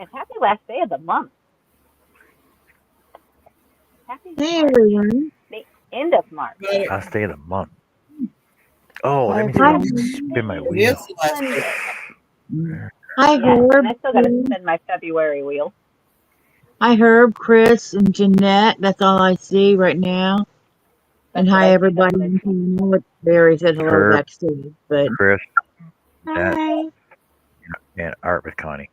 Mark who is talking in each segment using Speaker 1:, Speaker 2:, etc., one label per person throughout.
Speaker 1: And happy last day of the month. Happy
Speaker 2: Hey
Speaker 1: March.
Speaker 2: everyone.
Speaker 1: The end of March.
Speaker 3: Last day of the month. Oh,
Speaker 4: Hi,
Speaker 3: let me see if I
Speaker 4: everyone.
Speaker 3: can spin my
Speaker 1: It is
Speaker 3: wheel.
Speaker 1: Monday.
Speaker 2: Hi
Speaker 1: Yes, and
Speaker 2: Herb.
Speaker 1: I still got to spin my February wheel.
Speaker 2: Hi Herb, Chris, and Jeanette. That's all I see right now. And
Speaker 1: That's what
Speaker 2: hi
Speaker 1: I see. That's
Speaker 2: everybody.
Speaker 1: what I see.
Speaker 2: What Barry said hello
Speaker 3: Herb,
Speaker 2: backstage, but
Speaker 3: Chris, Matt,
Speaker 2: hi.
Speaker 3: and Art with Connie.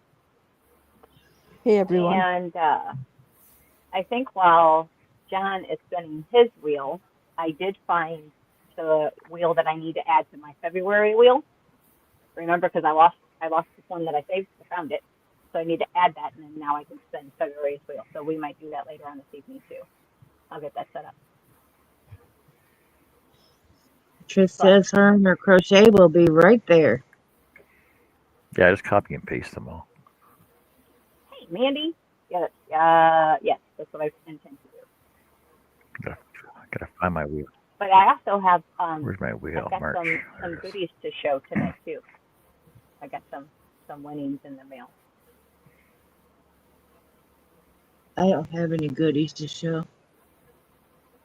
Speaker 4: Hey, everyone.
Speaker 1: And I think while John is spinning his wheel, I did find the wheel that I need to add to my February wheel. Remember, because I lost the one that I saved. I found it, so I need to add that, and then now I can spin February's wheel. So we might do that later on this evening too. I'll get that set up.
Speaker 2: Trish
Speaker 1: But
Speaker 2: says her and her crochet will be right there.
Speaker 3: Yeah, just copy and paste them all.
Speaker 1: hey, Mandy. Yeah, yes, that's what I intend to do.
Speaker 3: Gotta find my wheel.
Speaker 1: But I also have
Speaker 3: Where's my wheel?
Speaker 1: I've got
Speaker 3: March.
Speaker 1: some
Speaker 3: There it is.
Speaker 1: goodies to show today too. I got some winnings in the mail.
Speaker 2: I don't have any goodies to show.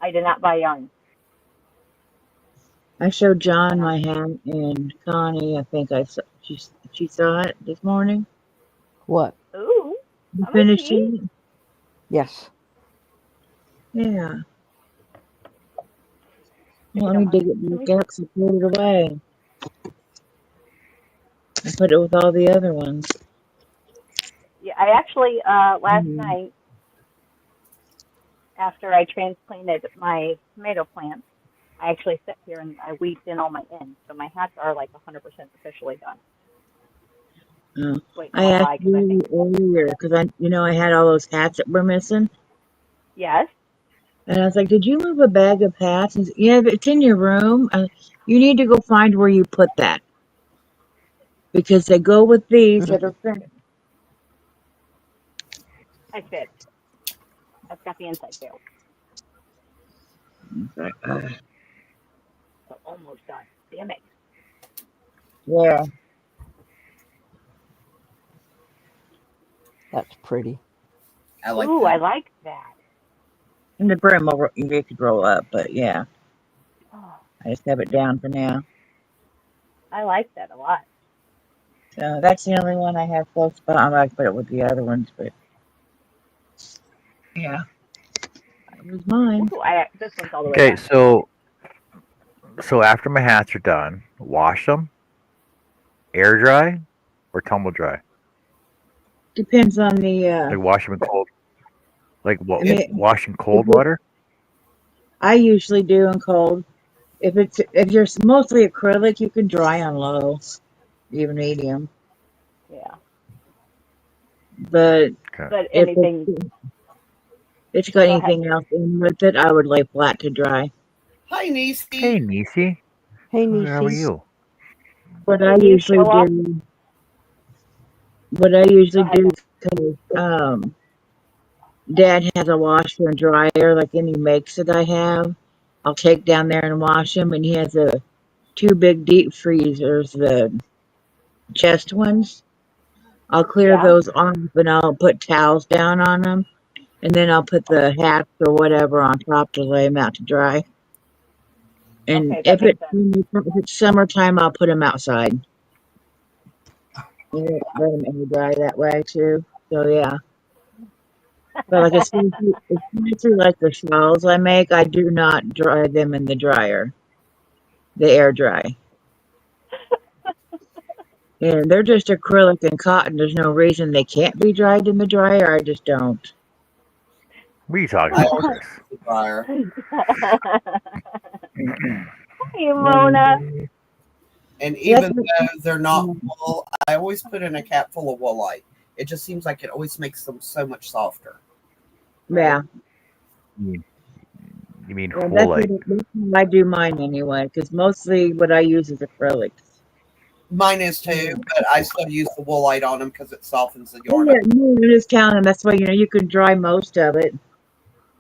Speaker 1: I did not buy yarn.
Speaker 2: I showed John
Speaker 1: And
Speaker 2: my hat and Connie. I think I saw, she saw it this morning.
Speaker 4: What?
Speaker 1: ooh,
Speaker 2: You
Speaker 1: let me
Speaker 2: finished
Speaker 1: see.
Speaker 2: it?
Speaker 4: Yes.
Speaker 2: Yeah.
Speaker 1: If
Speaker 2: Well,
Speaker 1: you
Speaker 2: let
Speaker 1: don't
Speaker 2: me dig
Speaker 1: mind,
Speaker 2: it
Speaker 1: let
Speaker 2: back
Speaker 1: me
Speaker 2: up so I put it away. I put it with all the other ones.
Speaker 1: Yeah, I actually last
Speaker 2: Mm.
Speaker 1: night after I transplanted my tomato plants, I actually sat here and I weeded in all my ends, so my hats are like 100% officially done.
Speaker 2: Oh.
Speaker 1: Waiting
Speaker 2: I
Speaker 1: on
Speaker 2: asked
Speaker 1: July because I think
Speaker 2: you earlier because I had all those hats that were missing,
Speaker 1: yes,
Speaker 2: and I was like, "Did you move a bag of hats?" And yeah, but it's in your room. You need to go find where you put that because they go with these that are finished.
Speaker 1: I fit. I've got the inside tails,
Speaker 2: Like,
Speaker 1: so almost done. Damn it.
Speaker 2: yeah,
Speaker 4: That's pretty.
Speaker 5: I like
Speaker 1: Ooh, I
Speaker 5: that.
Speaker 1: like that.
Speaker 2: and the brim will you could roll up, but yeah,
Speaker 1: Oh,
Speaker 2: I just have it down for now.
Speaker 1: I like that a lot.
Speaker 2: So that's the only one I have close by. I like to put it with the other ones, but yeah, that was mine.
Speaker 1: Ooh, this one's all the way
Speaker 3: Okay,
Speaker 1: done.
Speaker 3: so after my hats are done, wash them, air dry, or tumble dry.
Speaker 2: Depends on the.
Speaker 3: Like wash them in cold, like
Speaker 2: I
Speaker 3: what?
Speaker 5: It,
Speaker 2: mean,
Speaker 3: Wash in
Speaker 2: if
Speaker 3: cold
Speaker 2: it,
Speaker 3: water.
Speaker 2: I usually do in cold. If you're mostly acrylic, you can dry on low, even medium.
Speaker 1: Yeah,
Speaker 2: But
Speaker 3: Okay.
Speaker 1: but
Speaker 2: if
Speaker 1: anything.
Speaker 2: it's got
Speaker 1: Go ahead.
Speaker 2: anything else in with it, I would lay flat to dry.
Speaker 5: hi,
Speaker 3: Hey,
Speaker 5: Niecy.
Speaker 3: Nisi.
Speaker 4: Hey,
Speaker 3: How are
Speaker 4: Niecy.
Speaker 3: you?
Speaker 2: What I
Speaker 1: Can you
Speaker 2: usually
Speaker 1: show off?
Speaker 2: do, what I
Speaker 1: Go
Speaker 2: usually
Speaker 1: ahead,
Speaker 2: do,
Speaker 1: Jen.
Speaker 2: is, Dad has a washer and dryer, like any makes that I have. I'll take down there and wash them, and he has two big deep freezers, the chest ones. I'll clear
Speaker 1: Yeah.
Speaker 2: those off, and I'll put towels down on them, and then I'll put the hats or whatever on top to lay them out to dry. And
Speaker 1: Okay, that makes sense.
Speaker 2: if it's summertime, I'll put them outside. You know, let them air dry that way too. So yeah. But like especially like the shawls I make, I do not dry them in the dryer. They air dry. And they're just acrylic and cotton. There's no reason they can't be dried in the dryer. I just don't.
Speaker 3: What are you talking
Speaker 5: I
Speaker 3: about,
Speaker 5: always
Speaker 3: Chris?
Speaker 5: use the dryer.
Speaker 1: Hey, Mona.
Speaker 2: Um,
Speaker 5: And
Speaker 2: See, that's
Speaker 5: even though they're not wool, I always put in a cap full of woolite. It just seems like it always makes them so much softer.
Speaker 1: Right.
Speaker 2: yeah.
Speaker 3: You mean
Speaker 2: Yeah,
Speaker 3: folate?
Speaker 2: that's how I do mine anyway, because mostly what I use is acrylics.
Speaker 5: Mine is too,
Speaker 2: Yeah.
Speaker 5: but I still use the woolite on them because it softens the
Speaker 2: Oh
Speaker 5: yarn up.
Speaker 2: yeah, no, I'm just telling them that's why you can dry most of it.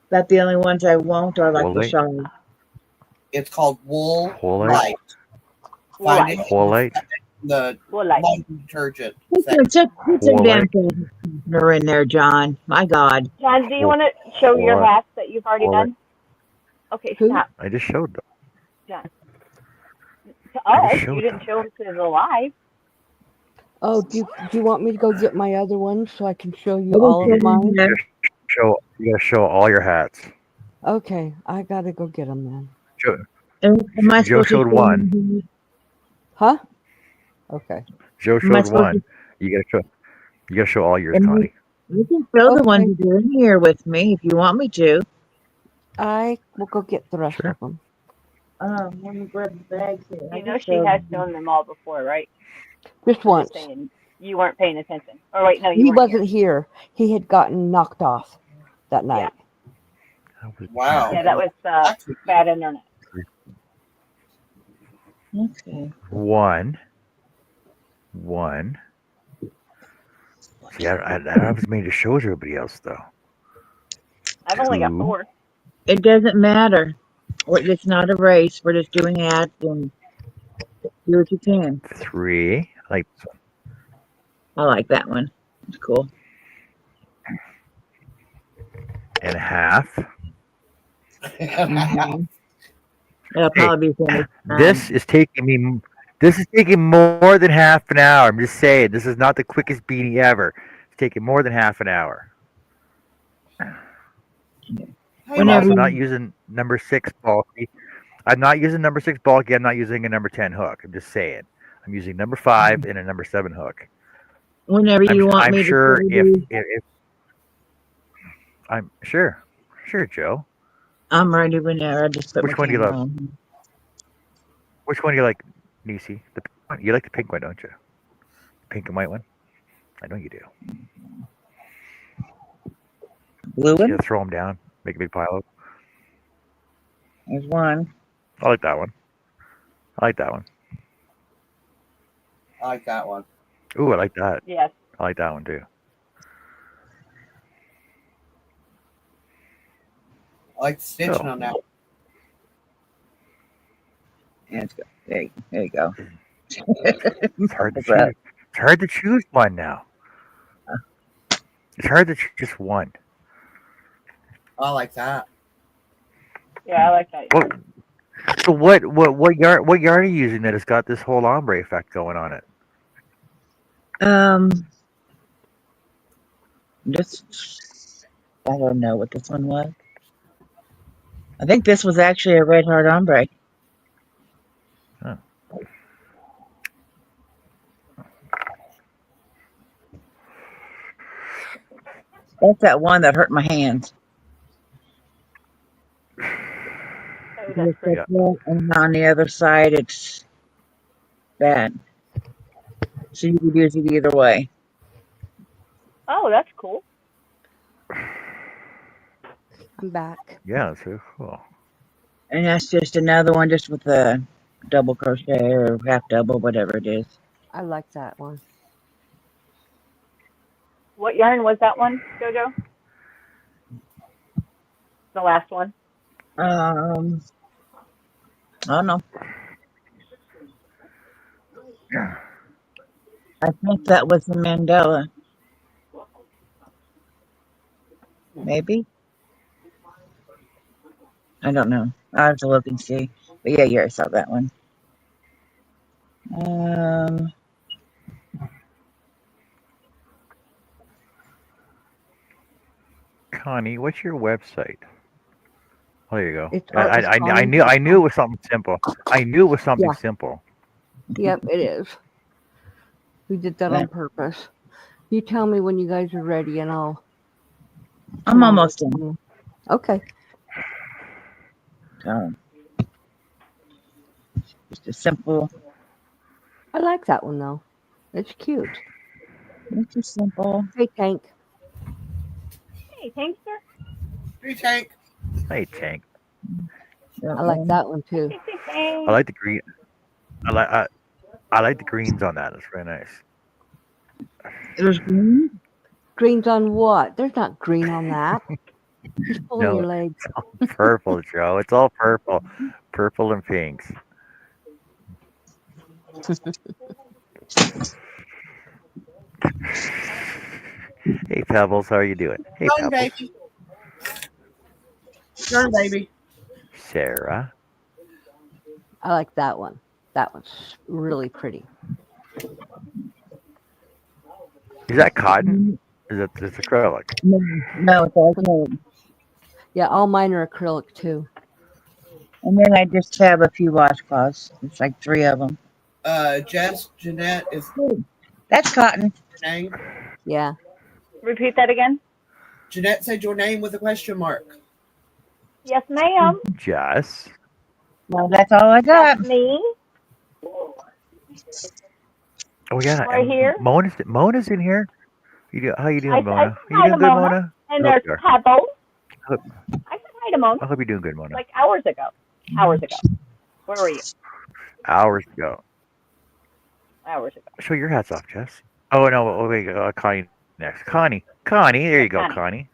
Speaker 2: But the only ones I won't are like the
Speaker 3: Folate?
Speaker 2: shawls.
Speaker 5: It's called wool
Speaker 3: Folate?
Speaker 5: light.
Speaker 1: Wool
Speaker 5: Find
Speaker 1: light.
Speaker 5: it
Speaker 3: Folate?
Speaker 5: in the
Speaker 1: Wool light.
Speaker 5: laundry detergent
Speaker 2: Put
Speaker 5: section.
Speaker 2: the
Speaker 3: Folate?
Speaker 2: damn thing. They're in there, John. My God.
Speaker 1: John, do you want to show your
Speaker 3: What?
Speaker 1: hats that you've already
Speaker 3: What?
Speaker 1: done? Okay,
Speaker 4: Who?
Speaker 1: stop,
Speaker 3: I just showed them.
Speaker 1: John. To
Speaker 3: I just
Speaker 1: us, you
Speaker 3: showed
Speaker 1: didn't
Speaker 3: them.
Speaker 1: show them to the live.
Speaker 4: Oh, do you want me to go get my other ones so I can show you
Speaker 2: I just
Speaker 4: all
Speaker 3: You
Speaker 4: of
Speaker 2: put them
Speaker 4: mine?
Speaker 2: there.
Speaker 3: you gotta show all your hats.
Speaker 4: Okay, I gotta go get them then.
Speaker 3: Joe,
Speaker 2: Am I
Speaker 3: Joe
Speaker 2: supposed to
Speaker 3: showed
Speaker 2: show
Speaker 3: one.
Speaker 2: them?
Speaker 4: Huh? Okay.
Speaker 3: Joe
Speaker 2: Am I
Speaker 3: showed
Speaker 2: supposed to?
Speaker 3: one. You gotta show all yours,
Speaker 2: Am
Speaker 3: Connie.
Speaker 2: you can show the ones
Speaker 4: Okay.
Speaker 2: that are in here with me if you want me to.
Speaker 4: I will go get the rest
Speaker 3: Sure.
Speaker 4: of them.
Speaker 2: Let me grab the bags here. I
Speaker 1: You know
Speaker 2: just
Speaker 1: she
Speaker 2: showed
Speaker 1: has
Speaker 2: them.
Speaker 1: shown them all before, right?
Speaker 4: Just
Speaker 1: I'm just
Speaker 4: once.
Speaker 1: saying you weren't paying attention. Or wait, no, you
Speaker 4: He
Speaker 1: weren't here.
Speaker 4: wasn't here. He had gotten knocked off that
Speaker 1: Yeah,
Speaker 4: night.
Speaker 3: That was
Speaker 5: Wow.
Speaker 1: yeah, that was
Speaker 5: That's
Speaker 1: bad internet.
Speaker 2: Okay.
Speaker 3: one. One. See, I don't have as many to show as everybody else though.
Speaker 1: I've only got
Speaker 3: Two,
Speaker 1: 4.
Speaker 2: It doesn't matter. It's not a race. We're just doing ads and do what you can.
Speaker 3: 3. Like
Speaker 2: I like that one. It's cool.
Speaker 3: and a half.
Speaker 2: Mm-hmm. It'll
Speaker 3: Hey,
Speaker 2: probably be finished.
Speaker 3: this is taking me. This is taking more than half an hour. I'm just saying. This is not the quickest beanie ever. It's taking more than half an hour.
Speaker 5: Hey,
Speaker 3: I'm
Speaker 2: Whenever
Speaker 3: also
Speaker 5: Martha.
Speaker 3: not
Speaker 2: you,
Speaker 3: using number 6 bulky. I'm not using number 6 bulky. I'm not using a number 10 hook. I'm just saying. I'm using number 5 and a number 7 hook.
Speaker 2: whenever you want
Speaker 3: I'm
Speaker 2: me to
Speaker 3: sure
Speaker 2: show these,
Speaker 3: if I'm sure Joe.
Speaker 2: I'm ready whenever. I just put my
Speaker 3: Which one do you
Speaker 2: camera
Speaker 3: love?
Speaker 2: on.
Speaker 3: Which one do you like, Nisi? The pink one? You like the pink one, don't you? Pink and white one. I know you do.
Speaker 2: Blue
Speaker 3: So you
Speaker 2: one?
Speaker 3: gotta throw them down, make a big pile of.
Speaker 2: There's one.
Speaker 3: I like that one. I like that one.
Speaker 5: I like that one.
Speaker 3: Ooh, I like that.
Speaker 1: Yes.
Speaker 3: I like that one too.
Speaker 5: I like the stitching
Speaker 3: So
Speaker 5: on that.
Speaker 2: Yeah, let's go. There you go.
Speaker 3: it's hard to
Speaker 2: What's that?
Speaker 3: choose. It's hard to choose one now. It's hard to choose just one.
Speaker 5: I like that.
Speaker 1: Yeah, I like that
Speaker 3: What?
Speaker 1: yarn.
Speaker 3: So what yarn are you using that has got this whole ombre effect going on it?
Speaker 2: Um, this, I don't know what this one was. I think this was actually a red heart ombre.
Speaker 3: Huh.
Speaker 2: That's that one that hurt my hands.
Speaker 1: Oh, that's
Speaker 2: It's like
Speaker 1: pretty.
Speaker 3: Yeah.
Speaker 2: that, and on the other side, it's bad. So you could use it either way.
Speaker 1: Oh, that's cool.
Speaker 4: I'm back.
Speaker 3: Yeah, that's very cool.
Speaker 2: And that's just another one just with a double crochet or half double, whatever it is.
Speaker 4: I like that one.
Speaker 1: What yarn was that one, Jojo? The last one?
Speaker 2: I don't know. I think that was the Mandela. Maybe. I don't know. I have to look and see. But yeah, I saw that one. Um,
Speaker 3: Connie, what's your website? Oh, there you go.
Speaker 4: It's
Speaker 3: I knew it
Speaker 4: artistconnie.com.
Speaker 3: was something simple. I knew it was something
Speaker 4: Yeah.
Speaker 3: simple.
Speaker 4: Yep, it is. We did that on purpose. You tell me when you guys are ready and I'll
Speaker 2: I'm
Speaker 4: come on
Speaker 2: almost
Speaker 4: with
Speaker 2: done.
Speaker 4: you. Okay.
Speaker 2: Just a simple.
Speaker 4: I like that one though. It's cute.
Speaker 2: It's just simple.
Speaker 4: Hey, Tank.
Speaker 1: Hey, Tankster.
Speaker 5: Hey, Tank.
Speaker 3: Hey, Tank.
Speaker 2: That
Speaker 4: I like
Speaker 2: one.
Speaker 4: that one too.
Speaker 3: I like the green. I like the greens on that. It's very nice.
Speaker 2: There's green.
Speaker 4: Green's on what? There's not green on that. He's pulling
Speaker 3: No,
Speaker 4: your legs.
Speaker 3: it's all purple, Joe. It's all purple, purple and pinks. Hey, Pebbles. How are you doing? Hey,
Speaker 5: Done,
Speaker 3: Pebbles.
Speaker 5: baby. Done, baby.
Speaker 3: Sarah.
Speaker 4: I like that one. That one's really pretty.
Speaker 3: Is that cotton? Is it? It's acrylic.
Speaker 2: No, it's okay.
Speaker 4: Yeah, all mine are acrylic too.
Speaker 2: And then I just have a few washcloths. It's like 3 of them.
Speaker 5: Jess, Jeanette is
Speaker 2: That's cotton.
Speaker 5: your name.
Speaker 4: Yeah.
Speaker 1: Repeat that again.
Speaker 5: Jeanette said your name with a question mark.
Speaker 1: Yes, ma'am.
Speaker 3: Jess.
Speaker 2: Well, that's all I got.
Speaker 1: That's me.
Speaker 3: Oh yeah,
Speaker 1: Right
Speaker 3: and
Speaker 1: here.
Speaker 3: Mona's in here. How you
Speaker 1: I
Speaker 3: doing, Mona?
Speaker 1: said
Speaker 3: Are
Speaker 1: hi
Speaker 3: you
Speaker 1: to
Speaker 3: doing good,
Speaker 1: Mona.
Speaker 3: Mona?
Speaker 1: And
Speaker 3: I hope
Speaker 1: there's
Speaker 3: you are.
Speaker 1: Pebbles.
Speaker 3: I hope,
Speaker 1: I said hi to Mona
Speaker 3: I hope you're doing good, Mona.
Speaker 1: like hours ago. Hours ago. Where were you?
Speaker 3: Hours ago.
Speaker 1: Hours ago.
Speaker 3: Show your hats off, Jess. Oh no, wait, Connie next. Connie, there
Speaker 1: Yeah,
Speaker 3: you go,
Speaker 1: Connie.
Speaker 3: Connie.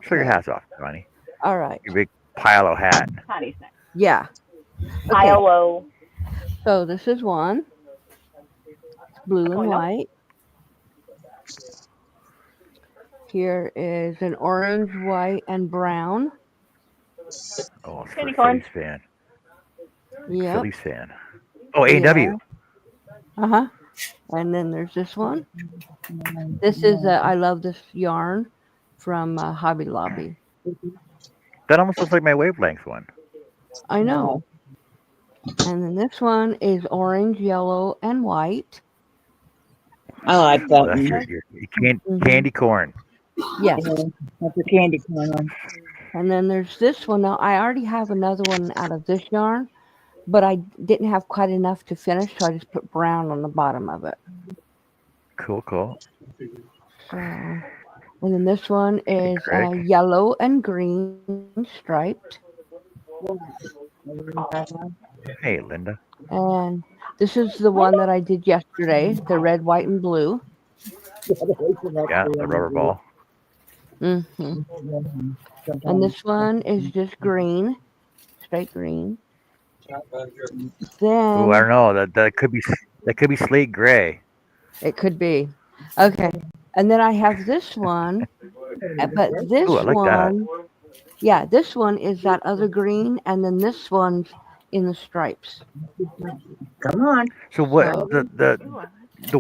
Speaker 3: Show your
Speaker 4: Okay.
Speaker 3: hats off, Connie.
Speaker 4: All right.
Speaker 3: Your big pile hat.
Speaker 1: Connie's next.
Speaker 4: Yeah. Okay.
Speaker 1: Ilo.
Speaker 4: So this is one. Blue and
Speaker 1: Oh, no.
Speaker 4: white. Here is an orange, white, and brown.
Speaker 3: Oh, it's for
Speaker 1: Candy
Speaker 3: a
Speaker 1: corn.
Speaker 3: Phillies fan.
Speaker 4: Yep.
Speaker 3: Phillies fan. Oh, A&W.
Speaker 4: Yeah. Uh-huh. And then there's this one. This is I love this yarn from Hobby Lobby.
Speaker 3: That almost looks like my wavelength one.
Speaker 4: I know. And then this one is orange, yellow, and white.
Speaker 2: I like that
Speaker 3: Oh, that's
Speaker 2: one.
Speaker 3: your candy corn.
Speaker 4: Yes.
Speaker 2: That's a candy corn one.
Speaker 4: And then there's this one. Now, I already have another one out of this yarn, but I didn't have quite enough to finish, so I just put brown on the bottom of it.
Speaker 3: Cool.
Speaker 4: So, and then this one is
Speaker 3: Craig.
Speaker 4: yellow and green striped.
Speaker 3: Hey, Linda.
Speaker 4: And this is the one that I did yesterday, the red, white, and blue.
Speaker 3: Yeah, the rubber ball.
Speaker 4: hmm And this one is just green, straight green. Then
Speaker 3: Ooh, I don't know. That could be slate gray.
Speaker 4: it could be. Okay. And then I have this one, but this
Speaker 3: Ooh, I like that.
Speaker 4: one, yeah, this one is that other green, and then this one's in the stripes.
Speaker 2: Come on.
Speaker 3: So what
Speaker 4: So
Speaker 3: the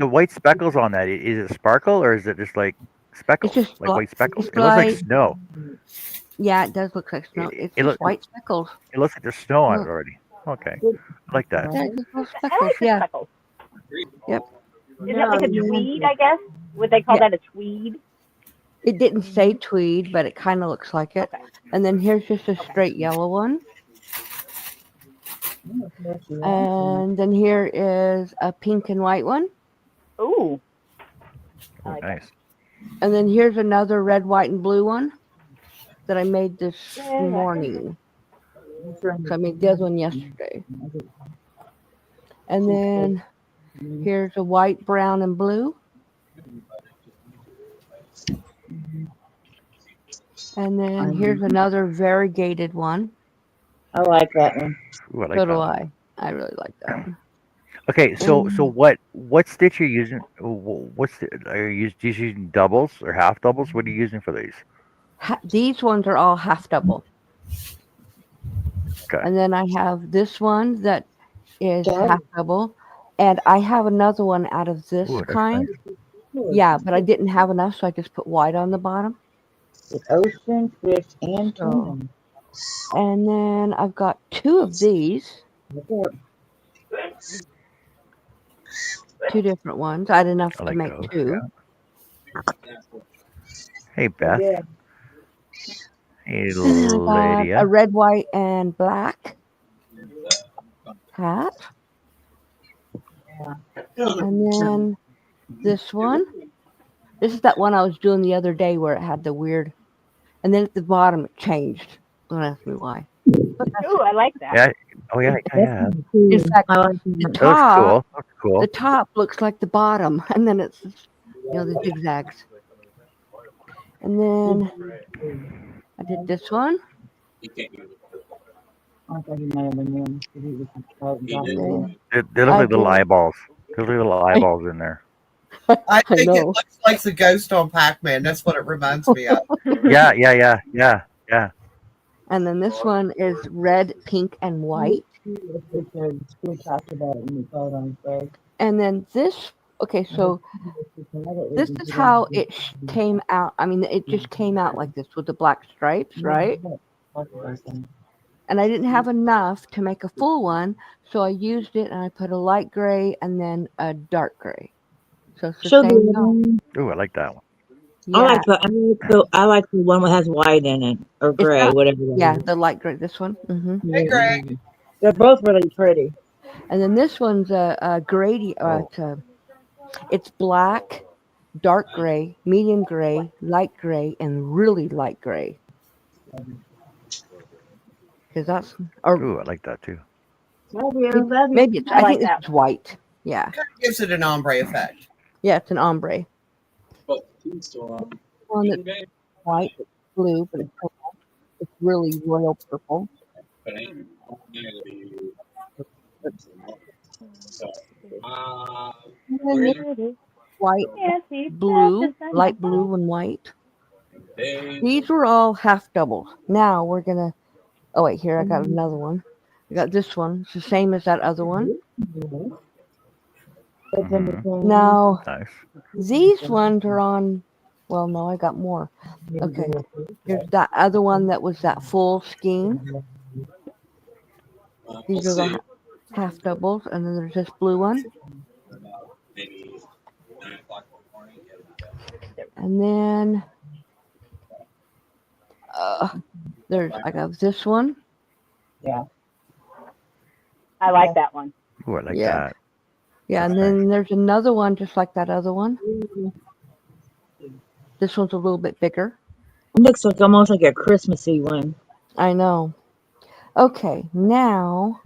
Speaker 3: white speckles on that, is it sparkle or is it just like speckles?
Speaker 4: it's just
Speaker 3: Like white speckles?
Speaker 4: it's
Speaker 3: It looks like
Speaker 4: like,
Speaker 3: snow.
Speaker 4: yeah, it does look like snow. It's
Speaker 3: It
Speaker 4: just
Speaker 3: look
Speaker 4: white speckles.
Speaker 3: it looks like there's snow on it
Speaker 4: Look.
Speaker 3: already. Okay. I like that.
Speaker 4: Yeah, just little
Speaker 1: I
Speaker 4: speckles.
Speaker 1: like the
Speaker 4: Yeah.
Speaker 1: speckles.
Speaker 4: Yep.
Speaker 1: Is that like a tweed, I guess? Would they call
Speaker 4: Yeah.
Speaker 1: that a tweed?
Speaker 4: It didn't say tweed, but it kind of looks like it.
Speaker 1: Okay.
Speaker 4: And then here's just a straight yellow one. And then here is a pink and white one.
Speaker 1: Ooh. I
Speaker 3: Oh,
Speaker 1: like
Speaker 3: nice.
Speaker 4: And then here's another red, white, and blue one that I made this
Speaker 1: Yeah.
Speaker 4: morning. So I made the other one yesterday. And then here's a white, brown, and blue. And then here's another variegated one.
Speaker 2: I like that one.
Speaker 3: Ooh, I like
Speaker 4: So
Speaker 3: that
Speaker 4: do
Speaker 3: one.
Speaker 4: I. I really like that one.
Speaker 3: Okay, so what stitch are you using? Are you just using doubles or half doubles? What are you using for these?
Speaker 4: These ones are all half double.
Speaker 3: Okay.
Speaker 4: And then I have this one that is half double. And I have another one out of this
Speaker 3: Ooh, that's
Speaker 4: kind.
Speaker 3: nice.
Speaker 4: Yeah, but I didn't have enough, so I just put white on the bottom.
Speaker 2: With ocean, fish, and tuna.
Speaker 4: And then I've got 2 of these. 2 different ones. I had enough
Speaker 3: I
Speaker 4: to
Speaker 3: like
Speaker 4: make
Speaker 3: those.
Speaker 4: 2.
Speaker 3: Yeah. Hey, Beth.
Speaker 2: Yeah.
Speaker 3: Hey,
Speaker 4: And then I got
Speaker 3: Lydia.
Speaker 4: a red, white, and black hat. And then this one. This is that one I was doing the other day where it had the weird. And then at the bottom it changed. Don't ask me why.
Speaker 1: Ooh, I like that.
Speaker 3: Yeah. Oh yeah.
Speaker 4: In fact,
Speaker 2: I like
Speaker 4: the
Speaker 2: that.
Speaker 3: That looks
Speaker 4: top,
Speaker 3: cool. Looks cool.
Speaker 4: the top looks like the bottom, and then it's the zigzags. And then I did this one.
Speaker 2: I thought he might have been one.
Speaker 3: They look like little eyeballs. There's little eyeballs in there.
Speaker 5: I
Speaker 4: I
Speaker 5: think it
Speaker 4: know.
Speaker 5: looks like the ghost on Pac-Man. That's what it reminds me of.
Speaker 3: Yeah, yeah, yeah, yeah, yeah.
Speaker 4: And then this one is red, pink, and white.
Speaker 2: We talked about it when we called on Friday.
Speaker 4: And then this, okay, so this is how it came out. I mean, it just came out like this with the black stripes, right? And I didn't have enough to make a full one, so I used it and I put a light gray and then a dark gray. So it's the
Speaker 2: Show the
Speaker 4: same.
Speaker 2: other one.
Speaker 3: Ooh, I like that one.
Speaker 4: Yeah,
Speaker 2: I like the one that has white in it or
Speaker 4: it's
Speaker 2: gray,
Speaker 4: got,
Speaker 2: whatever that
Speaker 4: yeah,
Speaker 2: is.
Speaker 4: the light gray, this one.
Speaker 5: Hey, Greg.
Speaker 2: They're both really pretty.
Speaker 4: And then this one's a grady,
Speaker 3: Oh,
Speaker 4: it's black, dark gray, medium gray, light gray, and really light gray. Because that's, or
Speaker 3: ooh, I like that too.
Speaker 2: Love you. Love you.
Speaker 4: maybe it's,
Speaker 1: I
Speaker 4: I think
Speaker 1: like
Speaker 4: this
Speaker 1: that
Speaker 4: is white. Yeah.
Speaker 5: Kind of gives it an ombre effect.
Speaker 4: Yeah, it's an ombre. One that's white, it's blue, but it's purple. It's really royal purple. And then this white,
Speaker 1: Yes, he
Speaker 4: blue,
Speaker 1: does.
Speaker 4: light blue, and white. These were all half doubles. Now we're gonna. Oh wait, here I got another one. I got this one. It's the same as that other one.
Speaker 3: Hmm.
Speaker 4: Now
Speaker 3: Nice.
Speaker 4: these ones are on. Well, no, I got more. Okay, here's that other one that was that full skein. These are the half doubles, and then there's this blue one, and then there's I got this one.
Speaker 1: I like that one.
Speaker 3: Ooh, I like
Speaker 4: Yeah,
Speaker 3: that.
Speaker 4: yeah,
Speaker 3: That's
Speaker 4: and
Speaker 3: nice.
Speaker 4: then there's another one just like that other one. This one's a little bit bigger.
Speaker 2: It looks like almost like a Christmassy one.
Speaker 4: I know. Okay, now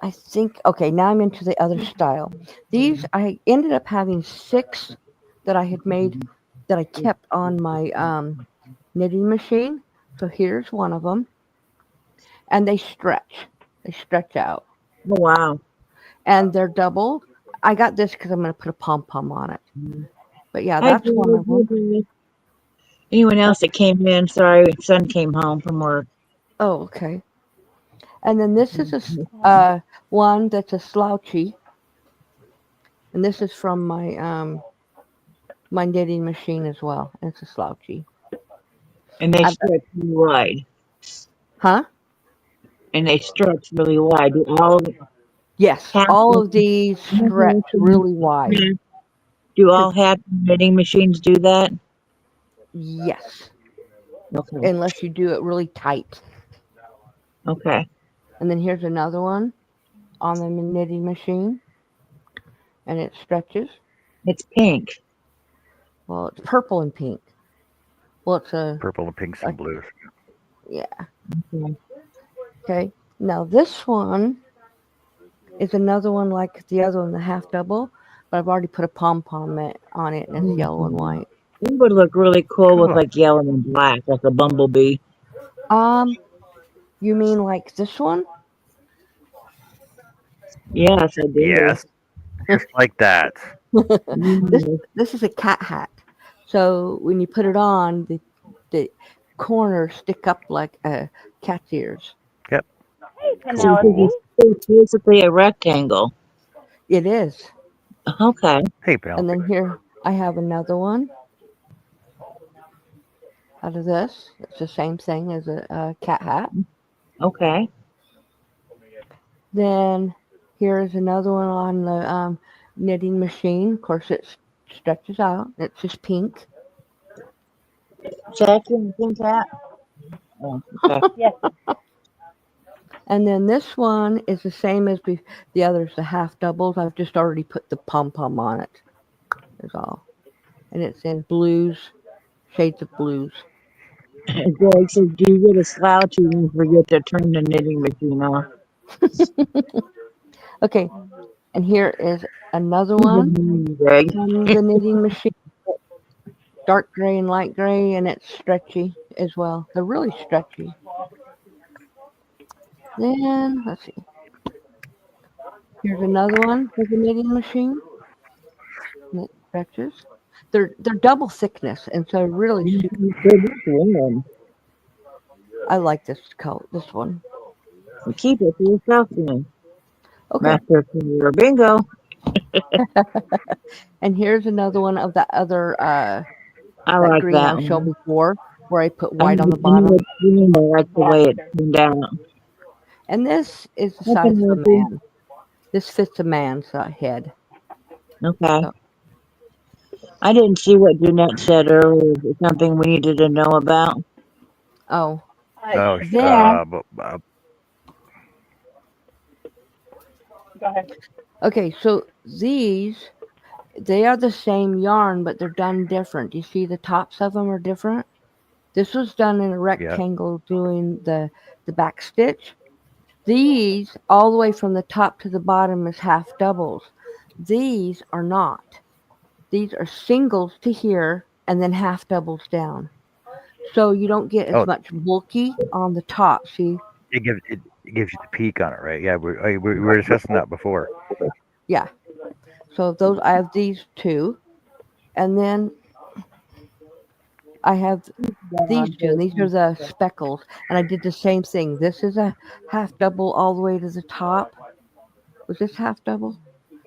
Speaker 4: I think, okay, now I'm into the other style. These, I ended up having 6 that I had made that I kept on my knitting machine. So here's one of them. And they stretch out.
Speaker 2: Oh, wow.
Speaker 4: And they're double. I got this because I'm going to put a pom pom on it. But yeah,
Speaker 2: Hi,
Speaker 4: that's one
Speaker 2: Greg.
Speaker 4: of them.
Speaker 2: Anyone else that came in? Sorry, son came home from work.
Speaker 4: Oh, okay. And then this is one that's a slouchy. And this is from my my knitting machine as well. It's a slouchy.
Speaker 2: And they
Speaker 4: I've,
Speaker 2: stretch really wide.
Speaker 4: huh?
Speaker 2: And they stretch really wide. Do all
Speaker 4: Yes,
Speaker 2: half
Speaker 4: all of these stretch really wide.
Speaker 2: do
Speaker 4: 'Cause-
Speaker 2: all half knitting machines do that?
Speaker 4: yes,
Speaker 2: Okay.
Speaker 4: unless you do it really tight.
Speaker 2: Okay.
Speaker 4: And then here's another one on the knitting machine, and it stretches.
Speaker 2: It's pink.
Speaker 4: Well, it's purple and pink. Well, it's
Speaker 3: Purple and pinks and blues.
Speaker 4: yeah.
Speaker 2: Okay.
Speaker 4: Okay. Now this one is another one like the other one, the half double, but I've already put a pom pom on it, and it's yellow and white.
Speaker 2: It would look really cool with
Speaker 3: Cool.
Speaker 2: like yellow and black, like a bumblebee.
Speaker 4: You mean like this one?
Speaker 2: Yes, I do.
Speaker 3: Yes, just like that.
Speaker 4: This
Speaker 2: Yes.
Speaker 4: this is a cat hat. So when you put it on, the corners stick up like cat's ears.
Speaker 3: Yep.
Speaker 1: Hey,
Speaker 2: So
Speaker 1: Penelope.
Speaker 2: it's basically a rectangle.
Speaker 4: It is.
Speaker 2: Okay.
Speaker 3: Hey,
Speaker 4: And
Speaker 3: Penelope.
Speaker 4: then here I have another one out of this. It's the same thing as a cat hat.
Speaker 2: Okay.
Speaker 4: Then here is another one on the knitting machine. Of course, it stretches out. It's just pink.
Speaker 2: Jack and pink hat. Oh, okay.
Speaker 1: Yes.
Speaker 4: And then this one is the same as the others, the half doubles. I've just already put the pom pom on it. Is all. And it's in blues, shades of blues.
Speaker 2: Greg said, do you get a slouchy and you forget to turn the knitting machine off?
Speaker 4: Okay, and here is another one
Speaker 2: Greg.
Speaker 4: from the knitting machine. Dark gray and light gray, and it's stretchy as well. They're really stretchy. Then, let's see. Here's another one with the knitting machine. stretches. They're double thickness, and so really super. I like this color, this one.
Speaker 2: So keep it for yourself then.
Speaker 4: Okay,
Speaker 2: Master your bingo.
Speaker 4: and here's another one of that other
Speaker 2: I
Speaker 4: that
Speaker 2: like
Speaker 4: green I
Speaker 2: that
Speaker 4: was showing
Speaker 2: one.
Speaker 4: before, where I put
Speaker 2: I
Speaker 4: white on the
Speaker 2: knew
Speaker 4: bottom.
Speaker 2: what you mean. I like the way it turned out.
Speaker 4: And this is the size
Speaker 2: Nothing
Speaker 4: of a
Speaker 2: healthy.
Speaker 4: man. This fits a man's head.
Speaker 2: Okay.
Speaker 4: So,
Speaker 2: I didn't see what Jeanette said earlier. Is it something we needed to know about?
Speaker 4: oh,
Speaker 3: Oh,
Speaker 4: then
Speaker 1: Go ahead.
Speaker 4: okay, so these they are the same yarn, but they're done different. You see, the tops of them are different. This was done in a
Speaker 3: yeah.
Speaker 4: rectangle, doing the back stitch. These all the way from the top to the bottom is half doubles. These are not. These are singles to here and then half doubles down. So you don't get as
Speaker 3: Oh,
Speaker 4: much bulky on the top. See?
Speaker 3: it gives you the peak on it, right? Yeah, we were discussing that before.
Speaker 4: Yeah. So those I have these two, and then I have these two, and these are the speckles. And I did the same thing. This is a half double all the way to the top. Was this half double?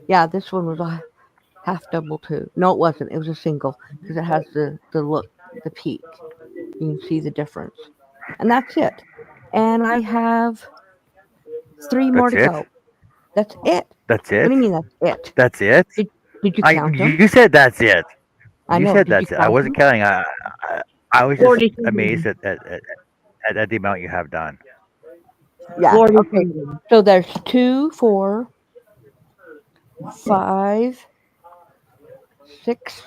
Speaker 4: Yeah, this one was a half double too. No, it wasn't. It was a single because it has the look, the peak. You can see the difference. And that's it. And I have 3 more
Speaker 3: That's
Speaker 4: to
Speaker 3: it.
Speaker 4: go. That's it.
Speaker 3: That's
Speaker 4: What
Speaker 3: it.
Speaker 4: do you mean that's it?
Speaker 3: That's it.
Speaker 4: Did you count them?
Speaker 3: You said that's it.
Speaker 4: I
Speaker 3: You
Speaker 4: know.
Speaker 3: said
Speaker 4: Did you
Speaker 3: that's it. I
Speaker 4: count
Speaker 3: wasn't
Speaker 4: them?
Speaker 3: counting. I was just amazed
Speaker 2: 47.
Speaker 3: at the amount you have done.
Speaker 4: Yeah. Okay.
Speaker 2: 47.
Speaker 4: So there's 2, 4, 5, 6,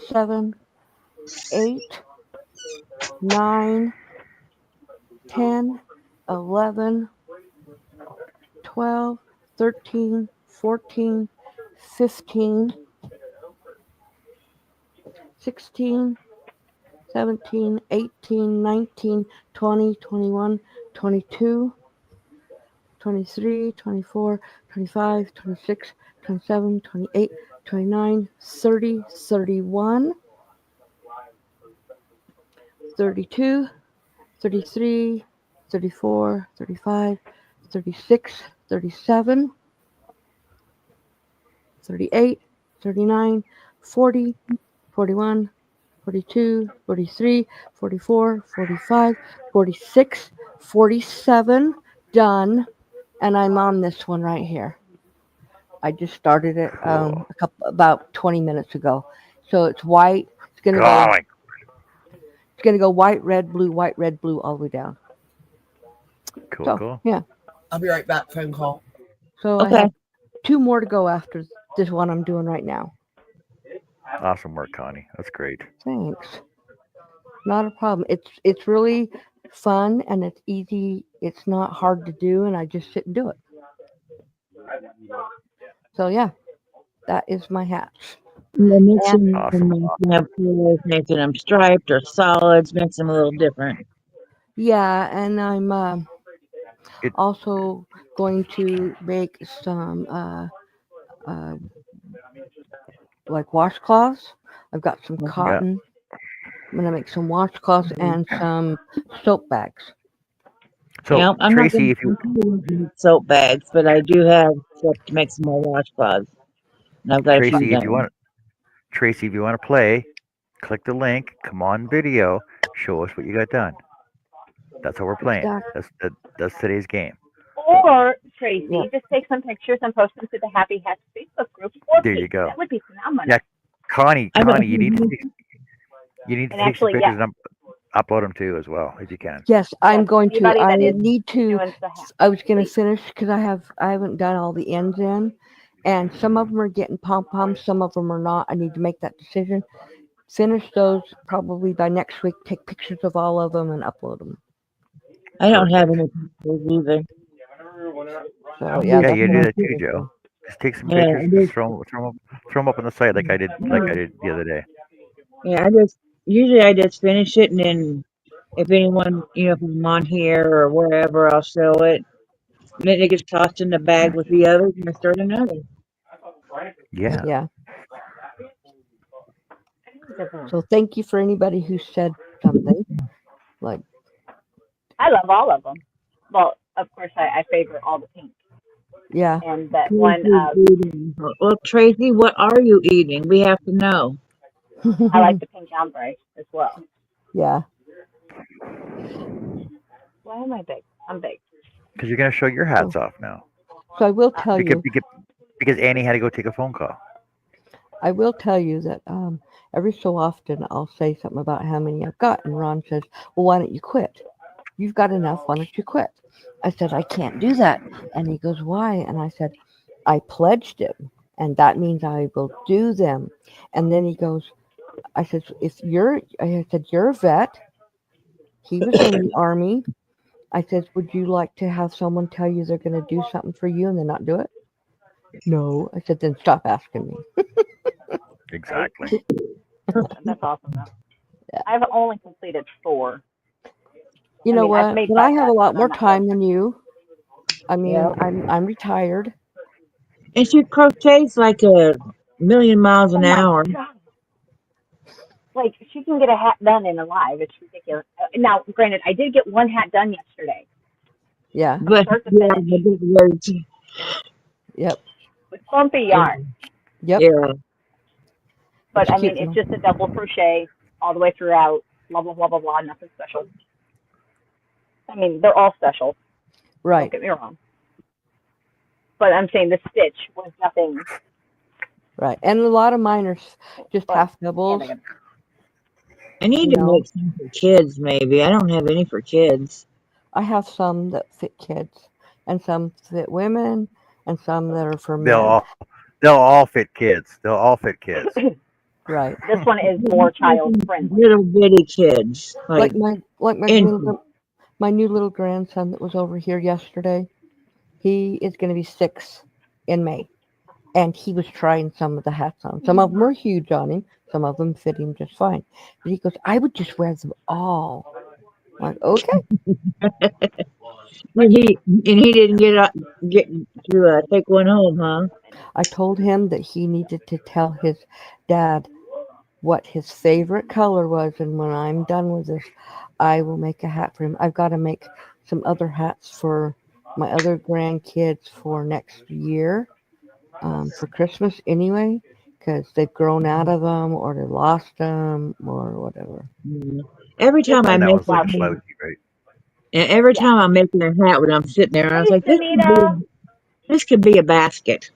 Speaker 4: 7, 8, 9, 10, 11, 12, 13, 14, 15, 16, 17, 18, 19, 20, 21, 22, 23, 24, 25, 26, 27, 28, 29, 30, 31, 32, 33, 34, 35, 36, 37, 38, 39, 40, 41, 42, 43, 44, 45, 46, 47, done. And I'm on this one right here. I just started it
Speaker 3: Cool.
Speaker 4: about 20 minutes ago. So it's white. It's gonna go.
Speaker 3: Golly.
Speaker 4: It's gonna go white, red, blue, all the way down.
Speaker 3: Cool.
Speaker 4: So
Speaker 3: Cool.
Speaker 4: yeah.
Speaker 5: I'll be right back. Phone call.
Speaker 4: So I
Speaker 2: Okay.
Speaker 4: have 2 more to go after this one I'm doing right now.
Speaker 3: Awesome work, Connie. That's great.
Speaker 4: Thanks. Not a problem. It's really fun and it's easy. It's not hard to do, and I just sit and do it. So yeah, that is my hats.
Speaker 2: And then
Speaker 4: And
Speaker 2: mixing
Speaker 3: Awesome.
Speaker 2: and making up colors, making them striped or solids, makes them a little different.
Speaker 4: yeah, and I'm
Speaker 3: It.
Speaker 4: also going to make some uh, like washcloths. I've got some
Speaker 3: Yeah.
Speaker 4: cotton. I'm gonna make some washcloths and some soap bags.
Speaker 3: So
Speaker 2: Yeah, I'm not
Speaker 3: Tracy,
Speaker 2: going
Speaker 3: if you
Speaker 2: to make soap bags, but I do have stuff to make some more washcloths. And I've got a few
Speaker 3: Tracy, if you
Speaker 2: done.
Speaker 3: want Tracy, if you want to play, click the link. Come on video. Show us what you got done. That's how we're playing.
Speaker 4: Exactly.
Speaker 3: That's today's game.
Speaker 1: Or
Speaker 4: Yeah.
Speaker 1: Tracy, just take some pictures and post them to the Happy Hats Facebook group for
Speaker 3: There
Speaker 1: me.
Speaker 3: you go.
Speaker 1: That would be phenomenal.
Speaker 3: Yeah, Connie,
Speaker 2: I don't
Speaker 3: you need to
Speaker 2: have
Speaker 3: take, you need to
Speaker 1: And
Speaker 3: take some
Speaker 1: actually,
Speaker 3: pictures
Speaker 1: yes,
Speaker 3: and upload them too as well as you can.
Speaker 4: Yes, I'm going to.
Speaker 1: anybody
Speaker 4: I
Speaker 1: that is
Speaker 4: need to.
Speaker 1: doing the hat,
Speaker 4: I was going to
Speaker 1: please.
Speaker 4: finish because I haven't done all the ends in, and some of them are getting pom poms, some of them are not. I need to make that decision. Finish those probably by next week. Take pictures of all of them and upload them.
Speaker 2: I don't have
Speaker 3: Perfect.
Speaker 2: any pictures either.
Speaker 4: So
Speaker 2: I
Speaker 4: yeah,
Speaker 3: Yeah,
Speaker 2: just
Speaker 4: that's
Speaker 3: you
Speaker 4: what
Speaker 3: do
Speaker 2: want
Speaker 4: I'm
Speaker 3: that too,
Speaker 4: going to
Speaker 3: Joe.
Speaker 4: do.
Speaker 3: Just take some
Speaker 2: yeah,
Speaker 3: pictures
Speaker 2: I
Speaker 3: and just
Speaker 2: just
Speaker 3: throw 'em up on the site like I did the other day.
Speaker 2: yeah, I just usually I just finish it and then if anyone if I'm on here or wherever I'll show it. And then it gets tossed in the bag with the others and I start another.
Speaker 3: Yeah.
Speaker 4: Yeah. So thank you for anybody who said something. Like,
Speaker 1: I love all of them. Well, of course, I favor all the pink.
Speaker 4: yeah.
Speaker 1: And that one,
Speaker 2: Tracy's eating. Well, Tracy, what are you eating? We have to know.
Speaker 1: I like the pink ombre as well.
Speaker 4: Yeah.
Speaker 1: Why am I big? I'm big.
Speaker 3: Because you're going to show your hats
Speaker 4: So,
Speaker 3: off now.
Speaker 4: so I will tell
Speaker 3: Because,
Speaker 4: you,
Speaker 3: because, because Annie had to go take a phone call.
Speaker 4: that every so often I'll say something about how many I've got, and Ron says, "Well, why don't you quit? You've got enough. Why don't you quit?" I said, "I can't do that." And he goes, "Why?" And I said, "I pledged him, and that means I will do them." And then he goes, I said, I said, "You're a vet." He was in the army. I said, "Would you like to have someone tell you they're going to do something for you and then not do it?" No. I said, "Then stop asking me."
Speaker 1: Right?
Speaker 3: Exactly.
Speaker 1: That's awesome, though.
Speaker 4: Yeah.
Speaker 1: I've only completed 4.
Speaker 4: You
Speaker 1: I
Speaker 4: know
Speaker 1: mean, I've
Speaker 4: what?
Speaker 1: made
Speaker 4: But I have a
Speaker 1: progress,
Speaker 4: lot
Speaker 1: but I'm
Speaker 4: more
Speaker 1: not good.
Speaker 4: time than you. I
Speaker 1: Yeah.
Speaker 4: mean, I'm retired.
Speaker 2: And she crochets like a million miles
Speaker 1: Oh
Speaker 2: an
Speaker 1: my
Speaker 2: hour.
Speaker 1: God. Like, she can get a hat done in a live. It's ridiculous. Now, granted, I did get one hat done yesterday
Speaker 4: Yeah.
Speaker 1: from
Speaker 2: But
Speaker 1: start to
Speaker 2: yeah,
Speaker 1: finish
Speaker 2: I did words.
Speaker 4: Yep.
Speaker 1: with bumpy
Speaker 2: Yeah,
Speaker 1: yarn.
Speaker 4: Yep.
Speaker 2: yeah.
Speaker 1: But,
Speaker 4: It's
Speaker 1: I
Speaker 4: cute
Speaker 1: mean, it's
Speaker 4: though.
Speaker 1: just a double crochet all the way throughout. Blah, blah, blah, blah, blah. Nothing special. I mean, they're all special. Don't
Speaker 4: Right.
Speaker 1: get me wrong. But I'm saying the stitch was nothing.
Speaker 4: Right. And a lot of mine are just
Speaker 1: But,
Speaker 4: half doubles.
Speaker 2: I need
Speaker 4: You
Speaker 2: to
Speaker 4: know,
Speaker 2: make some for kids, maybe. I don't have any for kids.
Speaker 4: I have some that fit kids, and some fit women, and some that are for
Speaker 3: They'll
Speaker 4: men.
Speaker 3: all they'll all fit kids. They'll all fit kids.
Speaker 4: Right.
Speaker 1: this one is
Speaker 2: But
Speaker 1: more
Speaker 2: I'm
Speaker 1: child
Speaker 2: making
Speaker 1: friendly.
Speaker 2: little bitty kids, like infants.
Speaker 4: My new little grandson that was over here yesterday. He is going to be 6 in May, and he was trying some of the hats on. Some of them were huge on him. Some of them fit him just fine. But he goes, "I would just wear them all." I'm like, okay.
Speaker 2: And he didn't get to take one home, huh?
Speaker 4: I told him that he needed to tell his dad what his favorite color was, and when I'm done with this, I will make a hat for him. I've got to make some other hats for my other grandkids for next year, for Christmas anyway, because they've grown out of them or they lost them or whatever.
Speaker 2: Yeah. Every
Speaker 1: This
Speaker 2: time I
Speaker 1: one's
Speaker 3: And that
Speaker 2: make
Speaker 1: just
Speaker 3: one's
Speaker 2: a
Speaker 3: like
Speaker 1: slouchy.
Speaker 2: hat,
Speaker 3: slouchy, right?
Speaker 2: and every
Speaker 1: Yeah.
Speaker 2: time I'm making a hat when I'm sitting there, I was
Speaker 1: Hey,
Speaker 2: like,
Speaker 1: Sunita.
Speaker 2: this could be a basket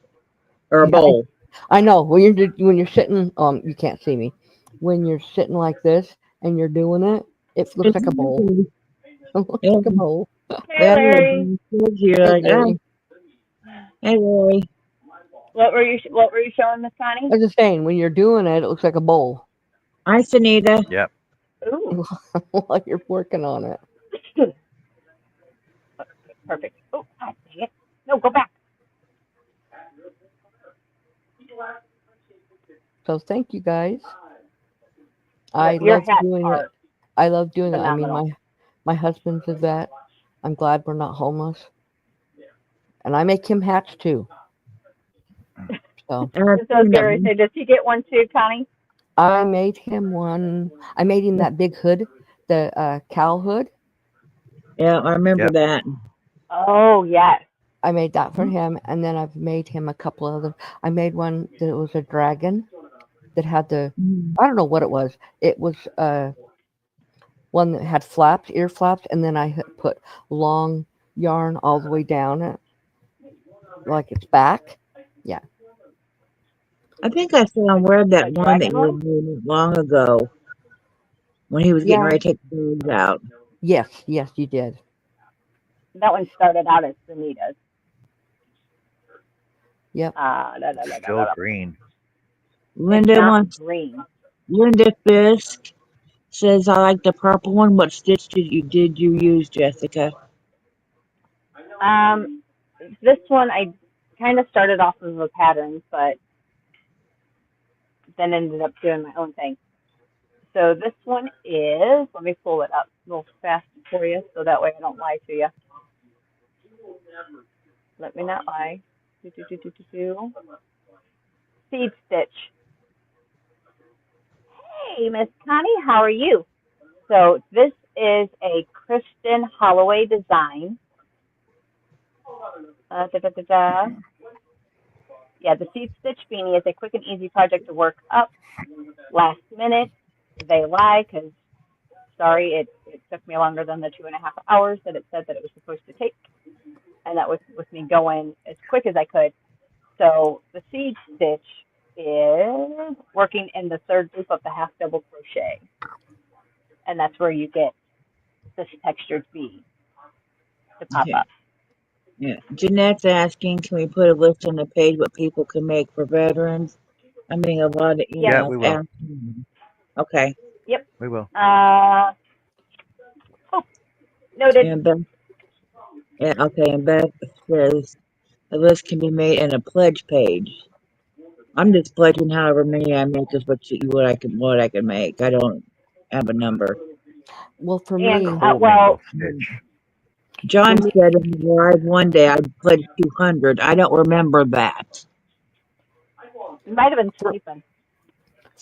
Speaker 2: or a
Speaker 4: Yeah,
Speaker 2: bowl.
Speaker 4: I know. When you're sitting, you can't see me. When you're sitting like this and you're doing it, it looks like a bowl.
Speaker 2: Exactly.
Speaker 4: It looks
Speaker 2: Yeah.
Speaker 4: like a bowl.
Speaker 1: Hey,
Speaker 2: Well,
Speaker 1: Larry.
Speaker 2: you're
Speaker 4: Hey,
Speaker 2: like, oh,
Speaker 4: Larry.
Speaker 2: hey, Lori.
Speaker 1: What were you showing, Miss Connie?
Speaker 4: I was just saying, when you're doing it, it looks like a bowl
Speaker 2: Hi, Sunita.
Speaker 3: Yep.
Speaker 1: Ooh.
Speaker 4: while you're working on it.
Speaker 1: Perfect. Oh, God dang it. No, go back.
Speaker 4: So thank you guys.
Speaker 1: Your,
Speaker 4: I
Speaker 1: your
Speaker 4: love
Speaker 1: hats
Speaker 4: doing it.
Speaker 1: are
Speaker 4: I love doing it. I mean,
Speaker 1: phenomenal.
Speaker 4: my husband's a vet. I'm glad we're not homeless, and I make him hats too. So
Speaker 2: And I've
Speaker 1: Just I was
Speaker 2: seen
Speaker 1: going to
Speaker 2: them.
Speaker 1: say, does he get one too, Connie?
Speaker 4: I made him one. I made him that big hood, the cow hood.
Speaker 2: Yeah, I remember
Speaker 3: Yep.
Speaker 2: that.
Speaker 1: Oh, yes.
Speaker 4: I made that for him, and then I've made him a couple of them. I made one that was a dragon that had the,
Speaker 2: Mhm.
Speaker 4: I don't know what it was. It was one that had flaps, ear flaps, and then I put long yarn all the way down it, like its back. Yeah,
Speaker 2: I think I saw him wear that
Speaker 1: The
Speaker 2: one that
Speaker 1: dragon
Speaker 2: you
Speaker 1: one?
Speaker 2: made long ago when he was getting
Speaker 4: yeah,
Speaker 2: ready to take the birds out.
Speaker 4: yes, you did.
Speaker 1: That one started out as Sunita's.
Speaker 4: Yep.
Speaker 1: Da, da, da, da, da,
Speaker 3: Still
Speaker 1: da.
Speaker 3: green.
Speaker 1: It's
Speaker 2: Linda
Speaker 1: not
Speaker 2: wants
Speaker 1: green.
Speaker 2: Linda Fisk says I like the purple one. What stitch did you use, Jessica?
Speaker 1: Um, this one I kind of started off of a pattern, but then ended up doing my own thing. So this one is, let me pull it up real fast for you so that way I don't lie to you. Let me not lie. Do, do, do, do, do, do. Seed stitch. Hey, Miss Connie, how are you? So this is a Kristen Holloway design. Da, da, da, da. Yeah, the seed stitch beanie is a quick and easy project to work up last minute. They lie because, sorry, it took me longer than the 2.5 hours that it said that it was supposed to take. And that was with me going as quick as I could. So the seed stitch is working in the third loop of the half double crochet. And that's where you get this textured bead to pop
Speaker 2: Okay.
Speaker 1: up.
Speaker 2: Yeah. Jeanette's asking, can we put a list on the page what people can make for veterans? I'm getting a lot of
Speaker 1: Yep.
Speaker 3: Yeah,
Speaker 2: emails
Speaker 3: we will.
Speaker 2: asking. Okay.
Speaker 1: Yep.
Speaker 3: We will.
Speaker 1: Oh, noted.
Speaker 2: And Beth, yeah, okay. And Beth says a list can be made in a pledge page. I'm just pledging however many I make is what I can make. I don't have a number.
Speaker 4: Well, for
Speaker 1: And
Speaker 4: me,
Speaker 1: well,
Speaker 3: Commingle
Speaker 2: Mm.
Speaker 3: stitch.
Speaker 2: John
Speaker 4: for me,
Speaker 2: said in the live one day I pledged 200. I don't remember that.
Speaker 1: you might have been
Speaker 4: for,
Speaker 1: sleeping.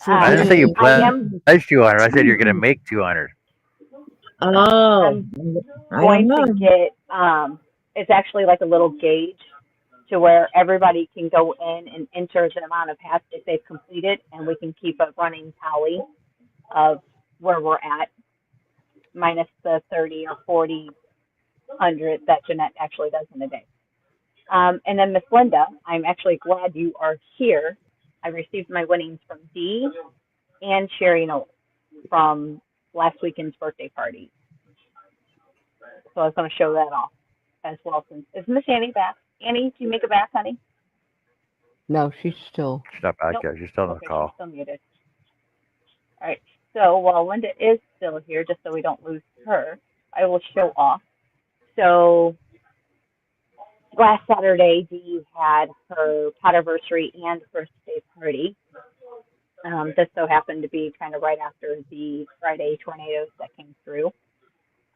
Speaker 4: for
Speaker 3: I didn't say you
Speaker 4: me,
Speaker 1: I
Speaker 3: pledged
Speaker 1: am
Speaker 3: 200. I said you're going to make 200.
Speaker 2: Oh,
Speaker 1: I'm
Speaker 2: I don't
Speaker 1: going to
Speaker 2: know.
Speaker 1: get it's actually like a little gauge to where everybody can go in and enter the amount of hats that they've completed, and we can keep a running tally of where we're at, minus the 30 or 40 100 that Jeanette actually does in a day. And then Miss Linda, I'm actually glad you are here. I received my winnings from Dee and Sherry Noel from last weekend's birthday party. So I was going to show that off as well. Since is Miss Annie back? Annie, do you make it back, honey?
Speaker 4: no, she's still.
Speaker 3: She's not back
Speaker 1: Nope.
Speaker 3: yet. She's still on the
Speaker 1: Okay, she's
Speaker 3: call.
Speaker 1: still muted. All right. So while Linda is still here, just so we don't lose her, I will show off. So last Saturday, Dee had her Potterversary and birthday party. This so happened to be kind of right after the Friday tornadoes that came through.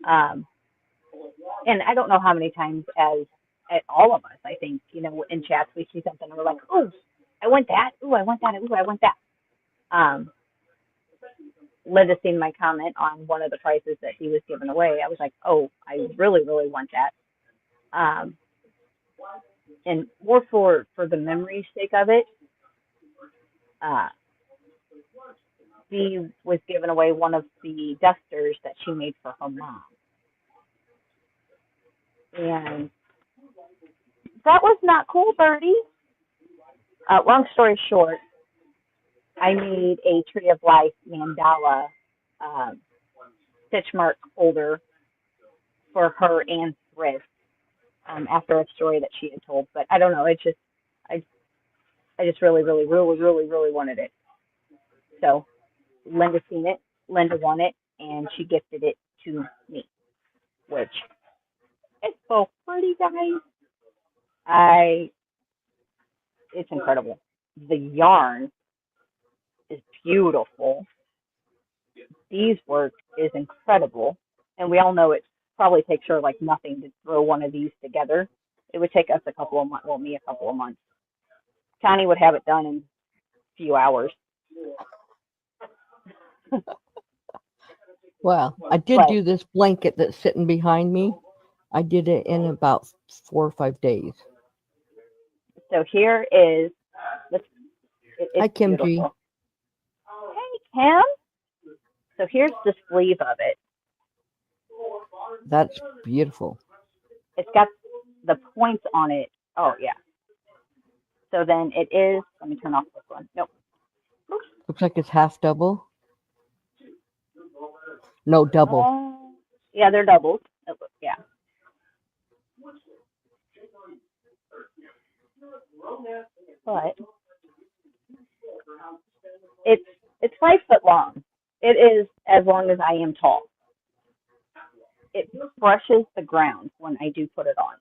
Speaker 1: Um, and I don't know how many times as all of us, I think, in chats we see something and we're like, oh, I want that. Ooh, I want that. Ooh, I want that. Linda seen my comment on one of the prices that he was giving away. I was like, oh, I really, really want that. And more for the memory sake of it, uh, Dee was giving away one of the dusters that she made for her mom. And that was not cool, Birdie. Long story short, I made a Tree of Life mandala um, stitch mark holder for her and Thrift after a story that she had told. But I don't know. I just really, really, really, really, really wanted it. So Linda seen it, Linda won it, and she gifted it to me, which is so pretty, guys. It's incredible. The yarn is beautiful. Dee's work is incredible, and we all know it probably takes her like nothing to throw one of these together. It would take us a couple of months, well, me a couple of months. Connie would have it done in a few hours.
Speaker 4: Well, I did
Speaker 1: But
Speaker 4: do this blanket that's sitting behind me. I did it in about 4 or 5 days.
Speaker 1: so here is
Speaker 4: Hi,
Speaker 1: it's
Speaker 4: Kim G.
Speaker 1: beautiful. Hey, Kim. So here's the sleeve of it.
Speaker 4: That's beautiful.
Speaker 1: It's got the points on it. Oh yeah. So then it is. Let me turn off this one. Nope.
Speaker 4: Looks like it's half double. No, double.
Speaker 1: Yeah, they're doubles. Yeah. But it's 5 foot long. It is as long as I am tall. It brushes the ground when I do put it on.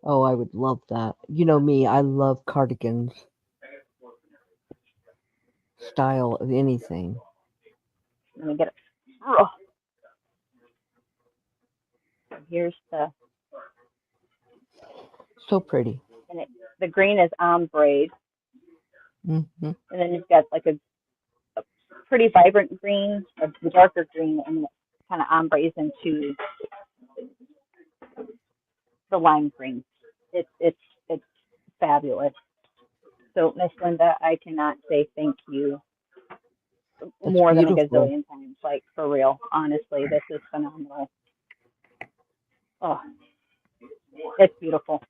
Speaker 4: Oh, I would love that. You know me, I love cardigans. Style of anything.
Speaker 1: Let me get it. Oh. Here's
Speaker 4: So pretty.
Speaker 1: and the green is ombre,
Speaker 4: Mm-hmm.
Speaker 1: and then you've got like a pretty vibrant green, a darker green, and it kind of ombres into the lime green. It's fabulous. So Miss Linda, I cannot say thank you
Speaker 4: That's
Speaker 1: more than a
Speaker 4: beautiful.
Speaker 1: gazillion times. Like for real, honestly, this is phenomenal. Oh, it's beautiful.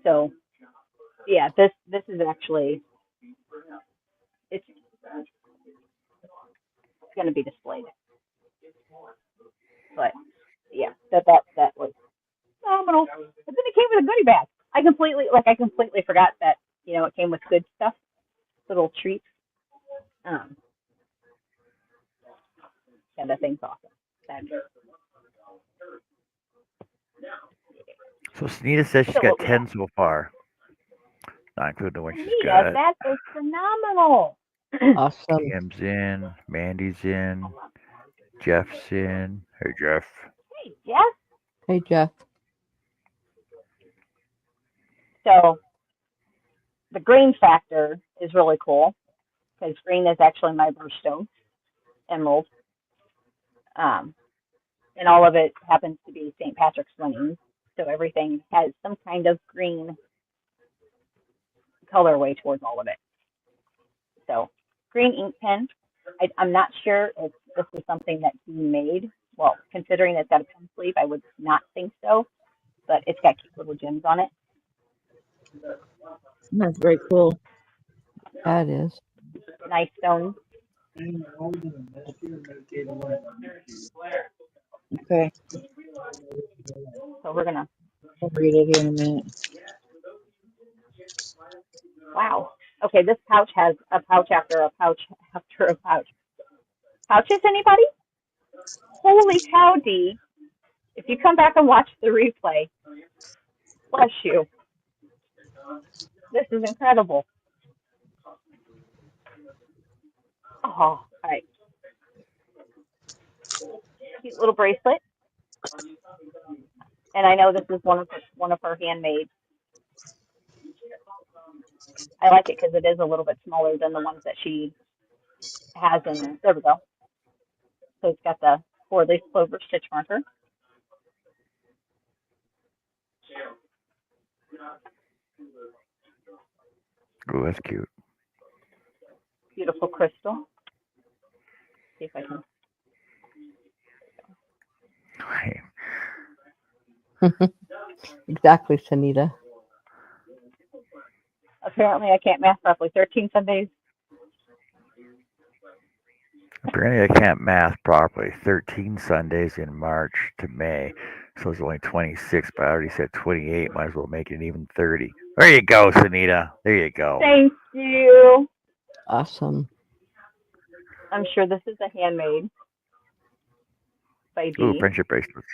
Speaker 1: So yeah, this is actually it's going to be displayed. But yeah, that was phenomenal. And then it came with a goodie bag. I completely forgot that it came with good stuff, little treats. Um, yeah, that thing's awesome.
Speaker 3: So Sunita says she's
Speaker 1: So
Speaker 3: got
Speaker 1: what we got?
Speaker 3: 10 so far, not including the one she's
Speaker 1: Anita,
Speaker 3: got.
Speaker 1: that is phenomenal.
Speaker 4: Awesome.
Speaker 3: Cam's in, Mandy's in, Jeff's in. Hey, Jeff.
Speaker 1: Hey, Jeff.
Speaker 4: Hey, Jeff.
Speaker 1: So the green factor is really cool because green is actually my birthstone, emerald. Um, and all of it happens to be St. Patrick's running. So everything has some kind of green colorway towards all of it. So green ink pen. I'm not sure if this is something that he made. Well, considering it's got a pen sleeve, I would not think so. But it's got cute little gems on it.
Speaker 2: That's very cool.
Speaker 4: That is.
Speaker 1: Nice stones.
Speaker 2: Okay,
Speaker 1: So we're gonna.
Speaker 2: I'll read it here in a minute.
Speaker 1: Wow. Okay, this pouch has a pouch after a pouch after a pouch. Pouches, anybody? Holy cow, Dee. If you come back and watch the replay, bless you. This is incredible. Oh, all right. Cute little bracelet. And I know this is one of her handmade. I like it because it is a little bit smaller than the ones that she has in there. There we go. So it's got the 4-leaf clover stitch marker.
Speaker 3: Oh, that's cute.
Speaker 1: Beautiful crystal. See if I can.
Speaker 3: Hey,
Speaker 4: Exactly, Sunita.
Speaker 1: Apparently, I can't math properly. 13 Sundays.
Speaker 3: apparently I can't math properly. 13 Sundays in March to May. So it's only 26, but I already said 28. Might as well make it even 30. There you go, Sunita. There you go.
Speaker 1: Thank you.
Speaker 4: Awesome.
Speaker 1: I'm sure this is a handmade by
Speaker 3: Ooh,
Speaker 1: Dee.
Speaker 3: friendship bracelets.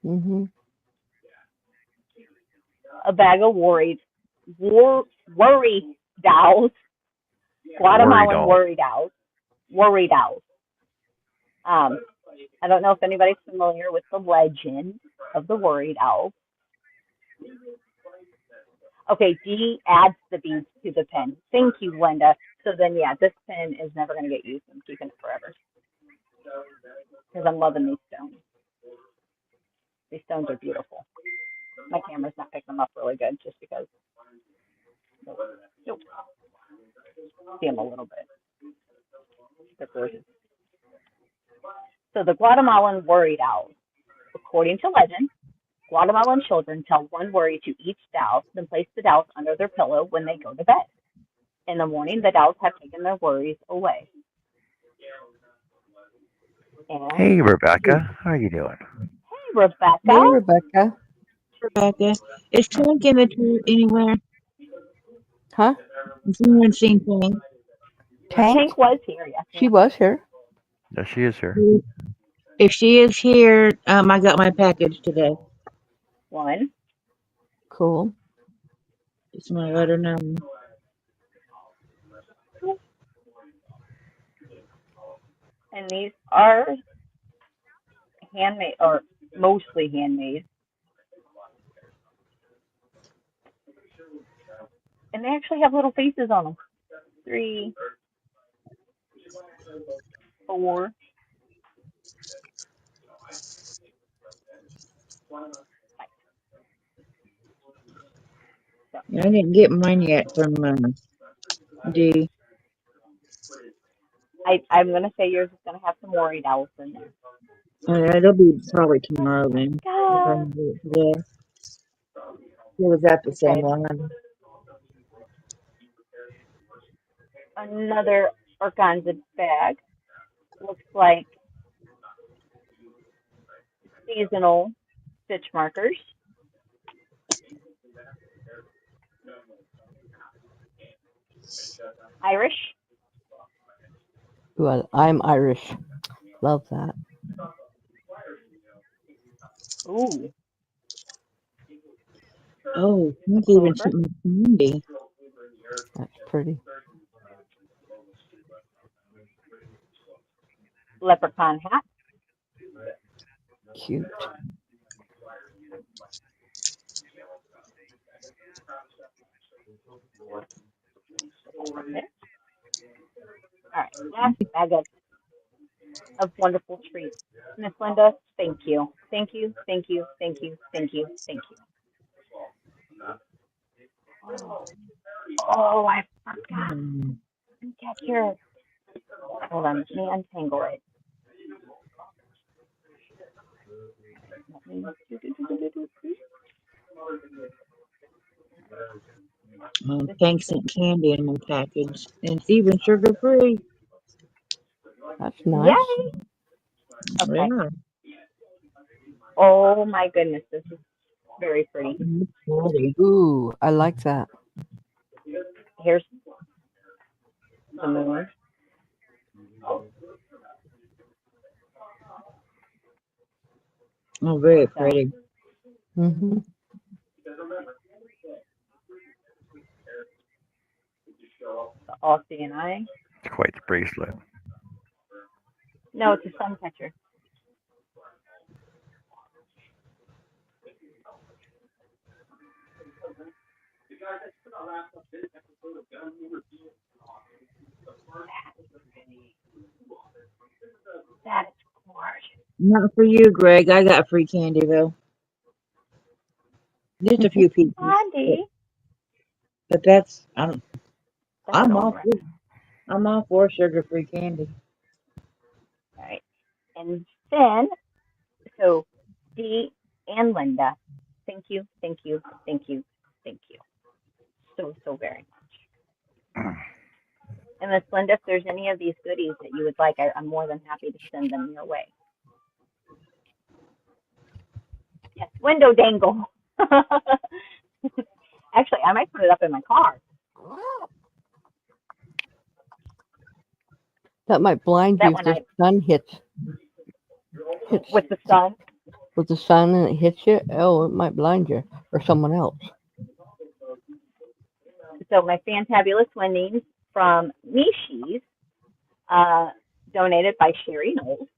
Speaker 4: Mm-hmm.
Speaker 1: A bag of worry dolls.
Speaker 3: Worry
Speaker 1: Guatemalan
Speaker 3: doll.
Speaker 1: worry dolls. Worry dolls. Um, I don't know if anybody's familiar with the legend of the worried owl. Okay, Dee adds the beads to the pen. Thank you, Linda. So then, yeah, this pen is never going to get used. I'm keeping it forever because I'm loving these stones. These stones are beautiful. My camera's not picking them up really good just because. Nope. See them a little bit. They're gorgeous. So the Guatemalan worried owl. According to legend, Guatemalan children tell one worry to each doll, then place the dolls under their pillow when they go to bed. In the morning, the dolls have taken their worries away. And
Speaker 3: Hey, Rebecca. How are you doing?
Speaker 1: hey, Rebecca.
Speaker 4: Hey, Rebecca.
Speaker 2: Rebecca, is Tank in the tree anywhere?
Speaker 4: Huh?
Speaker 2: Has anyone seen Tank?
Speaker 4: Tank?
Speaker 1: Tank was here, yes,
Speaker 4: She
Speaker 1: ma'am.
Speaker 4: was here.
Speaker 3: There she is, here.
Speaker 2: If she is here, I got my package today.
Speaker 1: One.
Speaker 4: Cool.
Speaker 2: Just want to let her know.
Speaker 1: And these are handmade, or mostly handmade. And they actually have little faces on them. 3, 4.
Speaker 2: I didn't get mine yet from D.
Speaker 1: I'm going to say yours is going to have some worried owls in there.
Speaker 2: It'll be probably tomorrow then. If I
Speaker 1: God.
Speaker 2: can do it today. It was at the same
Speaker 1: Okay,
Speaker 2: one.
Speaker 1: another organza bag. Looks like seasonal stitch markers. Irish.
Speaker 4: Well, I'm Irish. Love that.
Speaker 1: Ooh,
Speaker 2: Oh, Pink even
Speaker 1: clover.
Speaker 2: sent me candy.
Speaker 4: That's pretty.
Speaker 1: Leprechaun hat.
Speaker 4: Cute.
Speaker 1: Okay. All right, last bag of wonderful treats. Miss Linda, thank you. Thank you, thank you, thank you, thank you, thank you. Oh, I forgot
Speaker 2: Hmm.
Speaker 1: to get your. Hold on, let me untangle it. Let me.
Speaker 2: Pink sent candy in my package. And it's even sugar free.
Speaker 4: That's
Speaker 1: Yay!
Speaker 4: nice.
Speaker 1: Okay.
Speaker 2: Yeah.
Speaker 1: Oh my goodness, this is very pretty.
Speaker 2: It's pretty.
Speaker 4: Ooh, I like that.
Speaker 1: Here's the moon.
Speaker 2: Oh, very
Speaker 1: So
Speaker 2: pretty.
Speaker 4: Mm-hmm.
Speaker 1: the all seeing eye.
Speaker 3: It's quite the bracelet.
Speaker 1: No, it's a sun catcher. That is gorgeous.
Speaker 2: Not for you, Greg. I got free candy though. Just a few pieces. But,
Speaker 1: Blondie.
Speaker 2: but that's I don't
Speaker 1: That's
Speaker 2: I'm all
Speaker 1: adorable.
Speaker 2: for sugar free candy.
Speaker 1: All right. And then, so Dee and Linda, thank you, thank you, thank you, thank you so, so very much. And Miss Linda, if there's any of these goodies that you would like, I'm more than happy to send them your way. Yes, window dangle. Actually, I might put it up in my car.
Speaker 4: That might blind
Speaker 1: That
Speaker 4: you if
Speaker 1: one
Speaker 4: the
Speaker 1: I
Speaker 4: sun hits
Speaker 1: with the sun.
Speaker 4: with the sun and it hits you. Oh, it might blind you or someone else.
Speaker 1: So my fantabulous Wendy's from Mishi's, uh, donated by Sherry Knowles.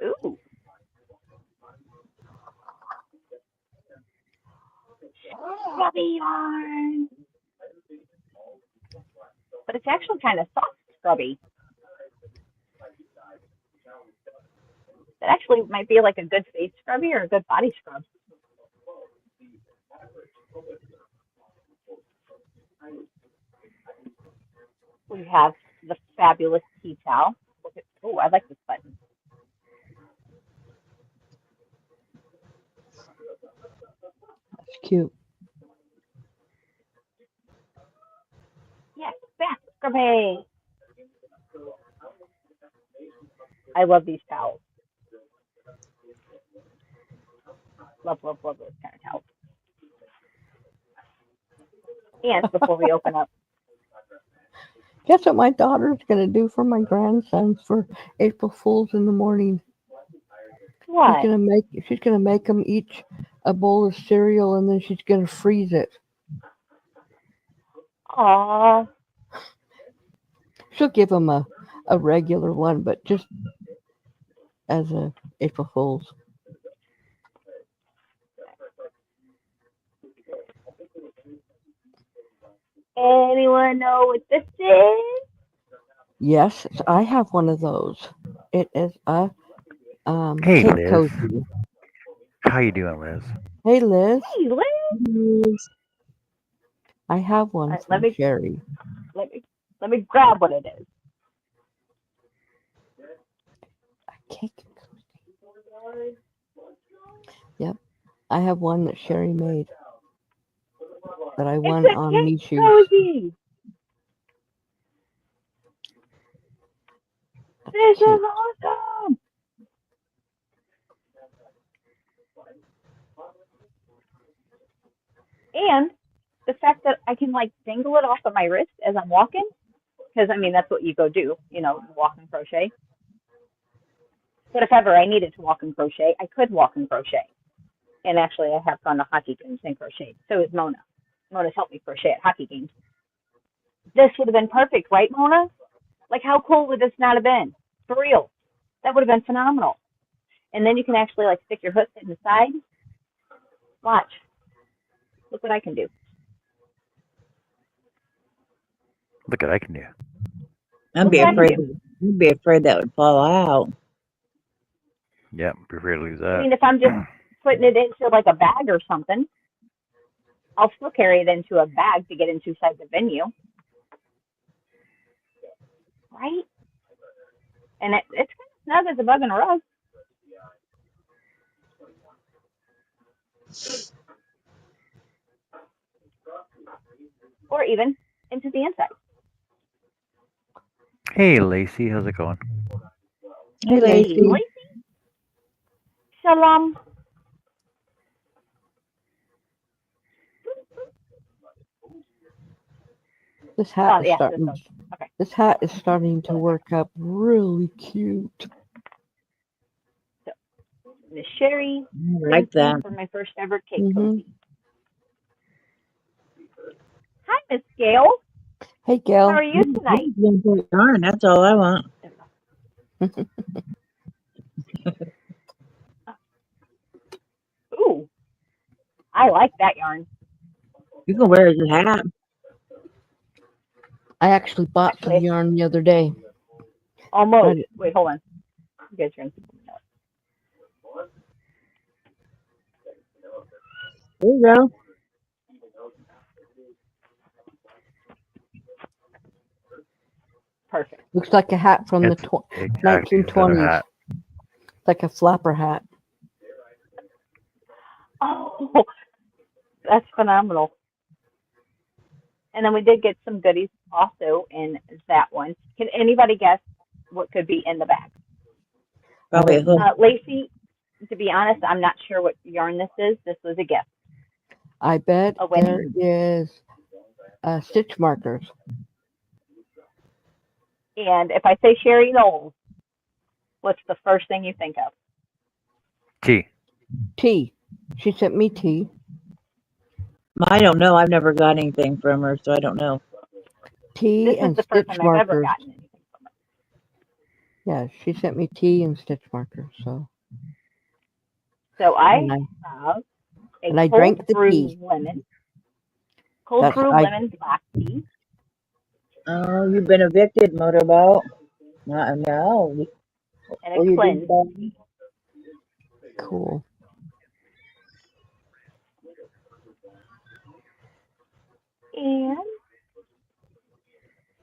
Speaker 1: Ooh, scrubby yarn. But it's actually kind of soft scrubby. That actually might be like a good face scrubby or a good body scrub. We have the fabulous tea towel. Oh, I like this button.
Speaker 4: It's cute.
Speaker 1: Yes, back scrubby. I love these towels. Love, love, love those kind of towels. And before we open up,
Speaker 4: Guess what my daughter's gonna do for my grandsons for April Fools in the morning?
Speaker 1: what?
Speaker 4: She's gonna make them each a bowl of cereal and then she's gonna freeze it.
Speaker 1: Aw,
Speaker 4: She'll give them a regular one, but just as a April Fools.
Speaker 1: Anyone know what this is?
Speaker 4: Yes, I have one of those. It is a
Speaker 3: Hey,
Speaker 4: cake
Speaker 3: Liz.
Speaker 4: cozy.
Speaker 3: How you doing, Liz?
Speaker 4: Hey, Liz.
Speaker 1: Hey, Liz.
Speaker 4: I have one
Speaker 1: All right,
Speaker 4: from Sherry.
Speaker 1: let me grab what it is.
Speaker 4: A cake cozy. Yep. I have one that Sherry made that I won
Speaker 1: It's a
Speaker 4: on
Speaker 1: cake
Speaker 4: Mishu.
Speaker 1: cozy. This is awesome. And the fact that I can like dangle it off of my wrist as I'm walking, because I mean that's what you go do, you know, walk and crochet. But if ever I needed to walk and crochet, I could walk and crochet. And actually, I have gone to hockey games and crocheted. So is Mona. Mona's helped me crochet at hockey games. This would have been perfect, right, Mona? Like, how cool would this not have been? For real. That would have been phenomenal. And then you can actually, like, stick your hook in the side. Watch. Look what I can do.
Speaker 3: Look what I can do.
Speaker 2: I'd be afraid that would fall out.
Speaker 3: Yep, prefer to lose that.
Speaker 1: I mean, if I'm just putting it into, like, a bag or something, I'll still carry it into a bag to get inside the venue. Right? And it's kind of snug as a bug in a rug. Or even into the inside.
Speaker 3: Hey, Lacey, how's it going?
Speaker 2: Hey, Lacey.
Speaker 1: Shalom.
Speaker 4: This hat is
Speaker 1: yes,
Speaker 4: starting.
Speaker 1: okay.
Speaker 4: This hat is starting to work up really cute.
Speaker 1: So, Miss Sherry,
Speaker 2: I like that.
Speaker 1: For my first ever cake cozy. Hi, Miss Gail.
Speaker 4: Hey, Gail.
Speaker 1: How are you tonight?
Speaker 2: Darn, that's all I want.
Speaker 1: Ooh, I like that yarn.
Speaker 2: You can wear it as a hat.
Speaker 4: I actually bought some yarn the other day.
Speaker 1: Almost. Wait, hold on. You guys are going to
Speaker 2: There you go.
Speaker 1: Perfect.
Speaker 4: Looks like a hat from the 1920s. Like a flapper hat.
Speaker 1: Oh, that's phenomenal. And then we did get some goodies also in that one. Can anybody guess what could be in the bag?
Speaker 2: Probably a hook.
Speaker 1: Lacey, to be honest, I'm not sure what yarn this is. This was a gift.
Speaker 4: I bet there is stitch markers.
Speaker 1: And if I say Sherry Knowles, what's the first thing you think of?
Speaker 3: Tea.
Speaker 4: Tea. She sent me tea.
Speaker 2: I don't know. I've never got anything from her, so I don't know.
Speaker 4: Tea
Speaker 1: this
Speaker 4: and
Speaker 1: is the
Speaker 4: stitch
Speaker 1: first time
Speaker 4: markers.
Speaker 1: I've ever gotten anything from her.
Speaker 4: Yeah, she sent me tea and stitch markers. So
Speaker 1: I have a cold brew lemon. Cold brew lemon black tea.
Speaker 2: Oh, you've been evicted, motorboat. No.
Speaker 1: And a cleanse tea.
Speaker 4: Cool.
Speaker 1: And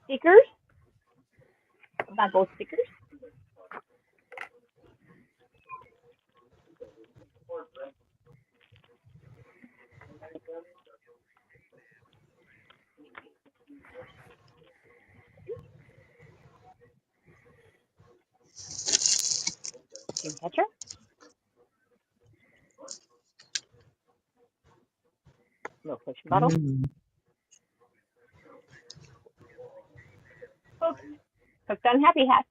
Speaker 1: stickers. About those stickers. Dream catcher. Milk potion bottle. Hooked on Happy Hat.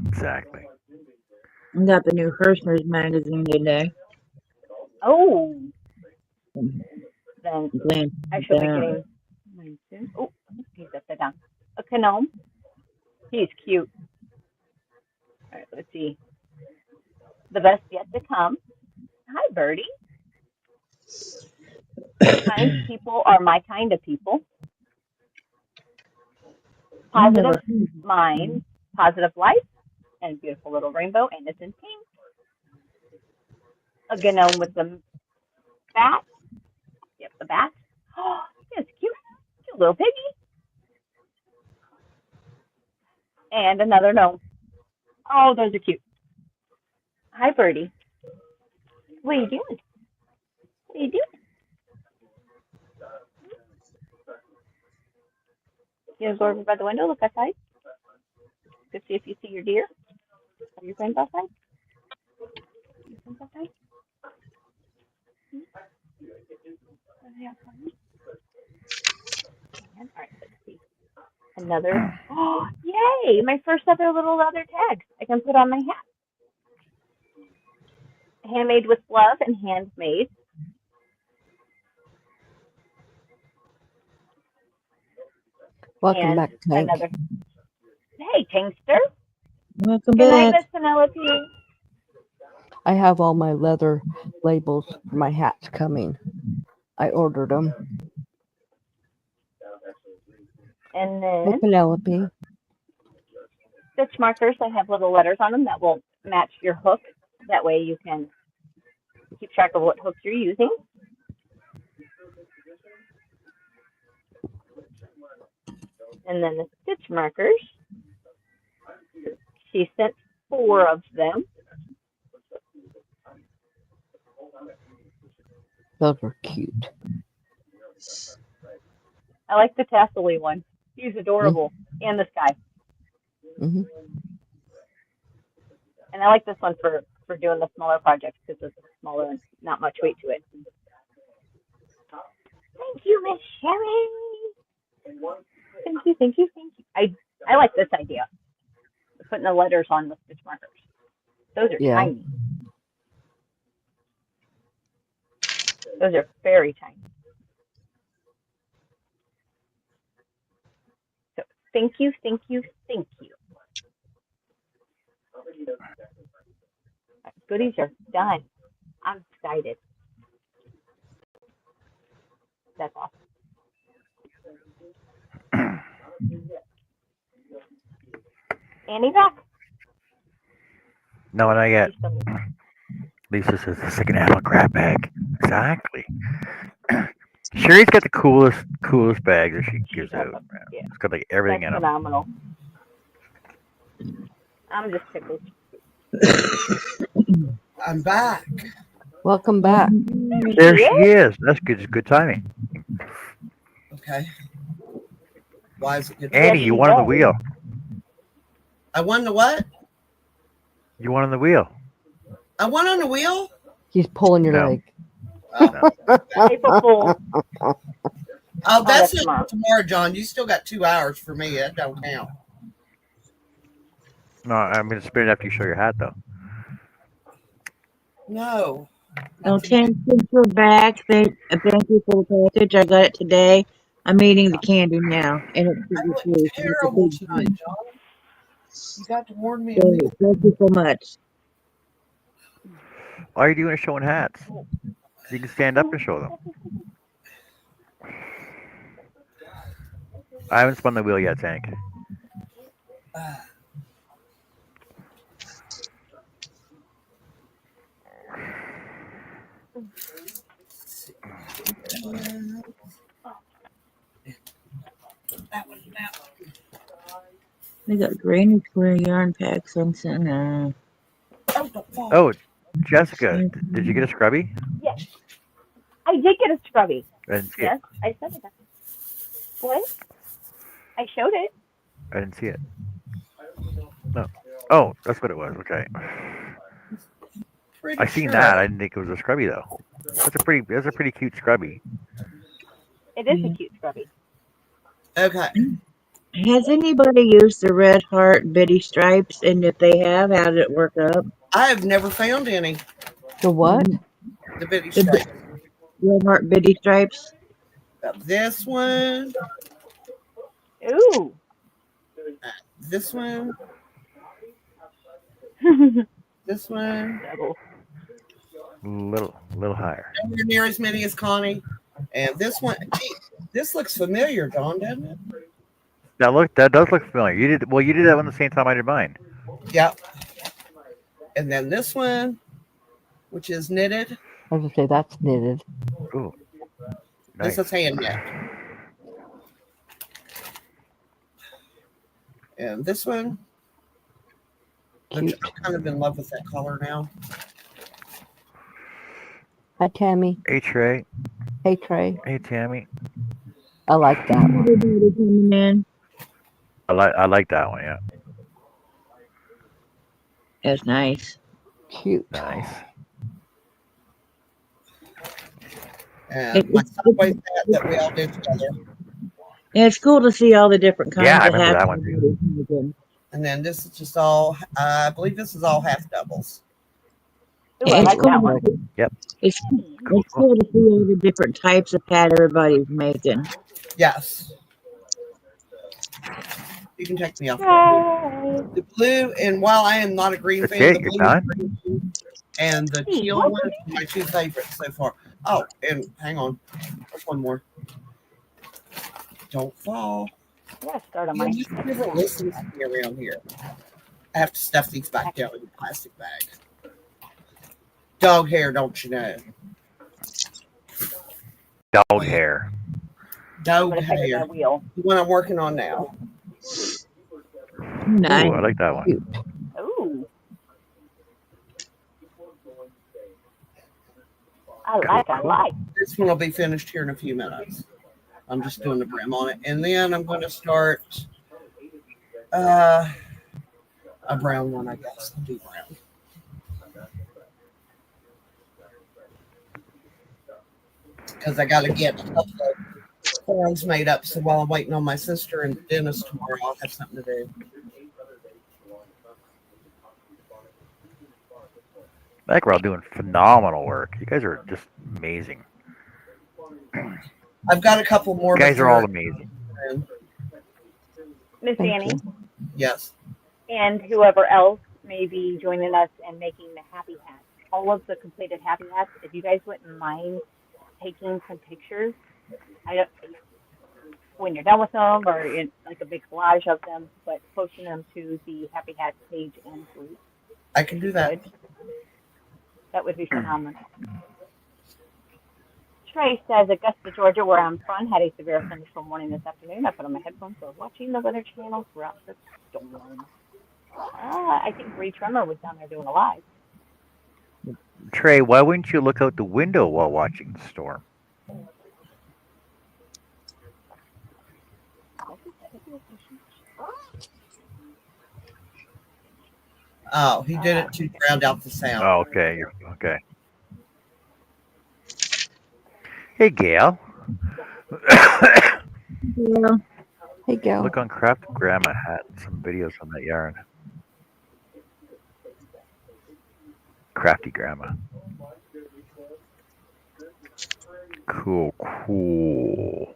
Speaker 3: Exactly.
Speaker 2: I got the new Hershmer's magazine today.
Speaker 1: Oh. Then I should be getting mine soon. Oh, he's upside down. A gnome. He's cute. All right, let's see. The best yet to come. Hi, Birdie. Kind people are my kind of people.
Speaker 2: I
Speaker 1: Positive
Speaker 2: never.
Speaker 1: mind, positive life, and beautiful little rainbow, and it's in pink. A gnome with the bat. Yep, the bat. Oh, it's cute. Cute little piggy. And another gnome. Oh, those are cute. Hi, Birdie. What are you doing? What are you doing? You gonna go over by the window, look outside, to see if you see your deer? Are your friends outside? Your friends outside? Are they outside? All right, let's see. Another. Oh, yay! My first ever little leather tag I can put on my hat. Handmade with love and handmade.
Speaker 4: Welcome
Speaker 1: And
Speaker 4: back, Tank.
Speaker 1: another. Hey, Tankster.
Speaker 2: Welcome
Speaker 1: Good night,
Speaker 2: back.
Speaker 1: Miss Penelope.
Speaker 4: I have all my leather labels for my hats coming. I ordered them.
Speaker 1: And
Speaker 4: Hey,
Speaker 1: then
Speaker 4: Penelope.
Speaker 1: stitch markers. I have little letters on them that will match your hook. That way you can keep track of what hooks you're using. And then the stitch markers. She sent 4 of them.
Speaker 4: Those are cute.
Speaker 1: I like the tassel-y one. He's adorable. And the sky.
Speaker 4: Mm-hmm.
Speaker 1: And I like this one for doing the smaller projects because it's smaller and not much weight to it. Thank you, Miss Sherry. Thank you, thank you, thank you. I like this idea. Putting the letters on the stitch markers. Those are
Speaker 4: Yeah.
Speaker 1: tiny. Those are very tiny. So thank you, thank you, thank you. Goodies are done. I'm excited. That's awesome. Annie back?
Speaker 3: No, not yet.
Speaker 1: She's still muted.
Speaker 3: Lisa says the second half of grab bag. Exactly. Sherry's got the coolest bag that she
Speaker 1: She's
Speaker 3: gives out.
Speaker 1: awesome.
Speaker 3: Man.
Speaker 1: Yeah,
Speaker 3: It's got like everything
Speaker 1: that's
Speaker 3: in them.
Speaker 1: phenomenal. I'm just tickled.
Speaker 5: I'm back.
Speaker 4: Welcome back.
Speaker 3: There she is. That's good. It's good timing.
Speaker 5: Okay. Why is it good?
Speaker 3: Annie,
Speaker 1: Yes,
Speaker 3: you
Speaker 1: she
Speaker 3: won on the
Speaker 1: does.
Speaker 3: wheel.
Speaker 5: I won the what?
Speaker 3: You won on the wheel.
Speaker 5: I won on the wheel?
Speaker 4: He's pulling your
Speaker 3: No.
Speaker 4: leg.
Speaker 5: Oh,
Speaker 1: April Fool.
Speaker 5: oh that's
Speaker 1: that's
Speaker 5: not tomorrow, John. You still got 2 hours for me. That don't count.
Speaker 3: No, I'm gonna spin it after you show your hat, though.
Speaker 5: No.
Speaker 2: Okay, since we're back, thank you for the package. I got it today. I'm eating the candy now, and it's
Speaker 5: I
Speaker 2: sugar
Speaker 5: look
Speaker 2: free. So it's a
Speaker 5: terrible
Speaker 2: big
Speaker 5: tonight,
Speaker 2: thing.
Speaker 5: John. You got to warn me
Speaker 2: So
Speaker 5: immediately.
Speaker 2: thank you so much.
Speaker 3: All you're doing is showing hats. You can stand up and show them. I haven't spun the wheel yet, Tank.
Speaker 5: That one.
Speaker 2: They got granny square yarn packs on Santa.
Speaker 5: Oh, don't fall.
Speaker 3: Oh, Jessica, did you get a scrubby?
Speaker 1: Yes, I did get a scrubby.
Speaker 3: I didn't see it.
Speaker 1: Yes, I said it. What? I showed it.
Speaker 3: I didn't see it. No. Oh, that's what it was. Okay.
Speaker 5: Pretty
Speaker 3: I seen
Speaker 5: sure.
Speaker 3: that. I didn't think it was a scrubby though. That's a pretty cute scrubby.
Speaker 1: It is a cute scrubby.
Speaker 5: Okay.
Speaker 2: Has anybody used the Red Heart Bitty Stripes? And if they have, how did it work up?
Speaker 5: I have never found any.
Speaker 4: The what?
Speaker 5: The bitty
Speaker 2: The
Speaker 5: stripe.
Speaker 2: Red Heart Bitty Stripes?
Speaker 5: Got this one.
Speaker 1: Ooh.
Speaker 5: This one. This one.
Speaker 1: Double.
Speaker 3: Little higher.
Speaker 5: Nowhere near as many as Connie. And this one, gee, this looks familiar, Dawn, doesn't it?
Speaker 3: That does look familiar. You did that one the same time I did mine.
Speaker 5: Yep. And then this one, which is knitted.
Speaker 4: I was gonna say that's knitted.
Speaker 3: Ooh,
Speaker 5: This
Speaker 3: nice.
Speaker 5: is hand knit. And this one, which
Speaker 4: Cute.
Speaker 5: I'm kind of in love with that color now.
Speaker 4: Hi Tammy.
Speaker 3: Hey Trey.
Speaker 4: Hey Trey.
Speaker 3: Hey Tammy.
Speaker 4: I like that one.
Speaker 2: Everybody coming in.
Speaker 3: I like that one. Yeah.
Speaker 2: That's nice.
Speaker 4: Cute.
Speaker 3: Nice.
Speaker 5: And my subway set that we all did together.
Speaker 2: It's cool to see all the different
Speaker 3: Yeah,
Speaker 2: kinds
Speaker 3: I
Speaker 2: of
Speaker 3: remember
Speaker 2: hats.
Speaker 3: that one too.
Speaker 2: everybody's making.
Speaker 5: And then this is just all, I believe this is all half doubles.
Speaker 1: Ooh, I
Speaker 2: It's
Speaker 1: like
Speaker 2: cool.
Speaker 1: that one.
Speaker 3: Yep.
Speaker 2: It's
Speaker 3: Cool.
Speaker 2: it's cool to see all the different types of hat everybody's making.
Speaker 5: Yes. You can take me off.
Speaker 1: Yay!
Speaker 5: The blue, and while I am not a green
Speaker 3: That's
Speaker 5: fan,
Speaker 3: it.
Speaker 5: the
Speaker 3: You're
Speaker 5: blue
Speaker 3: done.
Speaker 5: and the
Speaker 1: Hey,
Speaker 5: teal
Speaker 1: what?
Speaker 5: one are my two favorites so far. Oh, and hang on. There's one more. Don't fall.
Speaker 1: I gotta start on
Speaker 5: You
Speaker 1: my.
Speaker 5: never listen to me around here. I have to stuff these back down in the plastic bag. Dog hair, don't you know?
Speaker 3: Dog hair.
Speaker 1: I'm
Speaker 5: Dog
Speaker 1: gonna fix my
Speaker 5: hair.
Speaker 1: wheel.
Speaker 5: The one I'm working on now.
Speaker 2: Nice.
Speaker 3: Ooh, I like that one.
Speaker 4: Cute.
Speaker 1: Ooh. I like.
Speaker 5: This one will be finished here in a few minutes. I'm just doing the brim on it. And then I'm going to start a brown one, I guess. I'll do brown. Because I got to get a couple of forms made up. So while I'm waiting on my sister and the dentist tomorrow, I'll have something to do.
Speaker 3: I think we're all doing phenomenal work. You guys are just amazing.
Speaker 5: I've got a couple more.
Speaker 3: You guys are
Speaker 5: before-
Speaker 3: all amazing.
Speaker 1: Miss
Speaker 4: Thank
Speaker 1: Annie
Speaker 4: you.
Speaker 5: Yes.
Speaker 1: and whoever else may be joining us and making the happy hats. All of the completed happy hats. If you guys wouldn't mind taking some pictures, I don't. When you're done with them, or in like a big collage of them, but posting them to the Happy Hats page and group.
Speaker 5: I can do that.
Speaker 1: Good. That would be phenomenal. Trey says Augusta, Georgia, where I'm from, had a severe thunderstorm warning this afternoon. I put on my headphones and was watching the Weather Channel throughout the storm. I think Bree Tremor was down there doing a live.
Speaker 3: Trey, why wouldn't you look out the window while watching the storm?
Speaker 5: Oh, he did it to drown out the sound.
Speaker 3: Oh, okay. You're okay. Hey, Gail.
Speaker 2: Yeah.
Speaker 4: Hey Gail.
Speaker 3: Look on Craft Grandma had some videos on that yarn. Crafty Grandma. Cool. All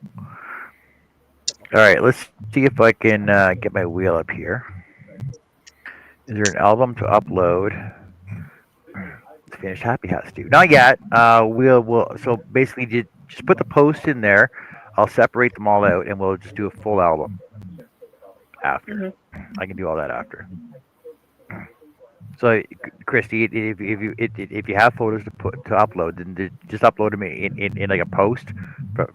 Speaker 3: right, let's see if I can get my wheel up here. Is there an album to upload? It's finished Happy Hats, dude. Not yet. We'll so basically just put the post in there. I'll separate them all out, and we'll just do a full album after.
Speaker 1: Mm-hmm.
Speaker 3: I can do all that after. So, Christy, if you have photos to upload, then just upload them in like a post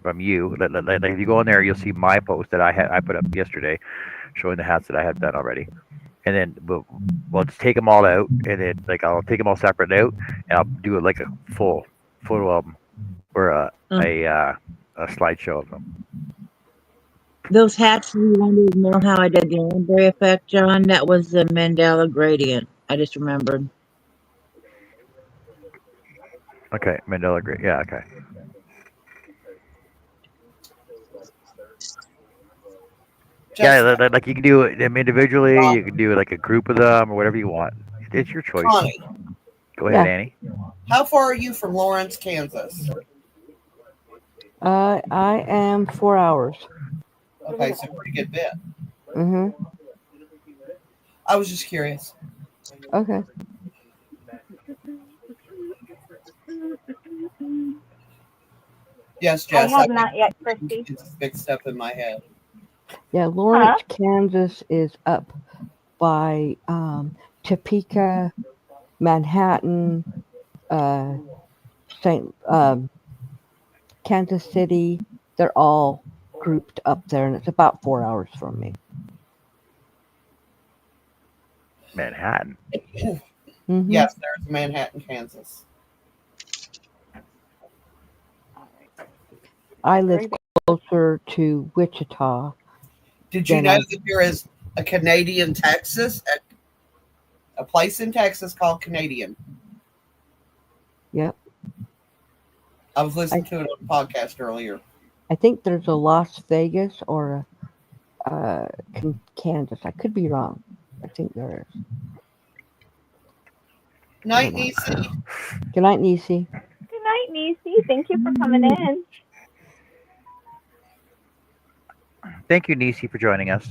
Speaker 3: from you. Like if you go in there, you'll see my post that I put up yesterday, showing the hats that I have done already. And then we'll just take them all out, and then like I'll take them all separate out, and I'll do it like a full photo album or a slideshow of them.
Speaker 2: Those hats you wanted to know how I did the ombre effect, John? That was the Mandela gradient. I just remembered.
Speaker 3: Okay, Mandela Gray. Yeah, okay. Yeah, like you can do them individually. You can do like a group of them or whatever you want. It's your choice.
Speaker 5: Connie,
Speaker 3: Go ahead,
Speaker 4: Yeah.
Speaker 3: Annie.
Speaker 5: how far are you from Lawrence, Kansas?
Speaker 4: I am 4 hours.
Speaker 5: Okay, so pretty good bit.
Speaker 4: Mm-hmm.
Speaker 5: I was just curious.
Speaker 4: Okay.
Speaker 5: Yes,
Speaker 1: I
Speaker 5: Jess.
Speaker 1: have
Speaker 5: think
Speaker 1: not yet, Christy.
Speaker 5: it's a big step in my head.
Speaker 4: Yeah, Lawrence, Kansas is up by Topeka, Manhattan, St. Kansas City. They're all grouped up there, and it's about 4 hours from me.
Speaker 3: Manhattan.
Speaker 4: Mm-hmm.
Speaker 5: Yes, there's Manhattan, Kansas.
Speaker 4: I live closer to Wichita.
Speaker 5: Did you know that there is a Canadian Texas, a place in Texas called Canadian?
Speaker 4: Yep.
Speaker 5: I was listening to it on a podcast earlier.
Speaker 4: I think there's a Las Vegas or a Kansas. I could be wrong. I think there is.
Speaker 5: Night, Nisi.
Speaker 4: Good night, Nisi.
Speaker 1: Good night, Nisi. Thank you for coming in.
Speaker 3: Thank you, Nisi, for joining us.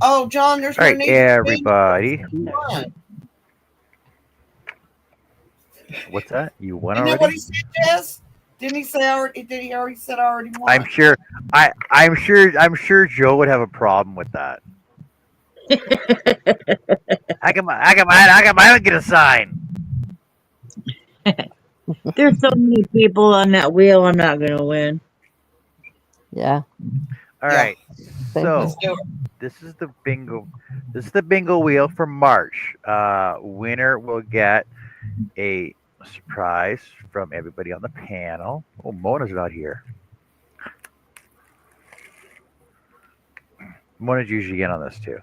Speaker 5: Oh, John, there's
Speaker 3: All
Speaker 5: no
Speaker 3: right,
Speaker 5: Nisi.
Speaker 3: everybody. What's that? You won
Speaker 5: Isn't
Speaker 3: already?
Speaker 5: that what he said, Jess? Didn't he say already? Did he already said I already won?
Speaker 3: I'm sure. I'm sure Joe would have a problem with that. I can get a sign.
Speaker 2: There's so many people on that wheel. I'm not gonna win.
Speaker 4: Yeah.
Speaker 3: All right. So
Speaker 5: Let's do it.
Speaker 3: this is the bingo. This is the bingo wheel for March. Winner will get a surprise from everybody on the panel. Oh, Mona's not here. Mona's usually in on this too.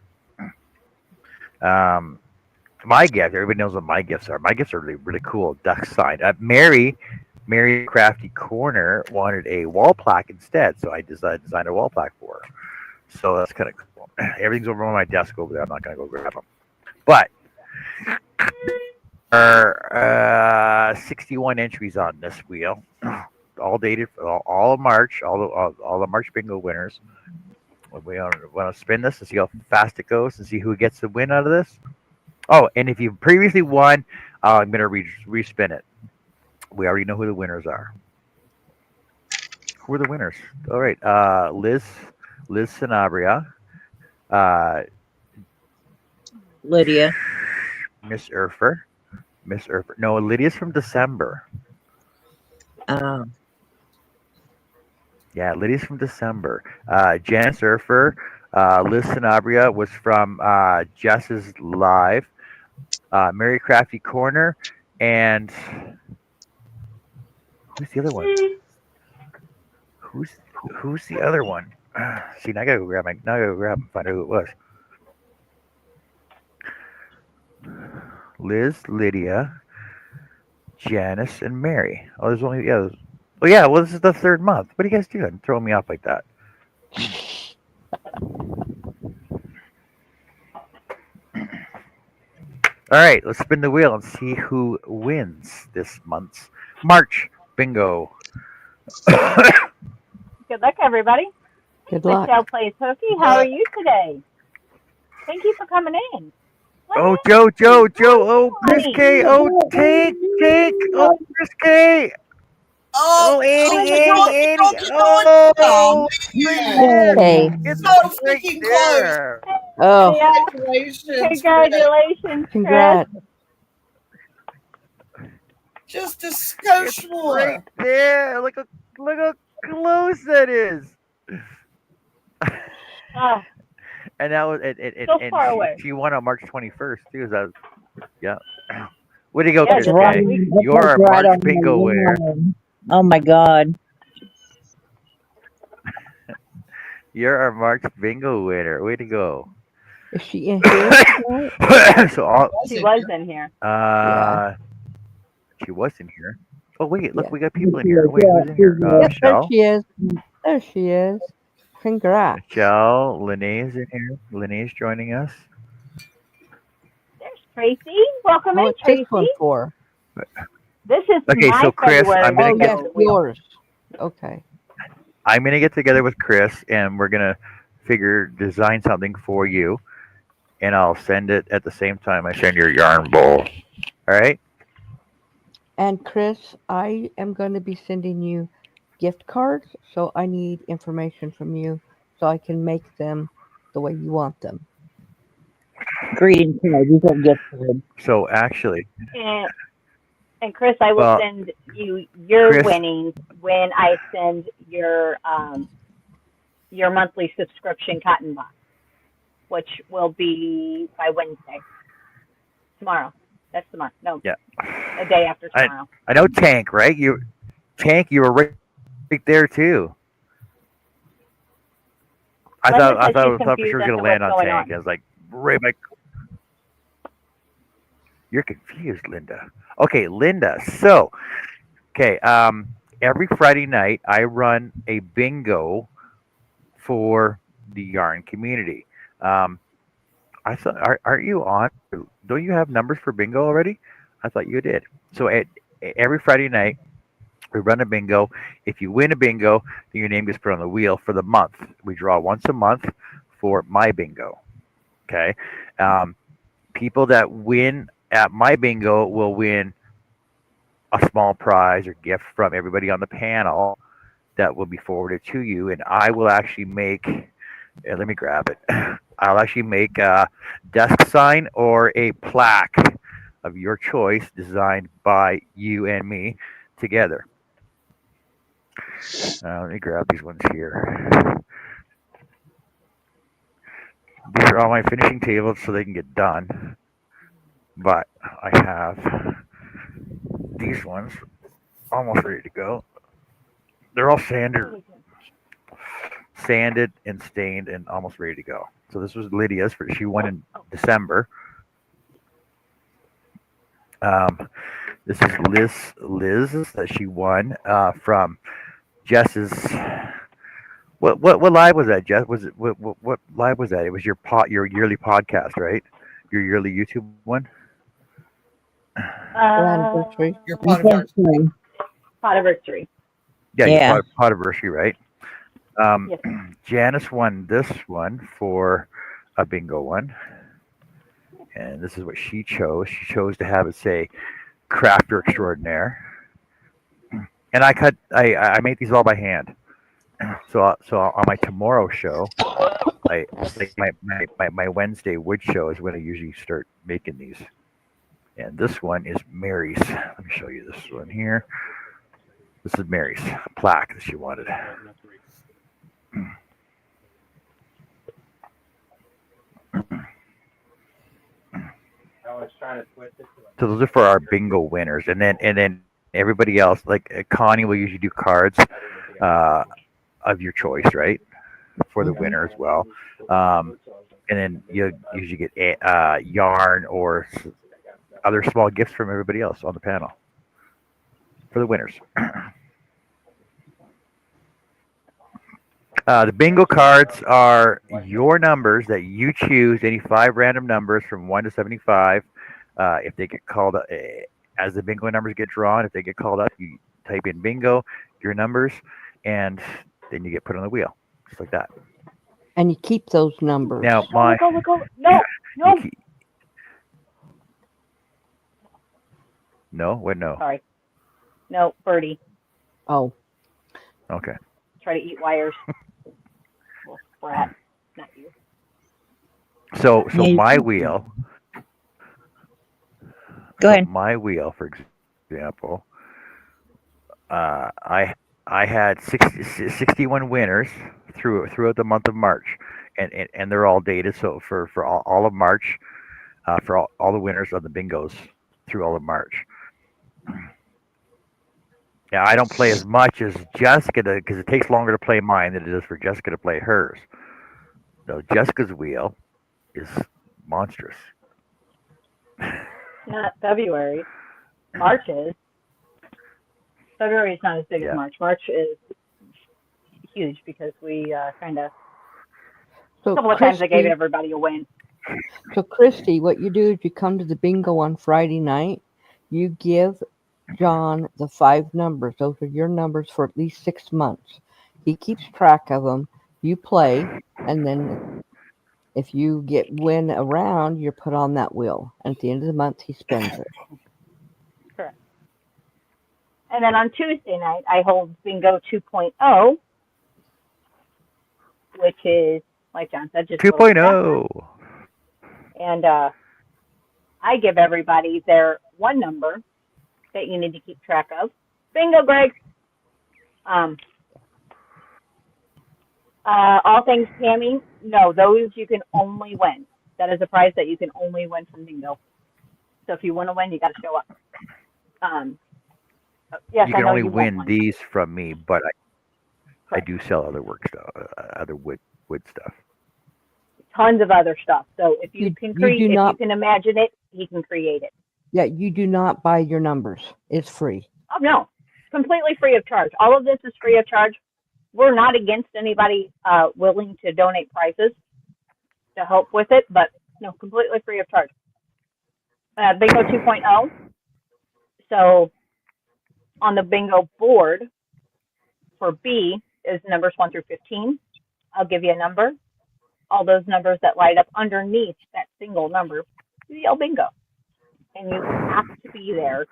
Speaker 3: My gift. Everybody knows what my gifts are. My gifts are really cool. Duck sign. Mary Crafty Corner wanted a wall plaque instead, so I designed a wall plaque for her. So that's kind of cool. Everything's over on my desk over there. I'm not gonna go grab them. But there are 61 entries on this wheel, all dated for all of March. All the March bingo winners. We want to spin this and see how fast it goes and see who gets the win out of this. Oh, and if you've previously won, I'm going to respin it. We already know who the winners are. Who are the winners? All right. Liz Sanabria.
Speaker 2: Lydia.
Speaker 3: Miss Urfer. No, Lydia's from December. Yeah, Lydia's from December. Janice Urfer. Liz Sanabria was from Jess's Live. Mary Crafty Corner. And who's the other one? Who's the other one? See, now I gotta go grab and find out who it was. Liz, Lydia, Janice, and Mary. Oh, there's only Oh yeah. Well, this is the third month. What are you guys doing? Throwing me off like that? All right, let's spin the wheel and see who wins this month's March bingo.
Speaker 1: Good luck, everybody.
Speaker 4: Good luck.
Speaker 1: Michelle Plays Hooky. How are you today? Thank you for coming in.
Speaker 3: Oh, Joe. Oh, Chris K. Oh, take. Oh, Chris K. Oh, Annie. Oh,
Speaker 4: Hey.
Speaker 3: it's
Speaker 5: so
Speaker 3: right
Speaker 5: freaking
Speaker 3: there.
Speaker 4: Oh,
Speaker 1: Yeah.
Speaker 5: Congratulations.
Speaker 1: Congratulations,
Speaker 4: congrats.
Speaker 5: Just a skosh
Speaker 3: It's
Speaker 5: more.
Speaker 3: right there. Look how close that is.
Speaker 1: Oh,
Speaker 3: And that was
Speaker 1: so far away.
Speaker 3: she won on March 21st too. So yeah. Way to go,
Speaker 1: Yeah,
Speaker 3: Chris
Speaker 1: that's
Speaker 3: K.
Speaker 1: right.
Speaker 3: You're a
Speaker 2: right
Speaker 3: March
Speaker 2: on
Speaker 3: bingo
Speaker 2: my
Speaker 3: winner.
Speaker 2: line. Oh my God.
Speaker 3: You're our March bingo winner. Way to go.
Speaker 4: Is she in here tonight?
Speaker 3: So
Speaker 1: She was in here.
Speaker 3: she was in here. Oh wait, look,
Speaker 4: Yeah.
Speaker 3: we got people in here. Wait, who's in here?
Speaker 4: Yep, there
Speaker 3: Michelle.
Speaker 4: she is. There she is. Congrats.
Speaker 3: Michelle, Lene's in here. Lene's joining us.
Speaker 1: There's Tracy. Welcome in,
Speaker 4: What's
Speaker 1: Tracy.
Speaker 4: this one for?
Speaker 1: This is
Speaker 3: Okay,
Speaker 1: my
Speaker 3: so Chris,
Speaker 1: February
Speaker 3: I'm gonna
Speaker 4: Oh,
Speaker 3: get
Speaker 1: bingo
Speaker 4: yes,
Speaker 1: wheel.
Speaker 4: yours. Okay.
Speaker 3: I'm gonna get together with Chris and we're gonna design something for you, and I'll send it at the same time I send your yarn bowl. All right.
Speaker 4: And Chris, I am going to be sending you gift cards, so I need information from you so I can make them the way you want them.
Speaker 2: Greeting card. You got gift card.
Speaker 3: So actually,
Speaker 1: And and Chris, I will
Speaker 3: well,
Speaker 1: send you your
Speaker 3: Chris,
Speaker 1: winnings when I send your monthly subscription cotton box, which will be by Wednesday. Tomorrow. That's tomorrow. No,
Speaker 3: yeah,
Speaker 1: a day after
Speaker 3: I
Speaker 1: tomorrow.
Speaker 3: I know Tank, right? You were right there too.
Speaker 1: Linda says she's
Speaker 3: I thought for sure
Speaker 1: confused
Speaker 3: it was
Speaker 1: as
Speaker 3: gonna
Speaker 1: to what's
Speaker 3: land on
Speaker 1: going
Speaker 3: Tank. I
Speaker 1: on.
Speaker 3: was like, right, my, you're confused, Linda. Okay, Linda. So, okay, every Friday night I run a bingo for the yarn community. Um, I thought, aren't you on? Don't you have numbers for bingo already? I thought you did. So every Friday night we run a bingo. If you win a bingo, then your name gets put on the wheel for the month. We draw once a month for my bingo. Okay. Um, People that win at my bingo will win a small prize or gift from everybody on the panel that will be forwarded to you, and I will actually make. Let me grab it. I'll actually make a desk sign or a plaque of your choice, designed by you and me together. Let me grab these ones here. These are all my finishing tables so they can get done. But I have these ones almost ready to go. They're all sanded and stained and almost ready to go. So this was Lydia's. She won in December. Um, this is Liz's that she won from Jess's. What live was that, Jess? Was it what live was that? It was your yearly podcast, right? Your yearly YouTube one.
Speaker 4: Our anniversary.
Speaker 5: Your
Speaker 2: You
Speaker 5: pot of
Speaker 2: can't
Speaker 5: yarn.
Speaker 2: play.
Speaker 1: Podiversary.
Speaker 3: Yeah, your
Speaker 2: Yeah.
Speaker 3: podiversary, right? Um,
Speaker 1: Yes.
Speaker 3: Janice won this one for a bingo one, and this is what she chose. She chose to have it say "Crafter Extraordinaire," and I made these all by hand. So on my tomorrow show, I like my Wednesday wood show is when I usually start making these. And this one is Mary's. Let me show you this one here. This is Mary's plaque that she wanted. So those are for our bingo winners, and then everybody else, like Connie will usually do cards uh, of your choice, right, for the
Speaker 2: Mhm.
Speaker 3: winner as well. Um, and then you usually get yarn or other small gifts from everybody else on the panel for the winners. The bingo cards are your numbers that you choose, any five random numbers from 1 to 75. If they get called as the bingo numbers get drawn, if they get called up, you type in bingo, your numbers, and then you get put on the wheel, just like that.
Speaker 4: And you keep those numbers.
Speaker 3: Now,
Speaker 1: Let go, let go, let go. No,
Speaker 3: you
Speaker 1: no.
Speaker 3: keep, no, what, no?
Speaker 1: Sorry. No, Birdie.
Speaker 4: Oh,
Speaker 3: Okay.
Speaker 1: Try to eat wires. Little brat. Not you.
Speaker 3: So
Speaker 2: Yeah, you
Speaker 3: my
Speaker 2: keep
Speaker 3: wheel,
Speaker 2: Go ahead.
Speaker 3: for example, I had 61 winners throughout the month of March, and they're all dated. So for all of March, for all the winners of the bingos through all of March. Yeah, I don't play as much as Jessica because it takes longer to play mine than it does for Jessica to play hers. So Jessica's wheel is monstrous.
Speaker 1: Not February. March is. February is not as big as
Speaker 3: Yeah.
Speaker 1: March. March is huge because we kind of, a
Speaker 4: so
Speaker 1: couple of times I gave
Speaker 4: Christy,
Speaker 1: everybody a win.
Speaker 4: what you do is you come to the bingo on Friday night. You give John the 5 numbers. Those are your numbers for at least 6 months. He keeps track of them. You play, and then if you win a round, you're put on that wheel. And at the end of the month, he spends it.
Speaker 1: Correct. And then on Tuesday night, I hold Bingo 2.0, which is, like John said, just a little bit faster.
Speaker 3: 2.0.
Speaker 1: And I give everybody their one number that you need to keep track of. Bingo, Greg. All things Tammy, no, those you can only win. That is a prize that you can only win from Bingo. So if you want to win, you got to show up. Yes,
Speaker 3: You
Speaker 1: I
Speaker 3: can
Speaker 1: know
Speaker 3: only
Speaker 1: you want
Speaker 3: win
Speaker 1: one.
Speaker 3: these from me, but I
Speaker 1: Correct.
Speaker 3: do sell other work stuff, other wood stuff.
Speaker 1: Tons of other stuff. So if you
Speaker 4: You-
Speaker 1: can
Speaker 4: you
Speaker 1: create,
Speaker 4: do
Speaker 1: if you
Speaker 4: not-
Speaker 1: can imagine it, he can create it.
Speaker 4: Yeah, you do not buy your numbers. It's free.
Speaker 1: Oh no, completely free of charge. All of this is free of charge. We're not against anybody willing to donate prices to help with it, but no, completely free of charge. Bingo 2.0. So on the bingo board for B is numbers 1 through 15. I'll give you a number. All those numbers that light up underneath that single number, you yell bingo. And you have to be there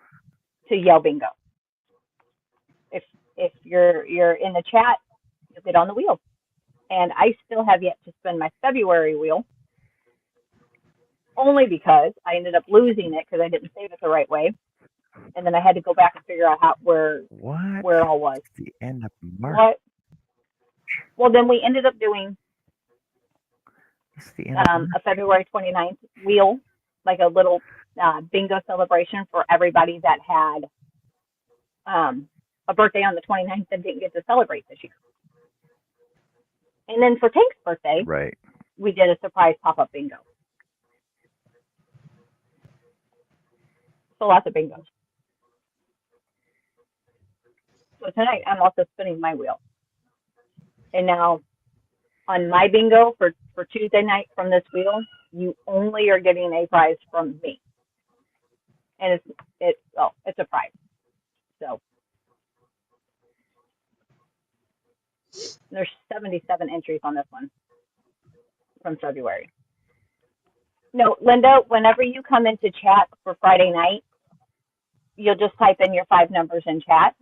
Speaker 1: to yell bingo. If you're in the chat, you'll get on the wheel. And I still have yet to spin my February wheel, only because I ended up losing it because I didn't save it the right way. And then I had to go back and figure out where it all was.
Speaker 3: It's the end of March.
Speaker 1: What? Well, then we ended up doing
Speaker 3: It's the end of March.
Speaker 1: a February 29th wheel, like a little bingo celebration for everybody that had a birthday on the 29th and didn't get to celebrate this year. And then for Tank's birthday,
Speaker 3: Right.
Speaker 1: we did a surprise pop-up bingo. So lots of bingos. So tonight I'm also spinning my wheel. And now on my bingo for Tuesday night from this wheel, you only are getting a prize from me. And it's a prize. So there's 77 entries on this one from February. No, Linda, whenever you come into chat for Friday night, you'll just type in your 5 numbers in chat.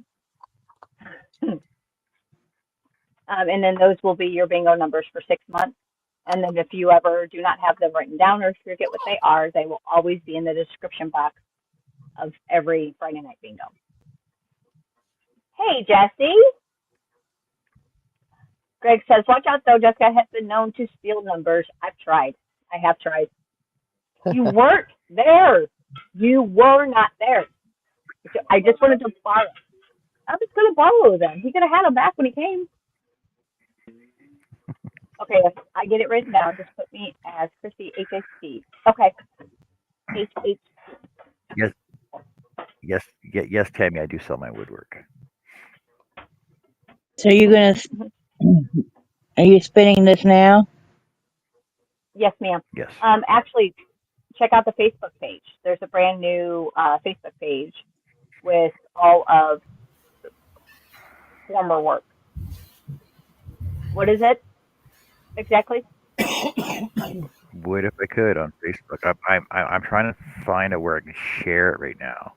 Speaker 1: And then those will be your bingo numbers for 6 months. And then if you ever do not have them written down or forget what they are, they will always be in the description box of every Friday night bingo. Hey, Jesse. Greg says, watch out though, Jessica has been known to steal numbers. I've tried. I have tried. You weren't there. You were not there. I just wanted to borrow. I was going to borrow them. He could have had them back when he came. Okay, if I get it written down, just put me as Chrissy HHC. Okay. HHC.
Speaker 3: Yes, Tammy, I do sell my woodwork.
Speaker 2: So are you spinning this now?
Speaker 1: Yes, ma'am.
Speaker 3: Yes.
Speaker 1: Actually, check out the Facebook page. There's a brand new Facebook page with all of former work. What is it exactly?
Speaker 3: Would if I could on Facebook. I'm trying to find it where I can share it right now.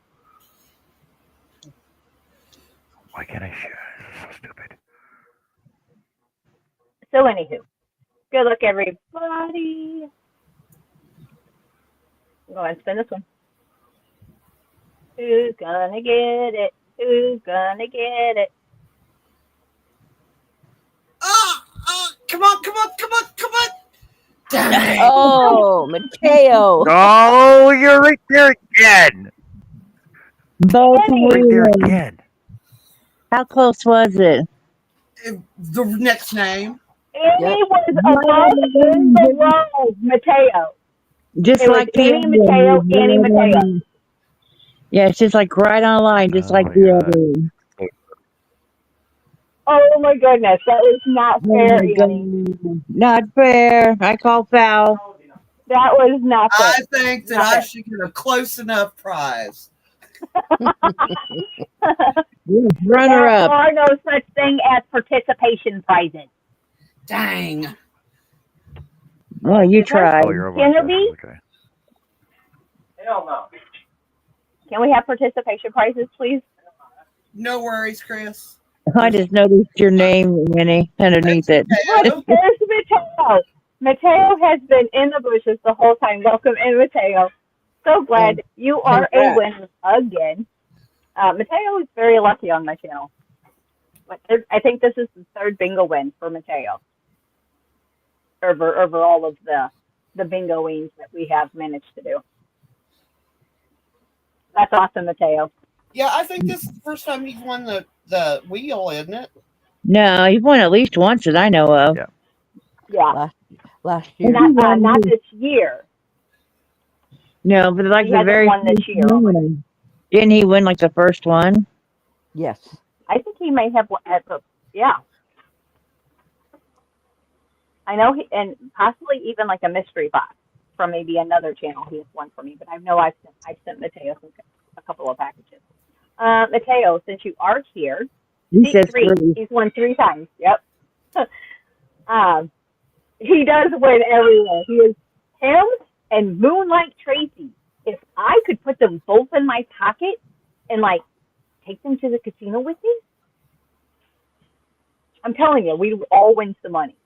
Speaker 3: Why can't I share it? This is so stupid.
Speaker 1: So anywho, good luck everybody. Go ahead and spin this one. Who's gonna get it? Who's gonna get it?
Speaker 5: Come on. Dang.
Speaker 4: Oh, Mateo.
Speaker 3: Oh, you're right there again.
Speaker 2: Both
Speaker 3: Right there
Speaker 2: wheels.
Speaker 3: again.
Speaker 2: How close was it?
Speaker 5: The next name.
Speaker 1: Amy was above and below Mateo.
Speaker 2: Just
Speaker 1: It was
Speaker 2: like the
Speaker 1: Amy,
Speaker 2: other
Speaker 1: Mateo,
Speaker 2: one.
Speaker 1: Annie, Mateo.
Speaker 2: Yeah, it's just like right on line, just like the
Speaker 3: yeah.
Speaker 2: other one.
Speaker 1: Oh my goodness, that was not fair,
Speaker 2: Oh my
Speaker 1: Annie.
Speaker 2: God. Not fair. I call foul.
Speaker 1: That was not fair.
Speaker 5: I think that I should get a close enough prize.
Speaker 2: Runner
Speaker 1: There
Speaker 2: up.
Speaker 1: are no such thing as participation prizes.
Speaker 5: Dang.
Speaker 2: Well, you tried.
Speaker 3: Oh, you're over
Speaker 1: Can there
Speaker 3: on
Speaker 1: be?
Speaker 3: Facebook, okay.
Speaker 1: Hell no. Can we have participation prizes, please?
Speaker 5: No worries, Chris.
Speaker 2: I just noticed your name, Minnie, underneath it.
Speaker 1: Look, there's Mateo. Mateo has been in the bushes the whole time. Welcome in, Mateo. So glad you are a winner again. Mateo is very lucky on my channel. I think this is the third bingo win for Mateo over all of the bingo wins that we have managed to do. That's awesome, Mateo.
Speaker 5: Yeah, I think this is the first time he's won the wheel, isn't it?
Speaker 2: No, you've won at least once that I know of.
Speaker 3: Yeah.
Speaker 1: Yeah.
Speaker 4: Last year.
Speaker 1: Not this year.
Speaker 2: No, but like
Speaker 1: He
Speaker 2: the
Speaker 1: hasn't
Speaker 2: very
Speaker 1: won this year.
Speaker 2: Didn't he win like the first one?
Speaker 4: Yes.
Speaker 1: I think he may have yeah. I know and possibly even like a mystery box from maybe another channel he has won for me, but I know I've sent Mateo a couple of packages. Mateo, since you are here,
Speaker 2: He says
Speaker 1: three. He's won 3 times. Yep. He does win everywhere. He is him and Moonlight Tracy. If I could put them both in my pocket and like take them to the casino with me, I'm telling you, we'd all win some money.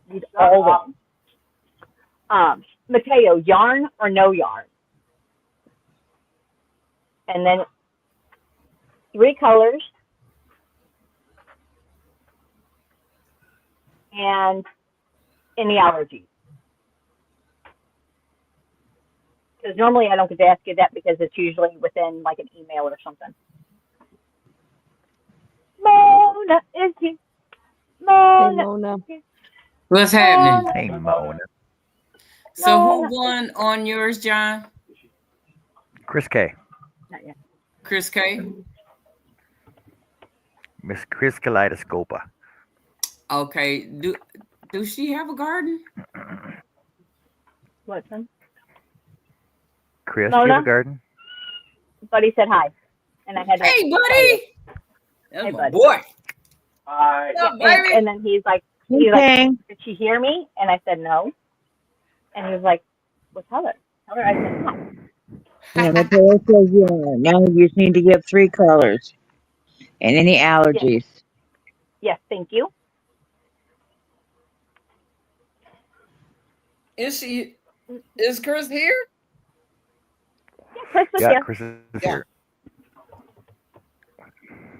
Speaker 1: We'd all win. Mateo, yarn or no yarn? And then 3 colors. And any allergies. Because normally I don't get to ask you that because it's usually within like an email or something. Mona is here. Mona.
Speaker 4: Hey, Mona.
Speaker 6: What's happening?
Speaker 3: Hey, Mona.
Speaker 6: So who won on yours, John?
Speaker 3: Chris K.
Speaker 1: Not yet.
Speaker 6: Chris K?
Speaker 3: Miss Chris Kaleidoscopa.
Speaker 6: Okay. Do she have a garden?
Speaker 1: What's him?
Speaker 3: Chris,
Speaker 1: Mona?
Speaker 3: do you have a garden?
Speaker 1: Buddy said hi. And I had to
Speaker 6: Hey, buddy. That's
Speaker 1: Hey,
Speaker 6: my
Speaker 1: buddy.
Speaker 6: boy.
Speaker 5: Hi.
Speaker 6: What's up, baby?
Speaker 1: and then he's like,
Speaker 2: Okay.
Speaker 1: did she hear me? And I said no. And he was like, well, tell her. Tell her I said hi.
Speaker 2: Yeah, Mateo says yeah. Now you just need to give 3 colors. And any allergies.
Speaker 1: Yes, thank you.
Speaker 6: Is Chris here?
Speaker 1: Yeah, Chris was
Speaker 3: Yeah,
Speaker 1: here.
Speaker 3: Chris is
Speaker 5: Yeah.
Speaker 3: here.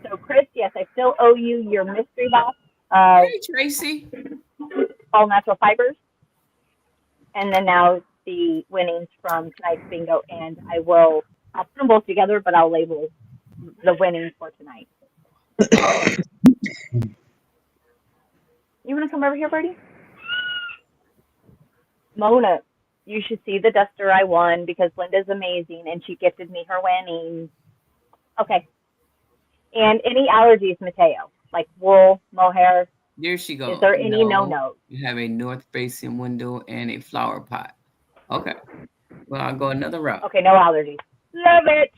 Speaker 1: So, Chris, yes, I still owe you your mystery box.
Speaker 6: Hey, Tracy.
Speaker 1: All natural fibers. And then now the winnings from tonight's bingo. And I'll put them both together, but I'll label the winnings for tonight. You want to come over here, Birdie? Mona, you should see the duster I won because Linda's amazing and she gifted me her winnings. Okay. And any allergies, Mateo? Like wool, mohair?
Speaker 6: There she goes.
Speaker 1: Is there any no-nos?
Speaker 6: You have a north-facing window and a flower pot. Okay. Well, I'll go another route.
Speaker 1: Okay, no allergies. Love it.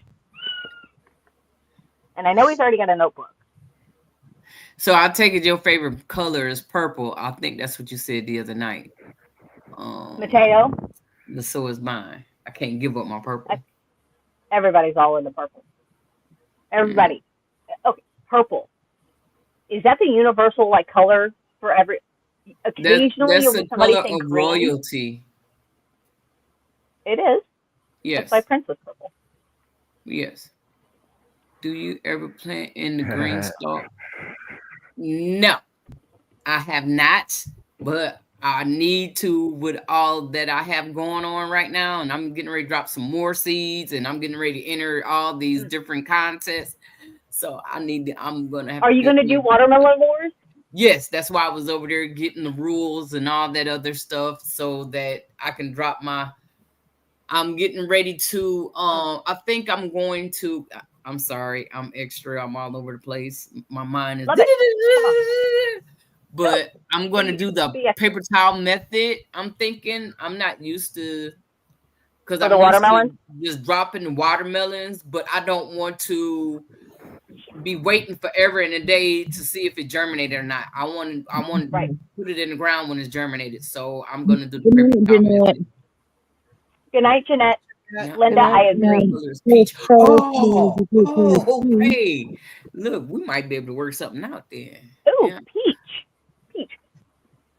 Speaker 1: And I know he's already got a notebook.
Speaker 6: So I take it your favorite color is purple. I think that's what you said the other night.
Speaker 1: Mateo?
Speaker 6: So is mine. I can't give up my purple.
Speaker 1: Everybody's all in the purple. Everybody. Okay, purple. Is that the universal like color for every? Occasionally,
Speaker 6: that's
Speaker 1: you'll
Speaker 6: a
Speaker 1: get somebody
Speaker 6: color
Speaker 1: saying
Speaker 6: of
Speaker 1: green.
Speaker 6: royalty.
Speaker 1: It is.
Speaker 6: Yes.
Speaker 1: It's by Princess Purple.
Speaker 6: Yes. Do you ever plant in the green stalk? No, I have not. But I need to with all that I have going on right now, and I'm getting ready to drop some more seeds, and I'm getting ready to enter all these different contests. So I'm gonna have.
Speaker 1: Are you gonna do watermelon wars?
Speaker 6: Yes, that's why I was over there getting the rules and all that other stuff so that I can drop my. I'm getting ready to. I think I'm going to. I'm sorry, I'm extra. I'm all over the place. My mind is. But I'm going to do the paper towel method. I'm thinking I'm not used to because I'm used to just dropping the watermelons, but I don't want to be waiting forever and a day to see if it germinated or not. I want to put it in the ground when it's germinated. So I'm going to do the paper towel method.
Speaker 1: Good night, Jeanette.
Speaker 6: Yeah.
Speaker 1: Linda, I agree.
Speaker 6: Color is peach. Okay. Look, we might be able to work something out there.
Speaker 1: Ooh,
Speaker 6: Yeah.
Speaker 1: peach.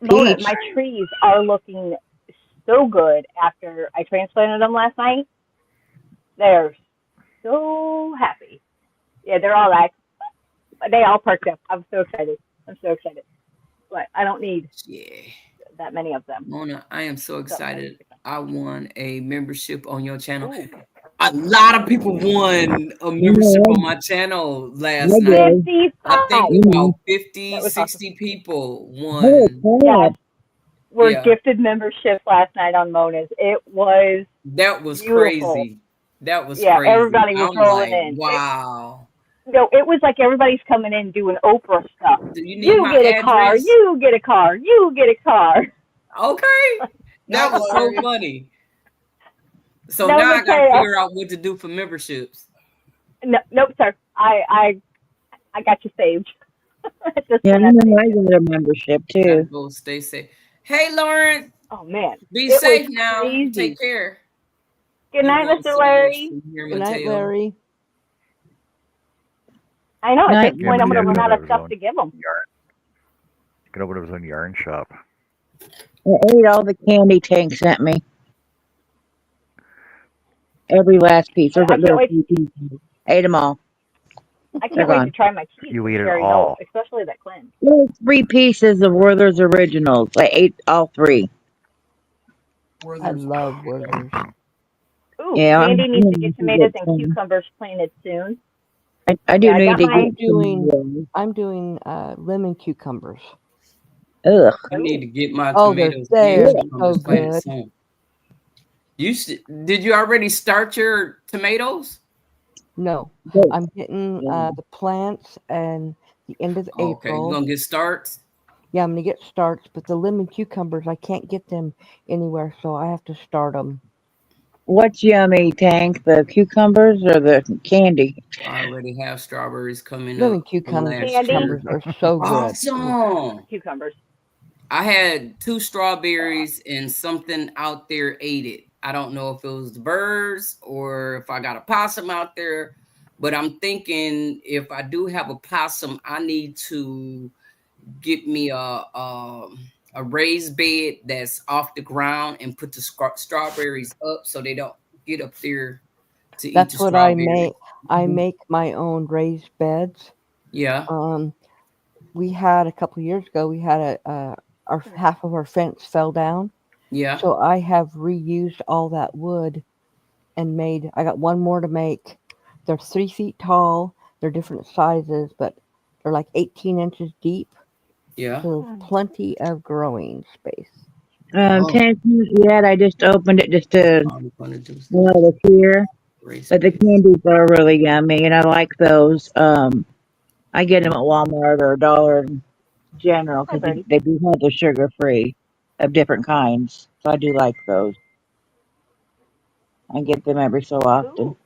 Speaker 1: Mona,
Speaker 2: Peach.
Speaker 1: my trees are looking so good after I transplanted them last night. They're so happy. Yeah, they're all like, they all perked up. I'm so excited. But I don't need
Speaker 6: Yeah.
Speaker 1: that many of them.
Speaker 6: Mona, I am so
Speaker 1: So,
Speaker 6: excited. I won a membership on your channel.
Speaker 1: ooh,
Speaker 6: A lot of people won a membership
Speaker 2: Yeah,
Speaker 6: on my channel last
Speaker 2: I
Speaker 6: night.
Speaker 2: did.
Speaker 1: 55.
Speaker 6: I think
Speaker 2: Mhm.
Speaker 6: about 50,
Speaker 1: That was awesome.
Speaker 6: 60 people
Speaker 2: Oh,
Speaker 6: won.
Speaker 1: Yes,
Speaker 2: crap.
Speaker 1: we're
Speaker 6: Yeah.
Speaker 1: gifted memberships last night on Mona's. It was
Speaker 6: That was
Speaker 1: beautiful.
Speaker 6: crazy. That was
Speaker 1: Yeah,
Speaker 6: crazy.
Speaker 1: everybody was
Speaker 6: I'm
Speaker 1: rolling
Speaker 6: like,
Speaker 1: in.
Speaker 6: wow.
Speaker 1: No, it was like everybody's coming in doing Oprah stuff.
Speaker 6: Do you need
Speaker 1: You
Speaker 6: my
Speaker 1: get a car,
Speaker 6: address?
Speaker 1: you get a car, you get a car.
Speaker 6: Okay. That
Speaker 5: Night,
Speaker 6: was so
Speaker 5: Lori.
Speaker 6: funny. So
Speaker 1: No,
Speaker 6: now I got to
Speaker 1: Mateo.
Speaker 6: figure out what to do for memberships.
Speaker 1: No, nope, sir. I got you saved. At this
Speaker 2: Yeah, I
Speaker 1: point, I've
Speaker 2: know
Speaker 1: saved
Speaker 2: I
Speaker 1: you.
Speaker 2: got a membership
Speaker 6: Gotta
Speaker 2: too.
Speaker 6: go stay safe. Hey, Lauren,
Speaker 1: Oh man,
Speaker 6: be
Speaker 1: it was
Speaker 6: safe now.
Speaker 1: crazy.
Speaker 6: Take care.
Speaker 1: Good
Speaker 6: You
Speaker 1: night,
Speaker 6: won
Speaker 1: Mr.
Speaker 6: so much
Speaker 1: Larry.
Speaker 6: from here,
Speaker 4: Good night,
Speaker 6: Mateo.
Speaker 4: Larry.
Speaker 1: I know. At this
Speaker 2: Night.
Speaker 3: Yeah,
Speaker 1: point, I'm gonna
Speaker 3: Mateo's
Speaker 1: run
Speaker 3: gonna
Speaker 1: out
Speaker 3: open
Speaker 1: of
Speaker 3: up his
Speaker 1: stuff
Speaker 3: own
Speaker 1: to give them.
Speaker 3: yarn. Gonna open up his own yarn shop.
Speaker 2: I ate all the candy Tank sent me. Every last piece.
Speaker 1: I can't
Speaker 2: There are a
Speaker 1: wait.
Speaker 2: few pieces. Ate them all.
Speaker 1: I
Speaker 2: They're
Speaker 1: can't wait to
Speaker 2: gone.
Speaker 1: try my cheese
Speaker 3: You
Speaker 1: with
Speaker 3: eat it
Speaker 1: cherry nose,
Speaker 3: all.
Speaker 1: especially that cleanse.
Speaker 2: There's 3 pieces of Werther's Originals. I ate all 3.
Speaker 5: Where
Speaker 4: I
Speaker 5: there's
Speaker 4: love Werther's.
Speaker 1: Ooh,
Speaker 2: Yeah,
Speaker 1: Mandy needs to
Speaker 2: I'm
Speaker 1: get
Speaker 2: to
Speaker 1: tomatoes
Speaker 2: get
Speaker 1: and
Speaker 2: some.
Speaker 1: cucumbers planted soon.
Speaker 2: I do
Speaker 1: Yeah, I
Speaker 2: need
Speaker 1: got
Speaker 2: to
Speaker 1: my.
Speaker 2: get some.
Speaker 4: I'm doing lemon cucumbers.
Speaker 2: Ugh.
Speaker 6: I need
Speaker 1: Ooh,
Speaker 6: to get my
Speaker 4: Oh,
Speaker 6: tomatoes and
Speaker 4: they're so
Speaker 6: cucumbers planted
Speaker 4: good.
Speaker 6: soon. Did you already start your tomatoes?
Speaker 4: No,
Speaker 2: Good.
Speaker 4: I'm getting the plants and the end of
Speaker 6: Okay, you
Speaker 4: April.
Speaker 6: gonna get starts?
Speaker 4: Yeah, I'm gonna get starts, but the lemon cucumbers I can't get them anywhere, so I have to start them.
Speaker 2: What's yummy, Tank? The cucumbers or the candy?
Speaker 6: I already have strawberries coming
Speaker 4: Lemon
Speaker 6: up from last
Speaker 1: candy,
Speaker 6: year.
Speaker 4: cucumbers are so good.
Speaker 6: Awesome.
Speaker 1: cucumbers.
Speaker 6: I had 2 strawberries and something out there ate it. I don't know if it was the birds or if I got a possum out there, but I'm thinking if I do have a possum, I need to get me a raised bed that's off the ground and put the strawberries up so they don't get up there to eat the
Speaker 4: That's what I make.
Speaker 6: strawberries.
Speaker 4: I make my own raised beds.
Speaker 6: Yeah,
Speaker 4: We had a couple years ago. We had our half of our fence fell down,
Speaker 6: yeah,
Speaker 4: so I have reused all that wood and made. I got one more to make. They're 3 feet tall. They're different sizes, but they're like 18 inches deep.
Speaker 6: yeah.
Speaker 4: So there's plenty of growing space.
Speaker 6: Oh,
Speaker 2: Tank, not yet. I just opened it just to
Speaker 6: I'm gonna do
Speaker 2: let it here.
Speaker 6: raised
Speaker 2: But the
Speaker 6: beds.
Speaker 2: candies are really yummy, and I like those. I get them at Walmart or Dollar General
Speaker 1: Hi,
Speaker 2: because
Speaker 1: Birdie.
Speaker 2: they do have the sugar free of different kinds. So I do like those. I get them every so often.
Speaker 1: Ooh,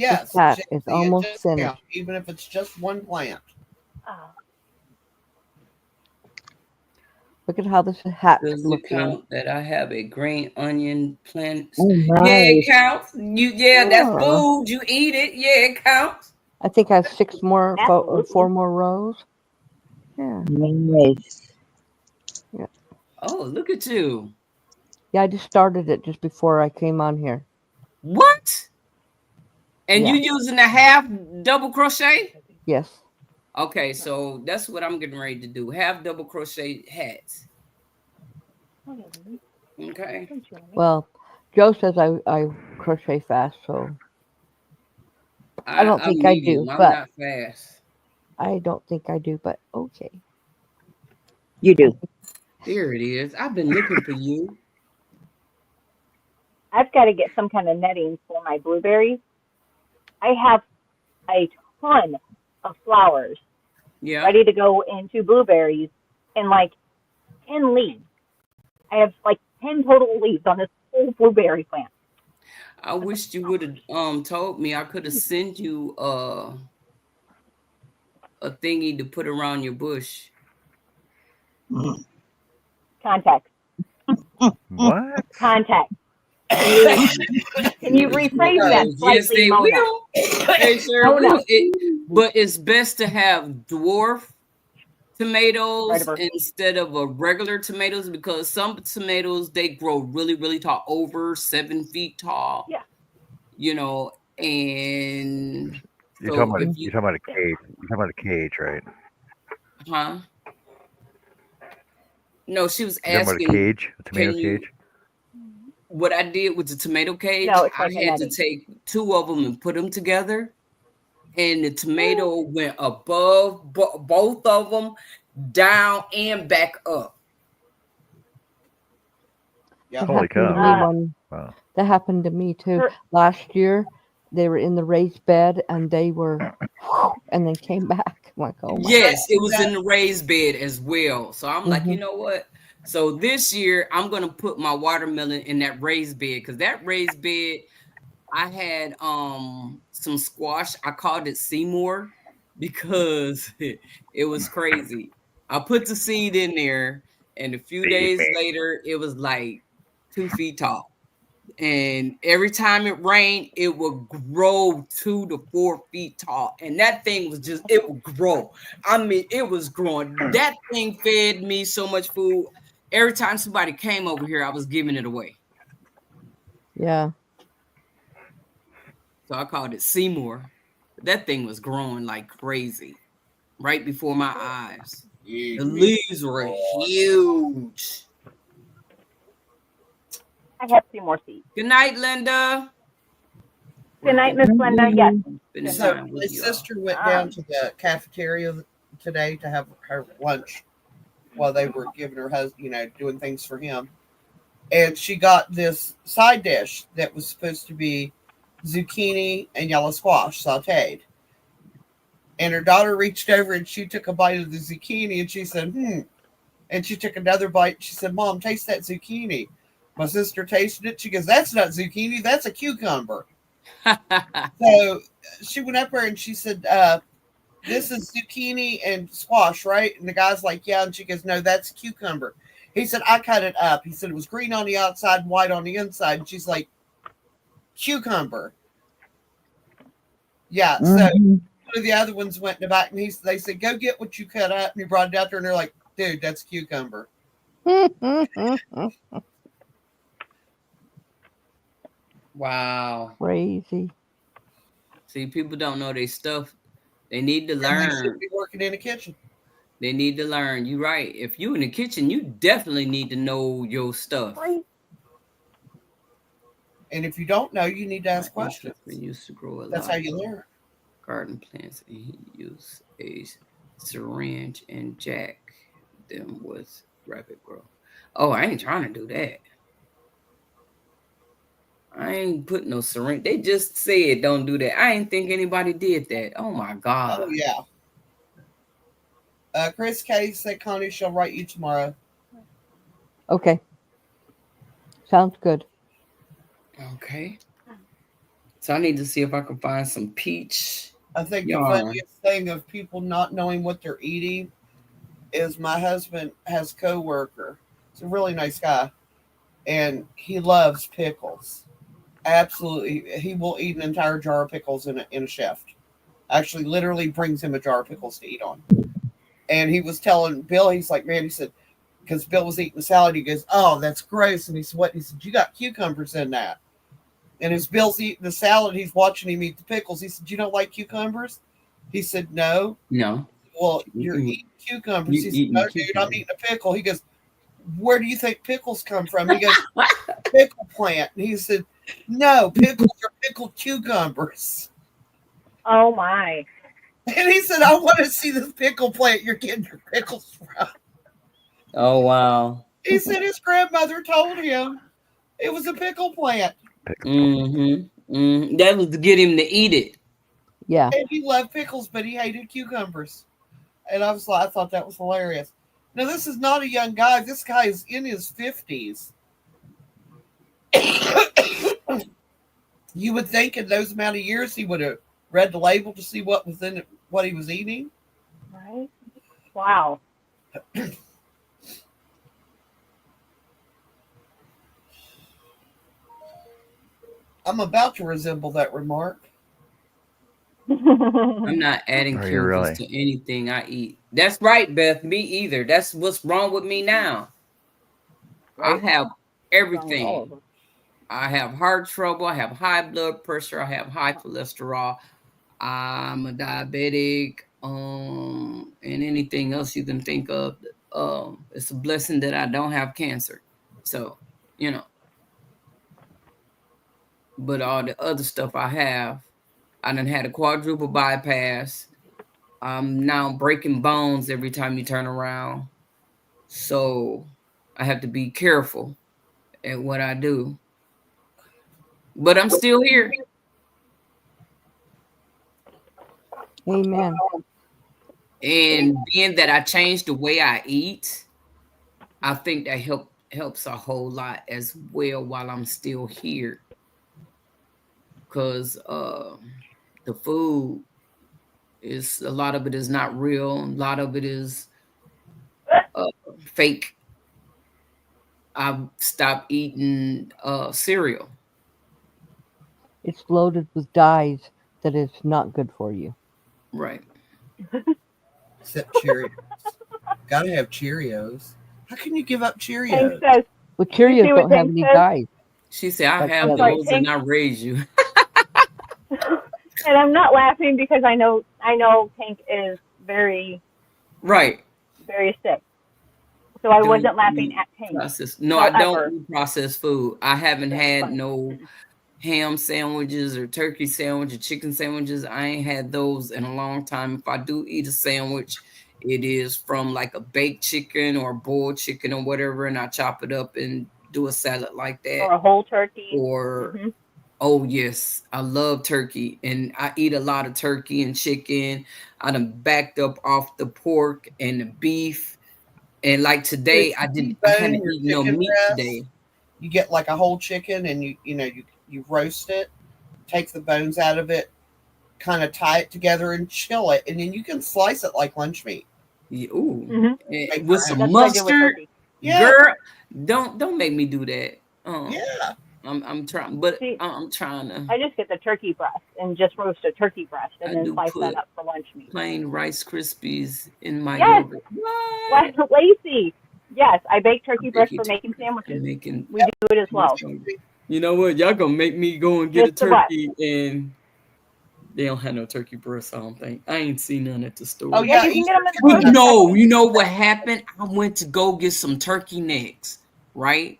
Speaker 4: This
Speaker 5: yes,
Speaker 4: hat is
Speaker 5: Jackie, it
Speaker 4: almost
Speaker 5: just
Speaker 4: finished.
Speaker 5: counts, even if it's just one plant.
Speaker 1: oh,
Speaker 4: Look at how this hat's
Speaker 6: Does it
Speaker 4: looking.
Speaker 6: count that I have a green onion plant?
Speaker 2: Oh,
Speaker 6: Yeah, it
Speaker 2: nice.
Speaker 6: counts. That's
Speaker 4: Oh,
Speaker 6: food. You eat it. Yeah, it counts.
Speaker 4: I think I have 4
Speaker 1: absolutely.
Speaker 4: more rows. Yeah,
Speaker 2: Nice.
Speaker 4: yeah,
Speaker 6: Oh, look at you.
Speaker 4: yeah. I just started it just before I came on here.
Speaker 6: What? And you
Speaker 4: Yeah,
Speaker 6: using a half double crochet?
Speaker 4: yes.
Speaker 6: Okay, so that's what I'm getting ready to do. Half double crochet hats. Okay.
Speaker 4: Well, Joe says I crochet fast, so I don't
Speaker 6: I'm
Speaker 4: think I
Speaker 6: medium.
Speaker 4: do,
Speaker 6: I'm
Speaker 4: but
Speaker 6: not fast.
Speaker 4: I don't think I do, but okay.
Speaker 2: You do.
Speaker 6: There it is. I've been looking for you.
Speaker 1: I've got to get some kind of netting for my blueberries. I have a ton of flowers
Speaker 6: Yeah.
Speaker 1: ready to go into blueberries and like 10 leaves. I have like 10 total leaves on this whole blueberry plant.
Speaker 6: I wished you would have told me. I could have sent you a thingy to put around your bush.
Speaker 1: Contact.
Speaker 3: What?
Speaker 1: Contact. Can you rephrase that
Speaker 6: Yes,
Speaker 1: slightly,
Speaker 6: they
Speaker 1: Mona?
Speaker 6: will. They sure
Speaker 1: Mona.
Speaker 6: will. But it's best to have dwarf tomatoes
Speaker 1: Right.
Speaker 6: instead of a regular tomatoes because some tomatoes they grow really, really tall, over 7 feet tall.
Speaker 1: Yeah.
Speaker 6: You know, and
Speaker 3: You're talking
Speaker 6: so
Speaker 3: about
Speaker 6: if
Speaker 3: you're
Speaker 6: you,
Speaker 3: talking about a cage. You're talking about a cage, right?
Speaker 6: huh? No, she was
Speaker 3: You're talking about a
Speaker 6: asking,
Speaker 3: cage, a tomato
Speaker 6: can you?
Speaker 3: cage.
Speaker 6: What I did with the tomato cage,
Speaker 1: No, it's
Speaker 6: I
Speaker 1: like a
Speaker 6: had to
Speaker 1: netting.
Speaker 6: take two of them and put them together, and the tomato went above both of them, down and back up.
Speaker 4: That
Speaker 3: Holy
Speaker 4: happened to
Speaker 3: cow!
Speaker 4: me
Speaker 1: Uh,
Speaker 4: Wow. That happened to me too.
Speaker 1: her,
Speaker 4: Last year, they were in the raised bed and they were, and then came back. I'm like, oh my.
Speaker 6: Yes, it was in the raised bed as well. So I'm like, you
Speaker 4: Mhm.
Speaker 6: know what? So this year I'm gonna put my watermelon in that raised bed because that raised bed I had some squash. I called it Seymour because it was crazy. I put the seed in there, and a few
Speaker 3: Feed
Speaker 6: days
Speaker 3: me.
Speaker 6: later, it was like 2 feet tall. And every time it rained, it would grow 2 to 4 feet tall. And that thing was just, it would grow. I mean, it was growing. That thing fed me so much food. Every time somebody came over here, I was giving it away.
Speaker 4: Yeah.
Speaker 6: So I called it Seymour. That thing was growing like crazy right before my eyes. The leaves were huge.
Speaker 1: I have 2 more seats.
Speaker 6: Good night, Linda.
Speaker 1: Good night,
Speaker 6: Working
Speaker 1: Miss Linda. Yes.
Speaker 6: spending
Speaker 5: So
Speaker 6: time
Speaker 5: my
Speaker 6: with y'all.
Speaker 5: sister went down
Speaker 1: Um,
Speaker 5: to the cafeteria today to have her lunch while they were giving her husband, doing things for him. And she got this side dish that was supposed to be zucchini and yellow squash sauteed. And her daughter reached over and she took a bite of the zucchini and she said, hmm. And she took another bite. She said, Mom, taste that zucchini. My sister tasted it. She goes, that's not zucchini. That's a cucumber. So she went up there and she said, this is zucchini and squash, right? And the guy's like, yeah. And she goes, no, that's cucumber. He said, I cut it up. He said, it was green on the outside and white on the inside. And she's like, cucumber. Yeah. So
Speaker 2: Mhm.
Speaker 5: one of the other ones went in the back and they said, go get what you cut up. And he brought it out there and they're like, dude, that's cucumber.
Speaker 6: Wow.
Speaker 4: Crazy.
Speaker 6: See, people don't know their stuff. They need to
Speaker 5: And they should
Speaker 6: learn.
Speaker 5: be working in the kitchen.
Speaker 6: They need to learn. You're right. If you in the kitchen, you definitely need to know your stuff.
Speaker 1: right.
Speaker 5: And if you don't know, you need to ask
Speaker 6: My
Speaker 5: questions.
Speaker 6: ex-husband used to grow a
Speaker 5: That's
Speaker 6: lot
Speaker 5: how
Speaker 6: of
Speaker 5: you learn.
Speaker 6: garden plants, and he used a syringe and jack them with rapid growth. Oh, I ain't trying to do that. I ain't put no syringe. They just said don't do that. I ain't think anybody did that. Oh my
Speaker 5: Oh,
Speaker 6: God.
Speaker 5: yeah. Chris K said Connie shall write you tomorrow.
Speaker 4: Okay. Sounds good.
Speaker 6: Okay. So I need to see if I can find some peach
Speaker 5: I think the
Speaker 6: yarn.
Speaker 5: funniest thing of people not knowing what they're eating is my husband has a coworker. He's a really nice guy, and he loves pickles. Absolutely, he will eat an entire jar of pickles in a shift. Actually, literally brings him a jar of pickles to eat on. And he was telling Bill, he's like, man, he said, because Bill was eating the salad, he goes, oh, that's gross. And he said, what? He said, you got cucumbers in that. And as Bill's eating the salad, he's watching him eat the pickles. He said, you don't like cucumbers? He said, no.
Speaker 6: No.
Speaker 5: Well, you're
Speaker 6: You
Speaker 5: eating cucumbers. He said,
Speaker 6: eating
Speaker 5: no,
Speaker 6: the
Speaker 5: dude, I'm
Speaker 6: cucumber.
Speaker 5: eating a pickle. He goes, where do you think pickles come from? He goes, pickle plant. And he said, no, pickles are pickled cucumbers.
Speaker 1: Oh my.
Speaker 5: And he said, I want to see this pickle plant you're getting your pickles from.
Speaker 6: Oh wow.
Speaker 5: He said his grandmother told him it was a pickle plant.
Speaker 6: That was to get him to eat it.
Speaker 4: Yeah.
Speaker 5: And he loved pickles, but he hated cucumbers. And I thought that was hilarious. Now, this is not a young guy. This guy is in his 50s. You would think in those amount of years he would have read the label to see what was in it, what he was eating.
Speaker 1: Right. Wow.
Speaker 5: I'm about to resemble that remark.
Speaker 6: I'm not adding
Speaker 3: Are you
Speaker 6: chemicals
Speaker 3: really?
Speaker 6: to anything I eat. That's right, Beth. Me either. That's what's wrong with me now. I
Speaker 1: Right?
Speaker 6: have
Speaker 1: Wrong with all
Speaker 6: everything.
Speaker 1: of us.
Speaker 6: I have heart trouble. I have high blood pressure. I have high cholesterol. I'm a diabetic. And anything else you can think of. It's a blessing that I don't have cancer. So, you know, but all the other stuff I done had a quadruple bypass. I'm now breaking bones every time you turn around. So I have to be careful at what I do. But I'm still here.
Speaker 4: Amen.
Speaker 6: And being that I changed the way I eat, I think that helps a whole lot as well while I'm still here. Cause the food is a lot of it is not real. A lot of it is uh, fake. I've stopped eating cereal.
Speaker 4: It's loaded with dyes that is not good for you.
Speaker 6: Right.
Speaker 5: Except Cheerios. Gotta have Cheerios. How can you give up
Speaker 1: Tank
Speaker 5: Cheerios?
Speaker 1: says,
Speaker 4: But
Speaker 1: you see
Speaker 4: Cheerios
Speaker 1: what
Speaker 4: don't have
Speaker 1: Tank
Speaker 4: any
Speaker 1: says?
Speaker 4: dyes.
Speaker 6: She said, I
Speaker 4: Like
Speaker 6: have
Speaker 4: the
Speaker 1: I'm sorry,
Speaker 6: those
Speaker 4: others.
Speaker 6: and
Speaker 1: Tank.
Speaker 6: I raise you.
Speaker 1: And I'm not laughing because I know Tank is very,
Speaker 6: Right.
Speaker 1: very sick. So I
Speaker 6: Don't
Speaker 1: wasn't laughing
Speaker 6: eat
Speaker 1: at Tank.
Speaker 6: processed. No, I don't
Speaker 1: However,
Speaker 6: eat processed food. I haven't
Speaker 1: that's
Speaker 6: had
Speaker 1: funny.
Speaker 6: no ham sandwiches or turkey sandwich or chicken sandwiches. I ain't had those in a long time. If I do eat a sandwich, it is from like a baked chicken or boiled chicken or whatever, and I chop it up and do a salad like that.
Speaker 1: Or a whole turkey.
Speaker 6: Or
Speaker 1: Hmm.
Speaker 6: oh yes, I love turkey and I eat a lot of turkey and chicken. I done backed up off the pork and the beef. And like
Speaker 5: So
Speaker 6: today,
Speaker 5: you
Speaker 6: I
Speaker 5: debone
Speaker 6: haven't
Speaker 5: your
Speaker 6: eaten no
Speaker 5: chicken
Speaker 6: meat
Speaker 5: breast.
Speaker 6: today.
Speaker 5: You get like a whole chicken, and you roast it, take the bones out of it, kind of tie it together and chill it, and then you can slice it like lunch meat.
Speaker 6: Ooh,
Speaker 1: Hmm.
Speaker 6: with
Speaker 5: Paper.
Speaker 6: some
Speaker 1: That's what I do with
Speaker 6: mustard,
Speaker 1: turkey.
Speaker 5: Yeah,
Speaker 6: girl. Don't make me do that.
Speaker 5: yeah.
Speaker 6: I'm trying, but
Speaker 1: See,
Speaker 6: I'm trying to.
Speaker 1: I just get the turkey breast and just roast a turkey breast and
Speaker 6: I
Speaker 1: then
Speaker 6: do
Speaker 1: slice that
Speaker 6: put
Speaker 1: up for lunch meat.
Speaker 6: plain Rice Krispies in my
Speaker 1: Yes,
Speaker 6: yogurt. What?
Speaker 1: Lacey. Yes, I bake
Speaker 6: I'm
Speaker 1: turkey breast
Speaker 6: making.
Speaker 1: for making
Speaker 6: I'm
Speaker 1: sandwiches.
Speaker 6: making.
Speaker 1: We do it as well.
Speaker 6: You know what? Y'all gonna make me go and get a
Speaker 1: Just the breast.
Speaker 6: turkey, and they don't have no turkey breasts. I don't think. I ain't seen none at the
Speaker 5: Oh
Speaker 6: store.
Speaker 1: Yeah,
Speaker 5: yeah,
Speaker 1: you can get
Speaker 5: Easter
Speaker 1: them in the
Speaker 6: But
Speaker 5: turkey
Speaker 1: frozen
Speaker 5: nuggets.
Speaker 6: no,
Speaker 1: section.
Speaker 6: you know what happened? I went to go get some turkey necks, right?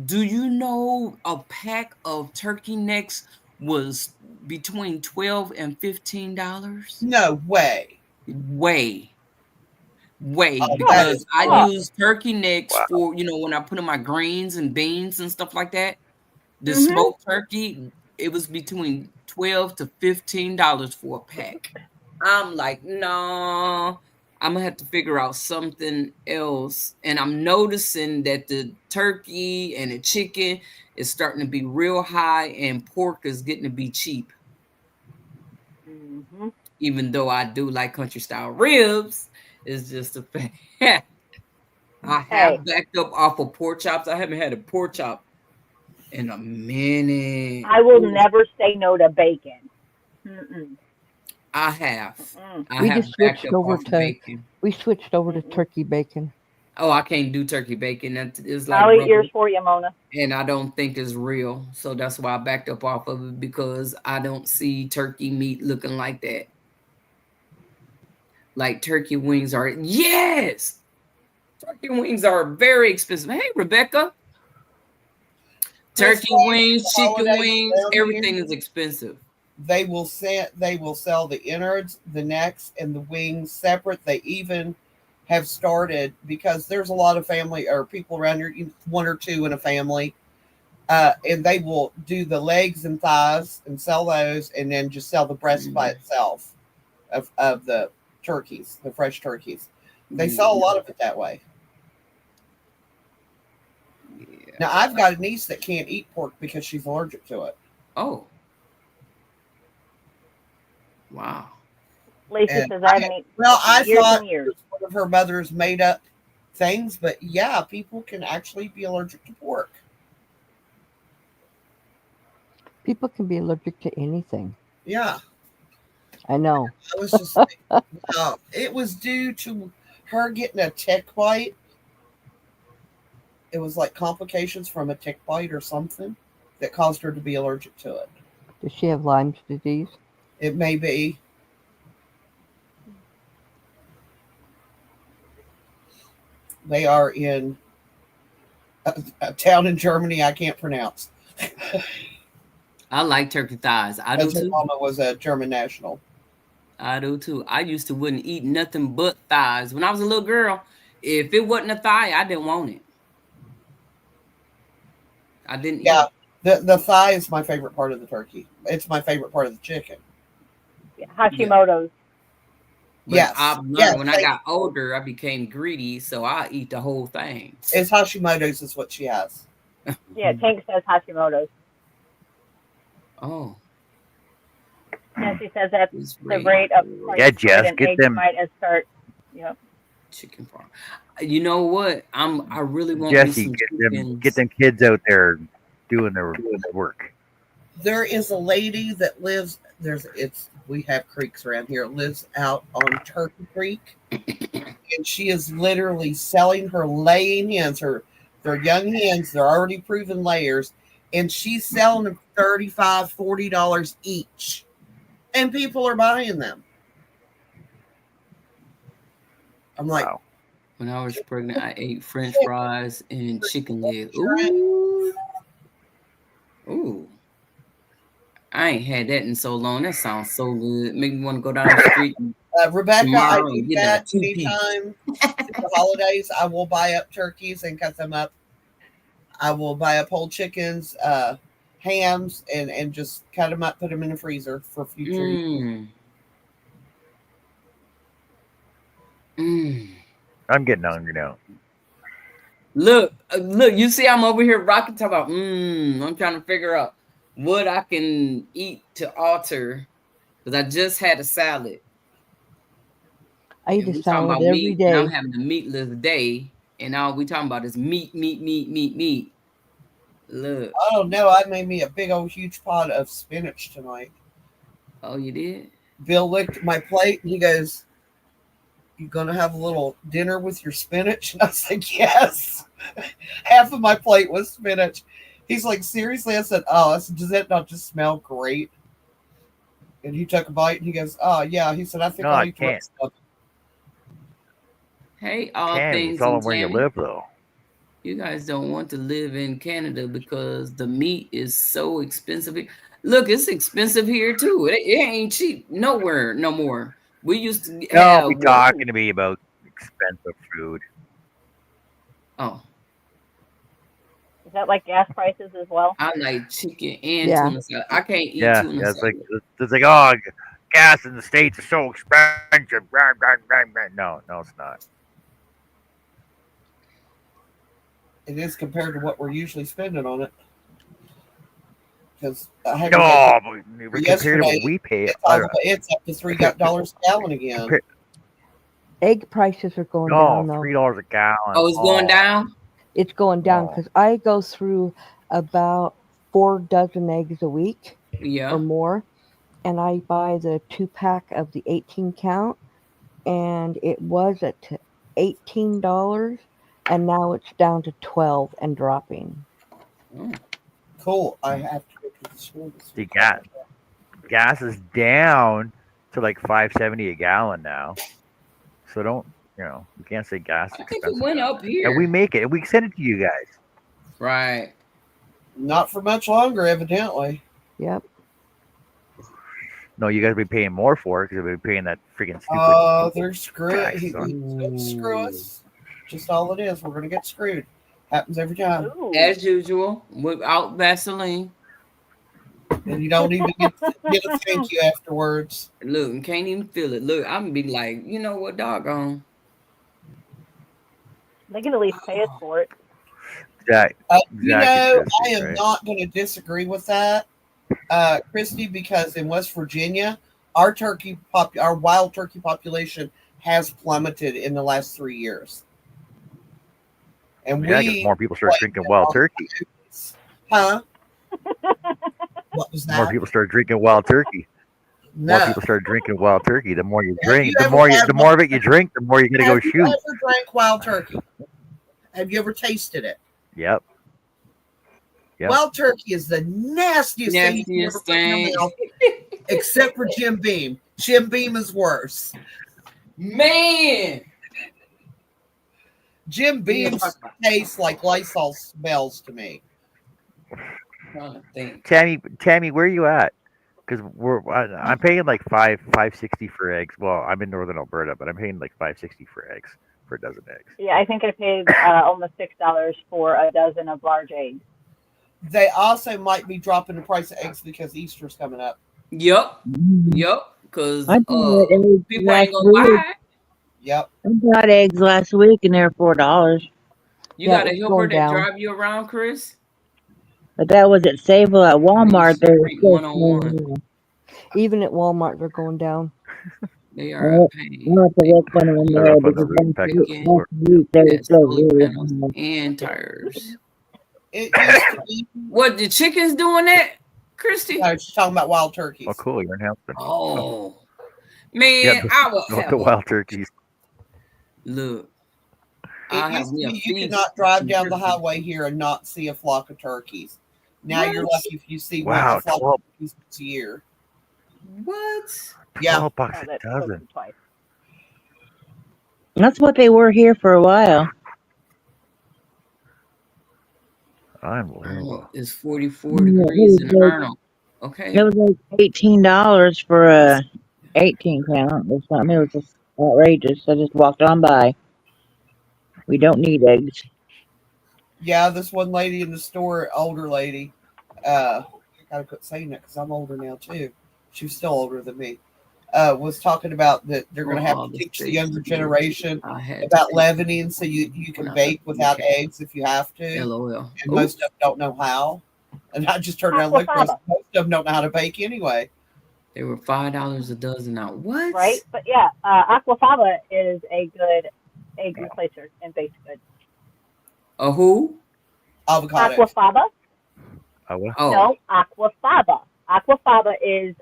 Speaker 6: Do you know a pack of turkey necks was between $12 and $15?
Speaker 5: No way.
Speaker 6: Way, way,
Speaker 5: Oh,
Speaker 1: Huh.
Speaker 5: that
Speaker 6: because
Speaker 5: is
Speaker 6: I
Speaker 1: Huh.
Speaker 5: horrible.
Speaker 6: use turkey necks
Speaker 3: Wow.
Speaker 6: for, when I put in my greens and beans and stuff like that. The
Speaker 1: Mhm.
Speaker 6: smoked turkey, it was between $12 to $15 for a pack. I'm like, no, I'm gonna have to figure out something else. And I'm noticing that the turkey and the chicken is starting to be real high, and pork is getting to be cheap.
Speaker 1: Mhm.
Speaker 6: Even though I do like country style ribs, it's just a fact. I
Speaker 1: Hey,
Speaker 6: have backed up off of pork chops. I haven't had a pork chop in a minute.
Speaker 1: I will
Speaker 6: Ooh,
Speaker 1: never say no to bacon. Mm-mm.
Speaker 6: I have.
Speaker 1: Mm-mm.
Speaker 6: I
Speaker 4: We
Speaker 6: have
Speaker 4: just
Speaker 6: backed
Speaker 4: switched
Speaker 6: up
Speaker 4: over
Speaker 6: off of
Speaker 4: to
Speaker 6: bacon.
Speaker 1: Mm-mm.
Speaker 4: turkey bacon.
Speaker 6: Oh, I can't do turkey bacon. That is like
Speaker 1: I'll eat yours
Speaker 6: rubbing,
Speaker 1: for you, Mona.
Speaker 6: and I don't think it's real. So that's why I backed up off of it because I don't see turkey meat looking like that. Like turkey wings are, yes, turkey wings are very expensive. Hey, Rebecca, turkey
Speaker 5: Christmas,
Speaker 6: wings,
Speaker 5: the
Speaker 6: chicken
Speaker 5: holidays
Speaker 6: wings,
Speaker 5: around here,
Speaker 6: everything is expensive.
Speaker 5: they will sell the innards, the necks, and the wings separate. They even have started because there's a lot of family or people around here, one or two in a family, and they will do the legs and thighs and sell those, and then just sell the breast by
Speaker 6: Mm,
Speaker 5: itself of the turkeys, the fresh turkeys. They sell a
Speaker 6: yeah,
Speaker 5: lot of it that way.
Speaker 6: yeah.
Speaker 5: Now I've got a niece that can't eat pork because she's allergic to it.
Speaker 6: Oh, wow.
Speaker 1: Lacey
Speaker 5: And
Speaker 1: says I haven't eaten
Speaker 5: well,
Speaker 1: pork in
Speaker 5: I
Speaker 1: years and
Speaker 5: thought it
Speaker 1: years.
Speaker 5: was one of her mother's made up things, but yeah, people can actually be allergic to pork.
Speaker 4: People can be allergic to anything.
Speaker 5: Yeah,
Speaker 4: I know.
Speaker 5: I was just like, no, it was due to her getting a tick bite. It was like complications from a tick bite or something that caused her to be allergic to it.
Speaker 4: Does she have Lyme's disease?
Speaker 5: It may be. They are in a town in Germany I can't pronounce.
Speaker 6: I like turkey thighs. I do
Speaker 5: Because her
Speaker 6: too.
Speaker 5: mama was a German national.
Speaker 6: I do too. I used to wouldn't eat nothing but thighs. When I was a little girl, if it wasn't a thigh, I didn't want it. I didn't eat
Speaker 5: Yeah,
Speaker 6: it.
Speaker 5: the thigh is my favorite part of the turkey. It's my favorite part of the chicken.
Speaker 6: Yeah.
Speaker 1: Hashimoto's.
Speaker 6: But
Speaker 5: Yes,
Speaker 6: I've learned
Speaker 5: yes.
Speaker 6: when I got older, I became greedy, so I eat the whole thing.
Speaker 5: It's Hashimoto's is what she has.
Speaker 1: Yeah, Tank says Hashimoto's.
Speaker 6: Oh,
Speaker 1: Yeah, she says that's
Speaker 6: it's
Speaker 1: the
Speaker 6: great.
Speaker 1: rate of
Speaker 3: Yeah,
Speaker 1: like
Speaker 3: Jess,
Speaker 1: and
Speaker 3: get
Speaker 1: eggs
Speaker 3: them.
Speaker 1: might as start. Yep.
Speaker 6: Chicken farm. You know what? I really want me
Speaker 3: Jesse,
Speaker 6: some
Speaker 3: get
Speaker 6: chickens.
Speaker 3: them kids out there doing their work.
Speaker 5: There is a lady that lives we have creeks around here. Lives out on Turkey Creek, and she is literally selling her laying hens. They're young hens. They're already proven layers, and she's selling them $35, $40 each, and people are buying them. I'm like,
Speaker 3: Wow.
Speaker 6: When I was pregnant, I ate French fries and chicken legs. Ooh, ooh. I ain't had that in so long. That sounds so good. Make me want to go down the street
Speaker 5: Rebecca, I
Speaker 6: tomorrow
Speaker 5: do
Speaker 6: and get a
Speaker 5: that
Speaker 6: 2-piece.
Speaker 5: anytime. The holidays, I will buy up turkeys and cut them up. I will buy up whole chickens, hams, and just cut them up, put them in the freezer for future use.
Speaker 6: Mm. Mm.
Speaker 3: I'm getting hungry now.
Speaker 6: Look, you see I'm over here rocking talking about I'm trying to figure out what I can eat to alter because I just had a salad.
Speaker 4: I eat
Speaker 6: And
Speaker 4: a
Speaker 6: we talking
Speaker 4: salad
Speaker 6: about
Speaker 4: every
Speaker 6: meat, and I'm
Speaker 4: day.
Speaker 6: having a meatless day, and all we talking about is meat, meat, meat, meat, meat. Look.
Speaker 5: Oh no, I made me a big old huge pot of spinach tonight.
Speaker 6: Oh, you did?
Speaker 5: Bill licked my plate and he goes, "You gonna have a little dinner with your spinach?" And I said, "Yes." Half of my plate was spinach. He's like, "Seriously?" I said, "Oh," I said, "Does that not just smell great?" And he took a bite and he goes, "Oh yeah." He said, "I think
Speaker 3: No,
Speaker 5: I'll
Speaker 3: I
Speaker 5: eat the
Speaker 3: can't.
Speaker 5: rest of it."
Speaker 6: Hey, all
Speaker 3: Tammy, it's
Speaker 6: things
Speaker 3: all
Speaker 6: and
Speaker 3: on where you
Speaker 6: Tammy.
Speaker 3: live, though.
Speaker 6: You guys don't want to live in Canada because the meat is so expensive. Look, it's expensive here too. It ain't cheap nowhere no more. We used to
Speaker 3: Don't
Speaker 6: have
Speaker 3: be
Speaker 6: what?
Speaker 3: talking to me about expensive food.
Speaker 6: Oh,
Speaker 1: Is that like gas prices as well?
Speaker 6: I like chicken and
Speaker 4: Yeah.
Speaker 6: tuna salad. I can't eat
Speaker 3: Yeah,
Speaker 6: tuna
Speaker 3: it's
Speaker 6: salad.
Speaker 3: like oh, gas in the States is so expensive. No, it's not.
Speaker 5: It is compared to what we're usually spending on it. Because I had to get
Speaker 3: No, but compared to what
Speaker 5: yesterday.
Speaker 3: we pay,
Speaker 5: It's up to $3 a gallon again.
Speaker 4: Egg prices are going
Speaker 3: no,
Speaker 4: down though.
Speaker 3: $3 a gallon.
Speaker 6: Oh, it's going down?
Speaker 4: It's going down
Speaker 3: Oh.
Speaker 4: because I go through about 4 dozen eggs a week
Speaker 6: Yeah.
Speaker 4: or more, and I buy the 2-pack of the 18 count, and it was at $18, and now it's down to 12 and dropping.
Speaker 6: Oh.
Speaker 5: Cool. I have to go to the store this
Speaker 3: See,
Speaker 5: week.
Speaker 3: gas is down to like $5.70 a gallon now. So you can't say gas is
Speaker 6: I think it
Speaker 3: expensive.
Speaker 6: went up here.
Speaker 3: And we make it, and we send it to you guys.
Speaker 6: Right.
Speaker 5: Not for much longer, evidently.
Speaker 4: Yep.
Speaker 3: No, you guys will be paying more for it because you'll be paying that freaking stupid.
Speaker 5: Oh, they're screwed.
Speaker 3: tax
Speaker 5: He's
Speaker 3: on.
Speaker 5: gonna screw us. Just all it is. We're gonna get screwed. Happens every time.
Speaker 1: Ooh.
Speaker 6: As usual, without Vaseline.
Speaker 5: And you don't even get a thank you afterwards.
Speaker 6: Look, and can't even feel it. Look, I'm gonna be like, you know what, doggone.
Speaker 1: They can at least pay us for it.
Speaker 5: You know,
Speaker 3: Christy,
Speaker 5: I am
Speaker 3: right?
Speaker 5: not going to disagree with that, Christy, because in West Virginia, our wild turkey population has plummeted in the last 3 years. And
Speaker 3: Yeah, because more people start drinking wild turkey.
Speaker 5: Huh? What was
Speaker 3: The more
Speaker 5: that?
Speaker 3: people start drinking wild turkey. More
Speaker 5: No.
Speaker 3: people start drinking wild turkey. The more you
Speaker 5: Have
Speaker 3: drink,
Speaker 5: you
Speaker 3: the
Speaker 5: ever
Speaker 3: more
Speaker 5: had
Speaker 3: the more of it you drink, the more you got to go
Speaker 5: Have you
Speaker 3: shoot.
Speaker 5: ever drank wild turkey? Have you ever tasted it?
Speaker 3: Yep. Yep.
Speaker 5: Wild turkey is the nastiest thing you can ever
Speaker 6: Nastiest
Speaker 5: put in your
Speaker 6: thing.
Speaker 5: mouth, except for Jim Beam. Jim Beam is worse.
Speaker 6: Man.
Speaker 5: Jim Beam tastes like Lysol smells to me.
Speaker 6: Trying to think.
Speaker 3: Tammy, where are you at? Because I'm paying like $5.60 for eggs. Well, I'm in northern Alberta, but I'm paying like $5.60 for eggs for a dozen eggs.
Speaker 1: Yeah, I think I paid almost $6 for a dozen of large eggs.
Speaker 5: They also might be dropping the price of eggs because Easter's coming up.
Speaker 6: Yep. Because
Speaker 2: I bought eggs
Speaker 6: people
Speaker 2: last
Speaker 6: ain't gonna
Speaker 2: week.
Speaker 6: buy it.
Speaker 5: Yep.
Speaker 2: I bought eggs last week and they're $4.
Speaker 6: You
Speaker 4: Yeah,
Speaker 6: got a
Speaker 4: it's
Speaker 6: helper
Speaker 4: going
Speaker 6: that
Speaker 4: down.
Speaker 6: drive you around, Chris?
Speaker 2: But that was at Sable at Walmart. They were
Speaker 6: Street
Speaker 2: still
Speaker 6: 101.
Speaker 2: selling.
Speaker 4: Even at Walmart, they're going down.
Speaker 6: They are a
Speaker 2: I'll
Speaker 6: pain.
Speaker 2: have to
Speaker 6: They
Speaker 2: look when I'm
Speaker 3: I
Speaker 2: there
Speaker 3: don't know if I've
Speaker 2: because
Speaker 3: ever
Speaker 2: last
Speaker 3: unpacked
Speaker 2: week,
Speaker 3: this
Speaker 6: freaking
Speaker 2: last
Speaker 3: before.
Speaker 2: week they were
Speaker 6: at
Speaker 2: still
Speaker 6: solar
Speaker 2: really
Speaker 6: panels
Speaker 2: high.
Speaker 6: and tires.
Speaker 5: It used to be.
Speaker 6: What, the chickens doing that, Christy?
Speaker 5: I was talking about wild
Speaker 3: Oh,
Speaker 5: turkeys.
Speaker 3: cool. You're in Hampton.
Speaker 6: Oh.
Speaker 3: Yeah,
Speaker 6: Man, I will
Speaker 3: the
Speaker 6: have a
Speaker 3: wild turkeys.
Speaker 6: look.
Speaker 5: It
Speaker 6: I have
Speaker 5: used to
Speaker 6: me a
Speaker 5: be you could
Speaker 6: feast.
Speaker 5: not drive down the highway here and not see a flock of turkeys. Now you're
Speaker 6: What?
Speaker 5: lucky if you see
Speaker 3: Wow,
Speaker 5: a flock
Speaker 3: 12,
Speaker 5: of turkeys once a year.
Speaker 6: What?
Speaker 5: Yeah.
Speaker 3: 12 bucks
Speaker 1: Oh,
Speaker 3: a
Speaker 1: that's
Speaker 3: dozen.
Speaker 1: spoken twice.
Speaker 2: That's what they were here for a while.
Speaker 3: Unbelievable.
Speaker 6: It's 44
Speaker 2: Yeah,
Speaker 6: degrees in Arnold. Okay.
Speaker 2: it was like $18 for a 18 count or something. It was just outrageous. I just walked on by. We don't need eggs.
Speaker 5: Yeah, this one lady in the store, older lady, I gotta quit saying that because I'm older now too. She was still older than me. Was talking about that they're going to have
Speaker 6: all
Speaker 5: to
Speaker 6: the
Speaker 5: teach the
Speaker 6: steaks
Speaker 5: younger
Speaker 6: and gravy
Speaker 5: generation
Speaker 6: I had
Speaker 5: about
Speaker 6: to
Speaker 5: leavening so you
Speaker 6: when
Speaker 5: can
Speaker 6: I
Speaker 5: bake
Speaker 6: left the
Speaker 5: without
Speaker 6: UK.
Speaker 5: eggs if you have to.
Speaker 6: LOL.
Speaker 5: And most of them don't know how. And I just turned around and looked at us.
Speaker 1: Aquafaba,
Speaker 5: Most of them don't know how to bake anyway.
Speaker 6: They were $5 a dozen now. What?
Speaker 1: right? But yeah, aquafaba is a good egg replacer in baked goods.
Speaker 6: A who?
Speaker 5: Avocado.
Speaker 1: Aquafaba?
Speaker 3: Oh, well.
Speaker 6: Oh.
Speaker 1: No, aquafaba. Aquafaba is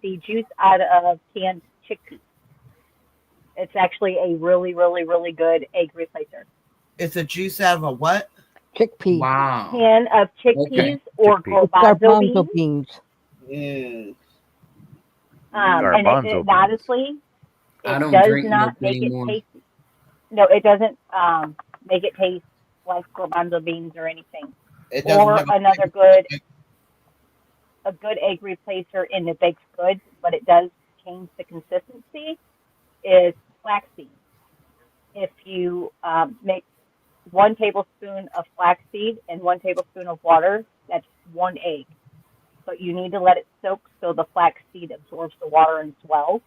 Speaker 1: the juice out of canned chickpeas. It's actually a really, really, really good egg replacer.
Speaker 5: It's a juice out of a what?
Speaker 4: Chickpea.
Speaker 6: Wow.
Speaker 1: Can of
Speaker 6: Okay.
Speaker 1: chickpeas or
Speaker 3: Chickpea.
Speaker 4: It's
Speaker 1: garbanzo
Speaker 4: garbanzo
Speaker 1: beans.
Speaker 4: beans.
Speaker 5: Mm.
Speaker 1: And
Speaker 3: Garbanzo
Speaker 1: it
Speaker 3: beans.
Speaker 1: honestly,
Speaker 6: I
Speaker 1: it
Speaker 6: don't
Speaker 1: does
Speaker 6: drink milk
Speaker 1: not make it
Speaker 6: anymore.
Speaker 1: taste. No, it doesn't make it taste like garbanzo beans or anything.
Speaker 5: It doesn't
Speaker 1: Or
Speaker 5: have
Speaker 1: another good, a good egg replacer in the baked goods, but it does change the consistency. Is flaxseed. If you make 1 tablespoon of flaxseed and 1 tablespoon of water, that's 1 egg. But you need to let it soak so the flaxseed absorbs the water and swells.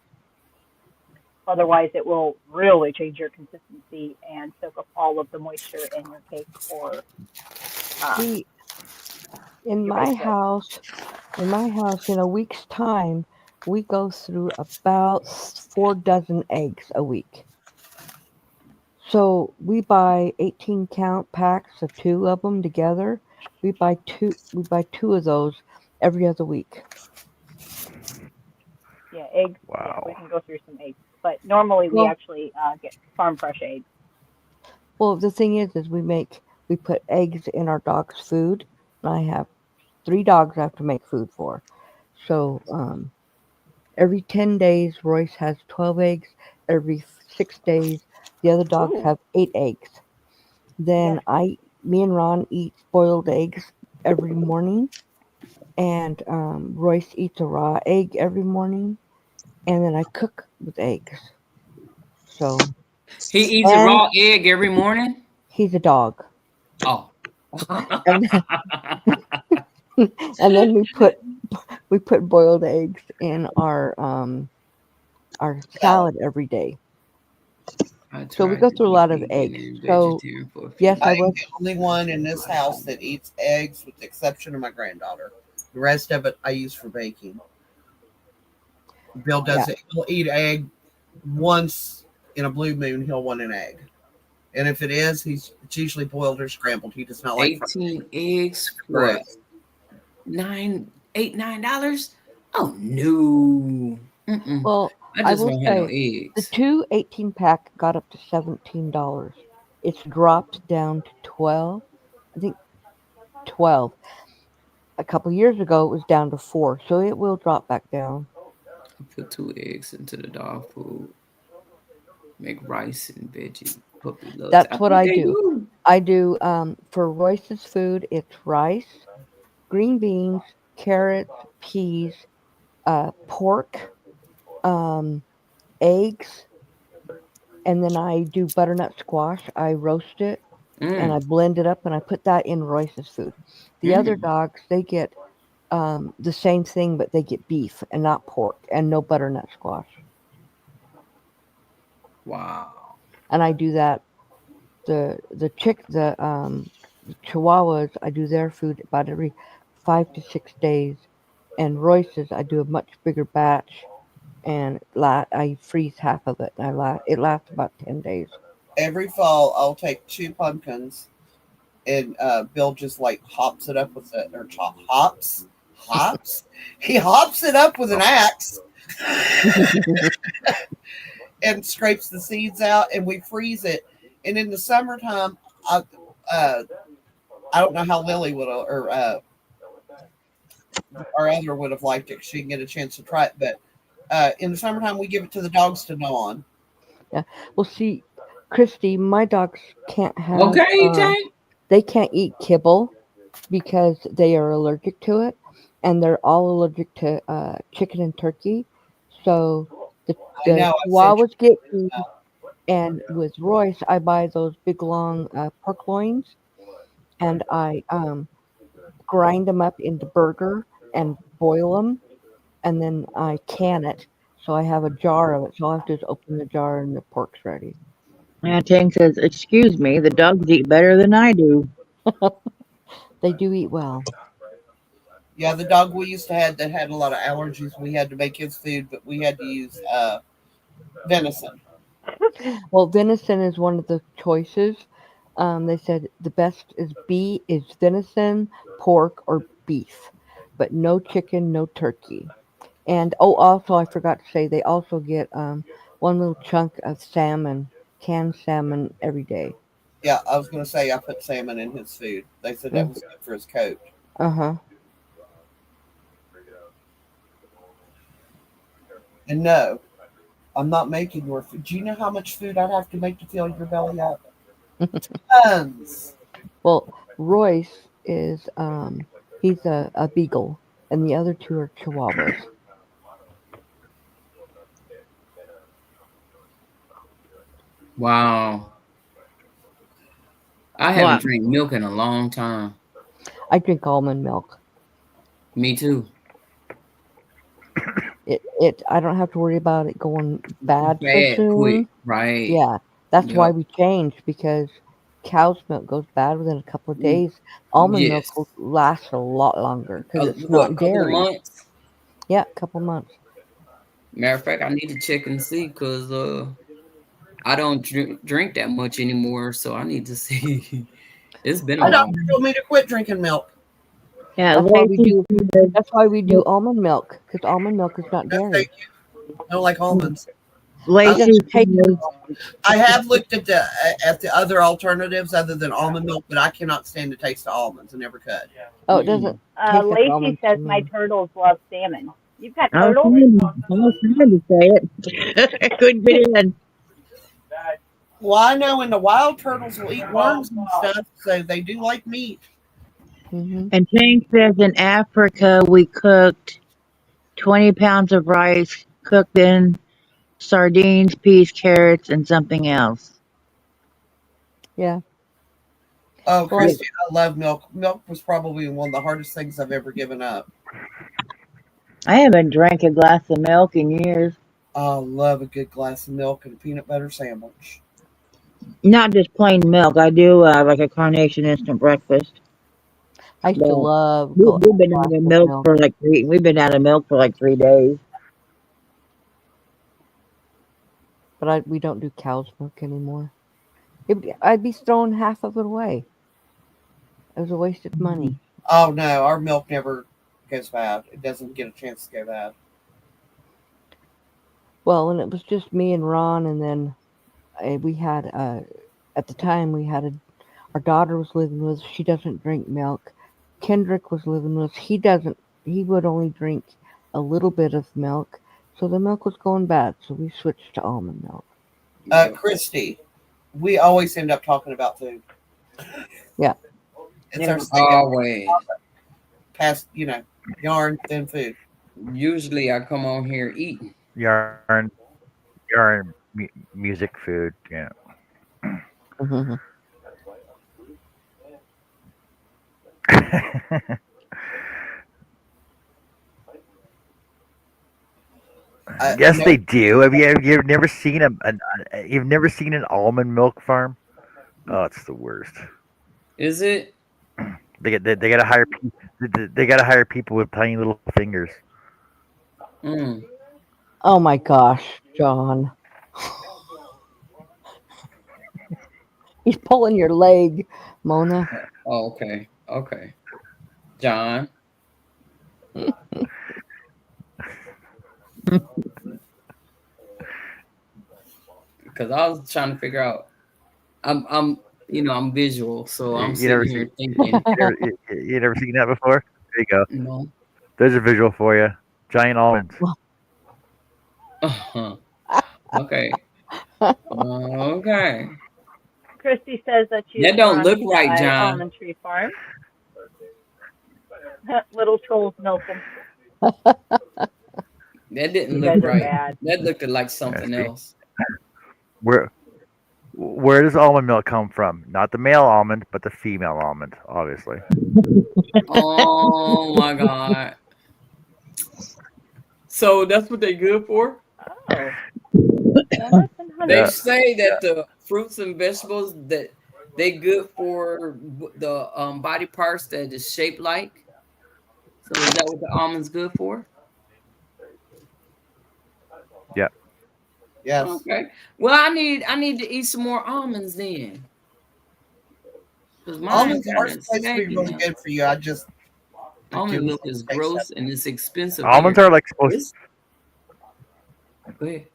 Speaker 1: Otherwise, it will really change your consistency and soak up all of the moisture in your cake or
Speaker 4: See, in
Speaker 1: your
Speaker 4: my
Speaker 1: baked goods.
Speaker 4: house, in a week's time, we go through about 4 dozen eggs a week. So we buy 18 count packs of 2 of them together. We buy two of those every other week.
Speaker 1: Yeah, eggs. Yeah, we
Speaker 3: Wow.
Speaker 1: can go through some eggs. But normally we
Speaker 4: Well,
Speaker 1: actually get farm fresh eggs.
Speaker 4: well, the thing is we put eggs in our dog's food. And I have 3 dogs I have to make food for. So every 10 days, Royce has 12 eggs. Every 6 days, the other dogs
Speaker 1: Ooh,
Speaker 4: have 8 eggs. Then
Speaker 1: yes.
Speaker 4: me and Ron eat boiled eggs every morning, and Royce eats a raw egg every morning, and then I cook with eggs. So,
Speaker 6: He eats a
Speaker 4: and
Speaker 6: raw egg every morning?
Speaker 4: he's a dog.
Speaker 6: Oh.
Speaker 4: And and then we put boiled eggs in our salad every day.
Speaker 6: I
Speaker 4: So we
Speaker 6: tried
Speaker 4: go
Speaker 6: to
Speaker 4: through a
Speaker 6: be
Speaker 4: lot of
Speaker 6: vegan
Speaker 4: eggs.
Speaker 6: and
Speaker 4: So
Speaker 6: vegetarian for a few
Speaker 4: yes,
Speaker 6: years.
Speaker 4: I
Speaker 5: I am
Speaker 4: was.
Speaker 5: the only one in this house that eats eggs with the exception of my granddaughter. The rest of it I use for baking. Bill does
Speaker 4: Yeah.
Speaker 5: it. He'll eat egg once in a blue moon. He'll want an egg. And if it is, it's usually boiled or scrambled. He does not like fried
Speaker 6: 18 eggs for
Speaker 5: eggs.
Speaker 6: 9 $8, $9. Oh no. Mm-mm.
Speaker 4: Well,
Speaker 6: I
Speaker 4: I
Speaker 6: just
Speaker 4: will
Speaker 6: won't have no
Speaker 4: say the
Speaker 6: eggs.
Speaker 4: two 18-pack got up to $17. It's dropped down to 12. I think 12. A couple years ago, it was down to 4, so it will drop back down.
Speaker 6: I put 2 eggs into the dog food. Make rice and veggie. Puppy loves it. I
Speaker 4: That's what
Speaker 6: think
Speaker 4: I
Speaker 6: they
Speaker 4: do.
Speaker 6: do.
Speaker 4: I do for Royce's food. It's rice, green beans, carrots, peas, pork, um, eggs, and then I do butternut squash. I roast it and
Speaker 6: Mm,
Speaker 4: I blend it up and I put that in Royce's food. The other
Speaker 6: mm.
Speaker 4: dogs, they get the same thing, but they get beef and not pork and no butternut squash.
Speaker 6: Wow.
Speaker 4: And I do that. The Chihuahuas, I do their food about every 5 to 6 days, and Royce's, I do a much bigger batch, and I freeze half of it. It lasts about 10 days.
Speaker 5: Every fall, I'll take 2 pumpkins and Bill just like hops it up with it or hops. He hops it up with an axe and scrapes the seeds out, and we freeze it. And in the summertime, I, uh, I don't know how Lily would or our other would have liked it. 'Cause she didn't get a chance to try it, but in the summertime, we give it to the dogs to gnaw on.
Speaker 4: Yeah. Well, see, Christy, my dogs can't have.
Speaker 6: Okay, Tank.
Speaker 4: They can't eat kibble because they are allergic to it, and they're all allergic to chicken and turkey. So the
Speaker 5: I
Speaker 4: the
Speaker 5: know. I've sent you.
Speaker 4: Chihuahuas get beef, and with Royce, I buy those big long pork loins, and I grind them up into burger and boil them, and then I can it. So I have a jar of it. So all I have to do is open the jar, and the pork's ready.
Speaker 2: Yeah, Tank says, "Excuse me, the dogs eat better than I do."
Speaker 4: They do eat well.
Speaker 5: Yeah, the dog we used to have that had a lot of allergies. We had to make his food, but we had to use venison.
Speaker 4: Well, venison is one of the choices. They said the best is venison, pork, or beef, but no chicken, no turkey. And oh, also I forgot to say they also get one little chunk of salmon, canned salmon every day.
Speaker 5: Yeah, I was going to say I put salmon in his food. They said that
Speaker 4: Mm,
Speaker 5: was good for his coat.
Speaker 4: uh-huh.
Speaker 5: And no, I'm not making your food. Do you know how much food I'd have to make to fill your belly up? Tons.
Speaker 4: Well, Royce is he's a beagle, and the other two are Chihuahuas.
Speaker 6: Wow. I haven't
Speaker 2: What?
Speaker 6: drank milk in a long time.
Speaker 4: I drink almond milk.
Speaker 6: Me too.
Speaker 4: It I don't have to worry about it going bad so
Speaker 6: Bad quick,
Speaker 4: soon.
Speaker 6: right?
Speaker 4: Yeah, that's why
Speaker 6: Yep.
Speaker 4: we changed because cow's milk goes bad within a couple of
Speaker 6: Mm,
Speaker 4: days. Almond milk will
Speaker 6: yes.
Speaker 4: last a lot longer because it's
Speaker 6: What,
Speaker 4: not
Speaker 6: couple of
Speaker 4: dairy.
Speaker 6: months?
Speaker 4: Yeah, a couple months.
Speaker 6: Matter of fact, I need to check and see because I don't drink that much anymore, so I need to see. It's been a
Speaker 5: My
Speaker 4: That's
Speaker 6: while.
Speaker 5: doctor told me to quit drinking milk.
Speaker 2: Yeah,
Speaker 4: that's why we
Speaker 2: Lacey
Speaker 4: do
Speaker 2: says,
Speaker 4: that's why we do almond milk because almond milk is not
Speaker 5: No,
Speaker 4: dairy.
Speaker 5: thank you. I don't like almonds.
Speaker 4: It
Speaker 5: I,
Speaker 2: Lacey
Speaker 4: doesn't taste
Speaker 2: says,
Speaker 5: I have looked at the other alternatives other than almond milk, but I cannot stand the taste of almonds. I never could.
Speaker 4: oh, it
Speaker 6: Mm-mm.
Speaker 4: doesn't taste like
Speaker 1: Lacey
Speaker 4: almonds to
Speaker 1: says my
Speaker 4: me.
Speaker 1: turtles love salmon. You've got
Speaker 2: I was
Speaker 1: turtles?
Speaker 2: trying to say it. I couldn't get in.
Speaker 5: Well, I know, and the wild turtles will eat worms and stuff, so they do like meat.
Speaker 4: Hmm.
Speaker 2: And Tank says in Africa we cooked 20 pounds of rice, cooked in sardines, peas, carrots, and something else.
Speaker 4: Yeah.
Speaker 5: Oh,
Speaker 4: Well,
Speaker 2: Yeah.
Speaker 5: Christy, I love milk. Milk was probably one of the hardest things I've ever given up.
Speaker 2: I haven't drank a glass of milk in years.
Speaker 5: I love a good glass of milk and a peanut butter sandwich.
Speaker 2: Not just plain milk. I do like a carnation instant breakfast.
Speaker 4: I used to
Speaker 2: But
Speaker 4: love
Speaker 2: we've been
Speaker 4: glass
Speaker 2: out of
Speaker 4: of
Speaker 2: milk
Speaker 4: milk,
Speaker 2: for like three. We've been out of milk for like 3 days.
Speaker 4: but we don't do cow's milk anymore. I'd be throwing half of it away. It was a waste of money.
Speaker 5: Oh no, our milk never goes bad. It doesn't get a chance to go bad.
Speaker 4: Well, and it was just me and Ron, and then we had at the time we had our daughter was living with us. She doesn't drink milk. Kendrick was living with us. He doesn't. He would only drink a little bit of milk, so the milk was going bad. So we switched to almond milk.
Speaker 5: Christy, we always end up talking about food.
Speaker 4: Yeah.
Speaker 5: It's our
Speaker 6: Always.
Speaker 5: past, yarn, then food.
Speaker 6: Usually I come on here eating.
Speaker 3: Yarn, music, food. Yeah.
Speaker 4: Mm-hmm.
Speaker 3: Yes, they do. You've never seen you've never seen an almond milk farm? Oh, it's the worst.
Speaker 6: Is it?
Speaker 3: They gotta hire they gotta hire people with tiny little fingers.
Speaker 6: Mm.
Speaker 4: Oh my gosh, John. He's pulling your leg, Mona.
Speaker 6: Oh, okay. Okay. John. Because I was trying to figure out. I'm visual, so I'm
Speaker 3: You never
Speaker 6: sitting here
Speaker 3: seen
Speaker 6: thinking.
Speaker 3: you never seen that before? There you go.
Speaker 6: No.
Speaker 3: There's a visual for you. Giant almonds.
Speaker 6: Okay. Okay.
Speaker 1: Christy says that she's
Speaker 6: That don't
Speaker 1: brought
Speaker 6: look
Speaker 1: to
Speaker 6: right,
Speaker 1: by
Speaker 6: John.
Speaker 1: Almond Tree Farm. Little trolls milking.
Speaker 6: That didn't
Speaker 1: You
Speaker 6: look
Speaker 1: guys are
Speaker 6: right.
Speaker 1: bad.
Speaker 6: That looked like something else.
Speaker 3: Where does almond milk come from? Not the male almond, but the female almond, obviously.
Speaker 6: Oh my god. So that's what they good for?
Speaker 1: Oh. Well,
Speaker 6: They
Speaker 3: Yeah.
Speaker 6: say that the fruits and vegetables that they good for the body parts that is shaped like. So is that what the almonds good for?
Speaker 3: Yeah.
Speaker 5: Yes.
Speaker 6: Okay. Well, I need to eat some more almonds then. Because mine
Speaker 5: Almonds are
Speaker 6: kind of
Speaker 5: supposed to be
Speaker 6: saggy
Speaker 5: really
Speaker 6: now.
Speaker 5: good for you. I just
Speaker 6: Almond milk is gross and it's expensive.
Speaker 3: Almonds
Speaker 6: here.
Speaker 3: are like supposed.
Speaker 6: Go ahead.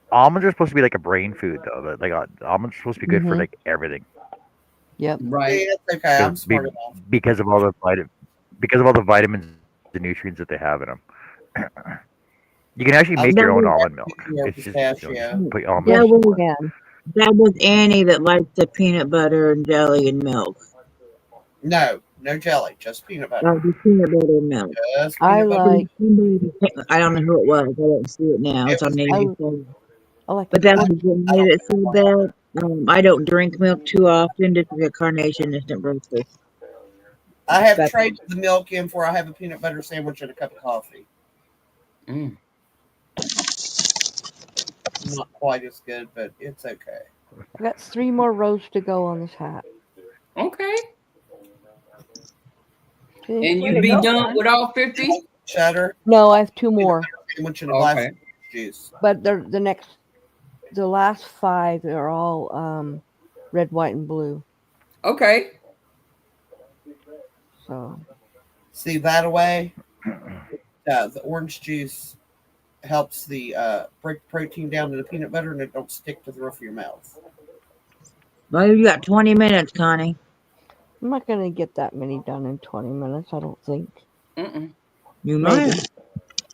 Speaker 3: Almonds are supposed to be like a brain food, though. Like almonds are supposed to be good for
Speaker 4: Mhm.
Speaker 3: like everything.
Speaker 4: Yep.
Speaker 6: Right.
Speaker 5: Yeah, it's okay. I'm
Speaker 3: Be-
Speaker 5: smart enough.
Speaker 3: because of all the vitamins and nutrients that they have in them. You can actually make your own almond milk.
Speaker 5: Your
Speaker 3: It's just
Speaker 5: pistachio.
Speaker 3: put almond
Speaker 4: Yes,
Speaker 2: That
Speaker 4: you
Speaker 2: was
Speaker 4: can.
Speaker 2: that was Annie that likes the peanut butter and jelly and milk.
Speaker 5: No jelly, just peanut butter.
Speaker 2: The peanut butter and milk.
Speaker 5: Just
Speaker 4: I
Speaker 5: peanut butter.
Speaker 4: like.
Speaker 2: I don't know who it was. I don't see it now.
Speaker 5: It
Speaker 2: It's on
Speaker 5: was
Speaker 2: the
Speaker 5: me.
Speaker 2: inside.
Speaker 4: I like
Speaker 2: But
Speaker 4: the
Speaker 2: that's
Speaker 4: pork.
Speaker 2: what made it so bad. I don't drink milk too often. Just like a carnation instant breakfast.
Speaker 5: I have
Speaker 2: That's-
Speaker 5: traded the milk in for I have a peanut butter sandwich and a cup of coffee.
Speaker 6: Mm.
Speaker 5: Not quite as good, but it's okay.
Speaker 4: I got 3 more rows to go on this hat.
Speaker 6: Okay.
Speaker 4: See?
Speaker 6: And
Speaker 1: Way
Speaker 6: you
Speaker 1: to
Speaker 6: be
Speaker 1: go,
Speaker 6: done
Speaker 1: son.
Speaker 6: with all 50?
Speaker 5: Cheddar,
Speaker 4: No, I have 2 more,
Speaker 5: sandwich, and a glass
Speaker 6: Okay.
Speaker 5: of juice.
Speaker 4: but the last 5 are all red, white, and blue.
Speaker 6: Okay.
Speaker 4: So
Speaker 5: See that away? The orange juice helps the break protein down to the peanut butter and it don't stick to the roof of your mouth.
Speaker 2: Well, you got 20 minutes, Connie.
Speaker 4: I'm not gonna get that many done in 20 minutes. I don't think.
Speaker 6: Mm-mm.
Speaker 2: You
Speaker 4: Maybe.
Speaker 2: might.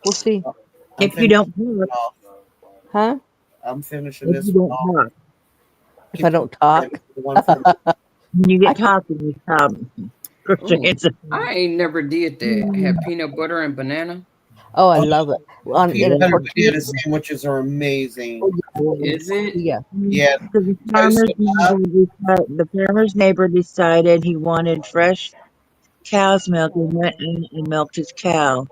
Speaker 4: We'll see.
Speaker 5: I'm
Speaker 2: If you don't
Speaker 5: finishing
Speaker 2: talk.
Speaker 5: this off.
Speaker 4: Huh?
Speaker 5: I'm finishing
Speaker 2: If
Speaker 5: this
Speaker 2: you
Speaker 5: one
Speaker 2: don't
Speaker 5: off.
Speaker 2: talk.
Speaker 4: If I don't talk.
Speaker 5: The one from-
Speaker 2: When you
Speaker 4: I
Speaker 2: get
Speaker 4: can-
Speaker 2: talking, you stop.
Speaker 6: I ain't never did that. Have peanut butter and banana.
Speaker 4: Oh, I love it. On in
Speaker 5: peanut
Speaker 4: a
Speaker 5: butter
Speaker 4: tortilla.
Speaker 5: banana sandwiches are amazing.
Speaker 6: Is it?
Speaker 4: Yeah.
Speaker 5: Yeah,
Speaker 2: The farmer's neighbor decided he wanted fresh cow's milk and went in and milked his cow.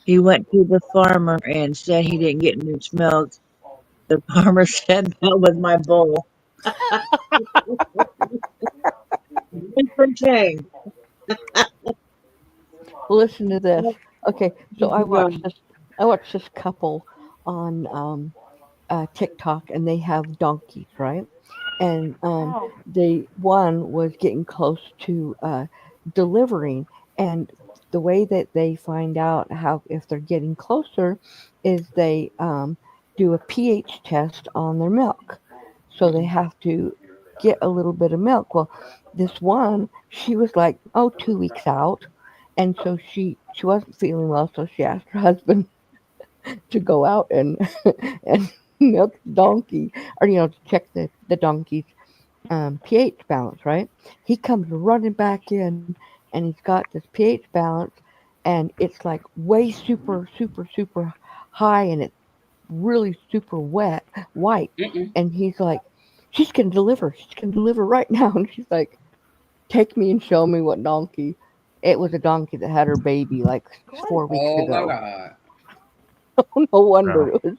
Speaker 2: He went to the farmer and said he didn't get much milk. The farmer said that was my bull. Different thing.
Speaker 4: Well, listen to this. Okay, so I watched this couple on TikTok, and they have donkeys, right? And
Speaker 1: Oh.
Speaker 4: one was getting close to delivering, and the way that they find out how if they're getting closer is they do a pH test on their milk. So they have to get a little bit of milk. Well, this one, she was like, 2 weeks out, and so she wasn't feeling well, so she asked her husband to go out and and milk the donkey, or to check the donkey's pH balance. Right? He comes running back in, and he's got this pH balance, and it's like way super super super high, and it's really super white,
Speaker 6: Mm-mm.
Speaker 4: and he's like, she's gonna deliver right now, and she's like, take me and show me what donkey. It was a donkey that had her baby like
Speaker 1: Go
Speaker 4: 4 weeks
Speaker 6: Oh my
Speaker 4: ago.
Speaker 6: God.
Speaker 4: No wonder
Speaker 3: No.
Speaker 4: it was.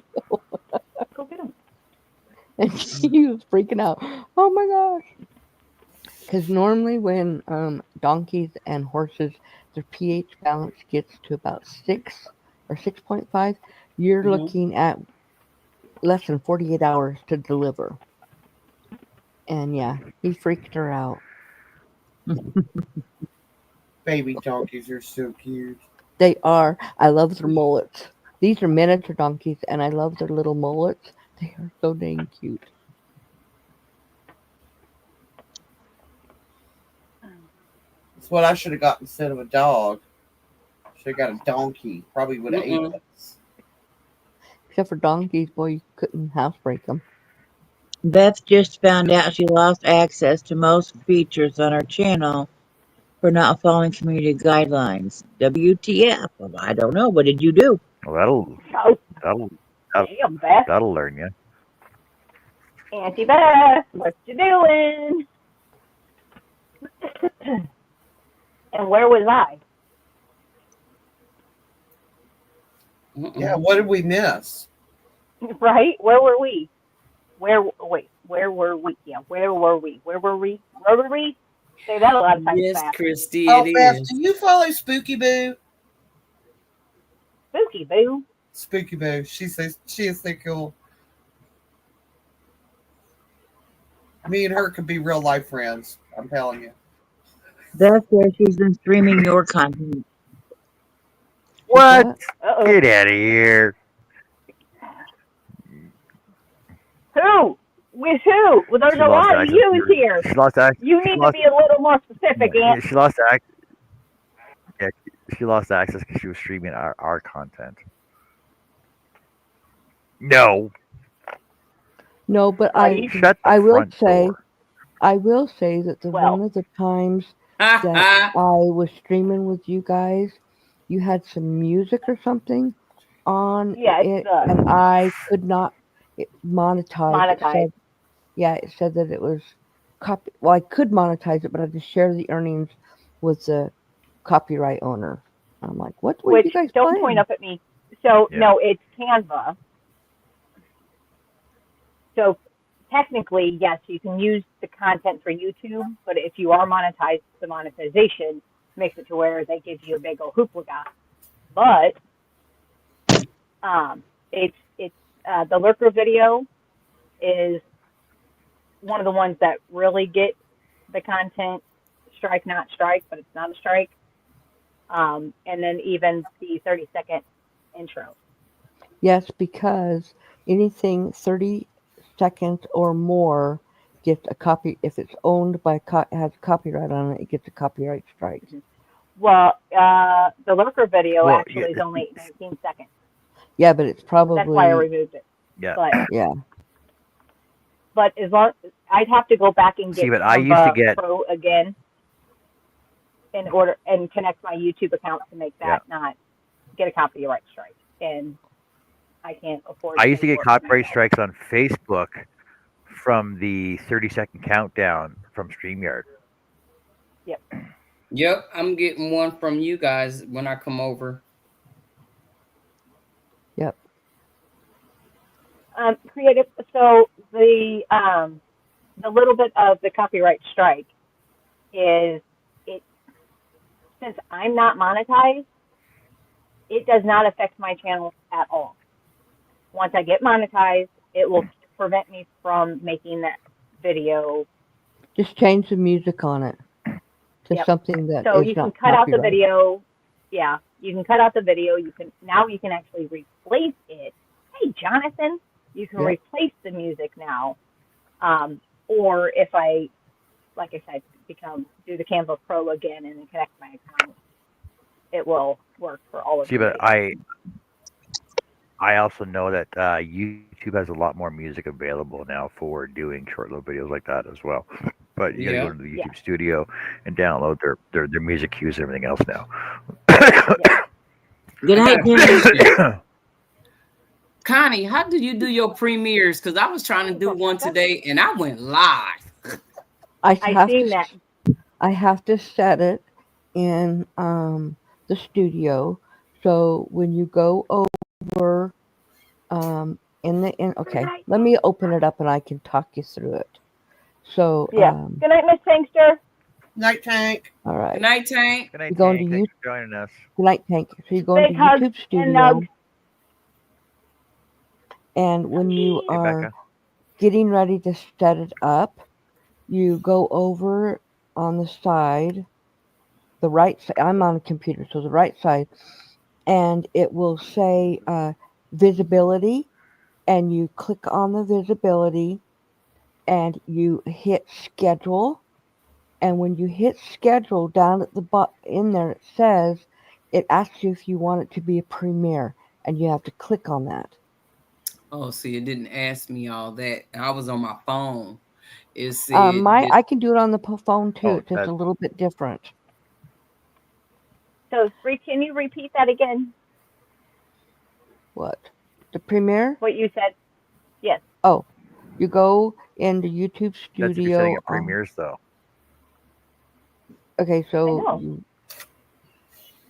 Speaker 1: go get him.
Speaker 4: And she was freaking out. Oh my gosh! Because normally when donkeys and horses, their pH balance gets to about 6 or 6.5, you're
Speaker 6: Mm-hmm.
Speaker 4: looking at less than 48 hours to deliver. And yeah, he freaked her out.
Speaker 5: Baby donkeys are so cute.
Speaker 4: They are. I love their mullets. These are miniature donkeys, and I love their little mullets. They are so dang cute.
Speaker 5: That's what I should have got instead of a dog. Should have got a donkey. Probably would have ate
Speaker 6: Mm-mm.
Speaker 5: us.
Speaker 4: Except for donkeys, boy, you couldn't housebreak them.
Speaker 2: Beth just found out she lost access to most features on her channel for not following community guidelines. WTF? Well, I don't know. What did you do?
Speaker 3: Well,
Speaker 1: Oh,
Speaker 3: that'll that'll,
Speaker 1: damn, Beth.
Speaker 3: that'll learn you.
Speaker 1: Auntie Beth, what you doing? And where was I?
Speaker 5: Yeah,
Speaker 6: Mm-mm.
Speaker 5: what did we miss?
Speaker 1: Right? Where were we? Where? Wait, where were we? Yeah, where were we? Where were we? Where were we? Say that a lot of times
Speaker 6: Yes,
Speaker 1: fast.
Speaker 6: Christy,
Speaker 5: Oh,
Speaker 6: it
Speaker 5: Beth, do
Speaker 6: is.
Speaker 5: you follow Spooky Boo?
Speaker 1: Spooky boo.
Speaker 5: Spooky Boo. She is so cool. Me and her could be real life friends. I'm telling you.
Speaker 2: Beth says she's been streaming your content.
Speaker 3: What?
Speaker 4: What?
Speaker 1: Uh-oh.
Speaker 3: Get out of here.
Speaker 1: Who? With who? Well, there's
Speaker 3: She
Speaker 1: a
Speaker 3: lost
Speaker 1: lot of
Speaker 3: access.
Speaker 1: yous here.
Speaker 3: She lost access.
Speaker 1: You
Speaker 3: She
Speaker 1: need to
Speaker 3: lost.
Speaker 1: be a little more specific,
Speaker 3: Yeah,
Speaker 1: Aunt.
Speaker 3: she lost access. Yeah, she lost access because she was streaming our content. No,
Speaker 4: No, but
Speaker 1: Right?
Speaker 3: shut the
Speaker 4: I will
Speaker 3: front
Speaker 4: say
Speaker 3: door.
Speaker 4: that the
Speaker 1: Well,
Speaker 4: one of the times
Speaker 6: Ha
Speaker 4: that
Speaker 6: ha.
Speaker 4: I was streaming with you guys, you had some music or something on
Speaker 1: yeah,
Speaker 4: it, and I could not monetize. It
Speaker 1: monetized.
Speaker 4: said, yeah, it said that it was copy. Well, I could monetize it, but I had to share the earnings with the copyright owner. I'm like, what were
Speaker 1: Which,
Speaker 4: you guys
Speaker 1: don't point
Speaker 4: playing?
Speaker 1: up at me. So,
Speaker 3: Yeah.
Speaker 1: no, it's Canva. So, technically, yes, you can use the content for YouTube, but if you are monetized, the monetization makes it to where they give you a big old hoopla. But it's the lurker video is one of the ones that really get the content strike, not strike, but it's not a strike. And then even the 30-second intro.
Speaker 4: Yes, because anything 30 seconds or more gets a copy. If it's owned by has copyright on it, it gets a copyright strike.
Speaker 1: Well, the lurker video
Speaker 3: Well,
Speaker 1: actually is only 19 seconds.
Speaker 4: Yeah, but it's
Speaker 1: That's why I
Speaker 4: probably
Speaker 1: removed it.
Speaker 3: yeah.
Speaker 4: yeah.
Speaker 1: But as long I'd have to go back and
Speaker 3: See,
Speaker 1: get
Speaker 3: but I used to
Speaker 1: Canva
Speaker 3: get.
Speaker 1: Pro again in order and connect my YouTube account to make that not get a copyright strike. And I can't afford.
Speaker 3: I used to
Speaker 1: pay
Speaker 3: get
Speaker 1: for it
Speaker 3: copyright
Speaker 1: myself.
Speaker 3: strikes on Facebook from the 30-second countdown from StreamYard.
Speaker 1: Yep.
Speaker 6: Yep, I'm getting one from you guys when I come over.
Speaker 4: Yep.
Speaker 1: Creative. So the little bit of the copyright strike is it since I'm not monetized, it does not affect my channel at all. Once I get monetized, it will prevent me from making that video.
Speaker 4: Just change the music on it to
Speaker 1: Yep.
Speaker 4: something that
Speaker 1: So
Speaker 4: is
Speaker 1: you can
Speaker 4: not
Speaker 1: cut out the
Speaker 4: copyright.
Speaker 1: video Yeah, you can cut out the video. You can actually replace it. Hey, Jonathan, you can
Speaker 4: Yep.
Speaker 1: replace the music now. Or if I, like I said, do the Canva Pro again and then connect my account, it will work for all of
Speaker 3: See,
Speaker 1: the
Speaker 3: but
Speaker 1: videos.
Speaker 3: I also know that YouTube has a lot more music available now for doing short little videos like that as well. But you got to go
Speaker 6: Yeah.
Speaker 3: into the
Speaker 1: Yeah,
Speaker 3: YouTube Studio and download their music cues and everything else now.
Speaker 1: yeah.
Speaker 2: Good
Speaker 6: I
Speaker 2: night,
Speaker 6: got a
Speaker 2: Tammy.
Speaker 6: question. Connie, how do you do your premieres? Because I was trying to
Speaker 1: Hey,
Speaker 6: do one
Speaker 1: Rebecca.
Speaker 6: today and I went live.
Speaker 4: I
Speaker 1: I
Speaker 4: have
Speaker 1: seen
Speaker 4: to
Speaker 1: that.
Speaker 4: I have to set it in the studio. So when you go over
Speaker 1: Good
Speaker 4: okay,
Speaker 1: night.
Speaker 4: let me open it up and I can talk you through it. So
Speaker 1: Yeah. Good night, Miss Tankster.
Speaker 5: Night Tank.
Speaker 4: all
Speaker 6: Good
Speaker 4: right,
Speaker 6: night, Tank.
Speaker 3: Good night,
Speaker 4: you go into
Speaker 3: Tank. Thanks
Speaker 4: you
Speaker 3: for joining us.
Speaker 4: Good night, Tank. So you go into
Speaker 1: Big hugs
Speaker 4: YouTube
Speaker 1: and nugs.
Speaker 4: Studio, and when you
Speaker 1: Nuggies.
Speaker 3: Hey,
Speaker 4: are
Speaker 3: Becca.
Speaker 4: getting ready to set it up, you go over on the side, the right side. I'm on a computer, so the right side, and it will say visibility, and you click on the visibility, and you hit schedule. And when you hit schedule down at the in there, it asks you if you want it to be a premiere, and you have to click on that.
Speaker 6: Oh, see, it didn't ask me all that. I was on my phone. It said,
Speaker 4: I can do it on the phone too.
Speaker 3: Oh,
Speaker 4: It's just a little bit different.
Speaker 1: So, can you repeat that again?
Speaker 4: What? The premiere?
Speaker 1: What you said? Yes,
Speaker 4: Oh, you go into YouTube
Speaker 3: that's if you're setting
Speaker 4: Studio.
Speaker 3: up premieres, though.
Speaker 4: Okay,
Speaker 1: I
Speaker 4: so
Speaker 1: know.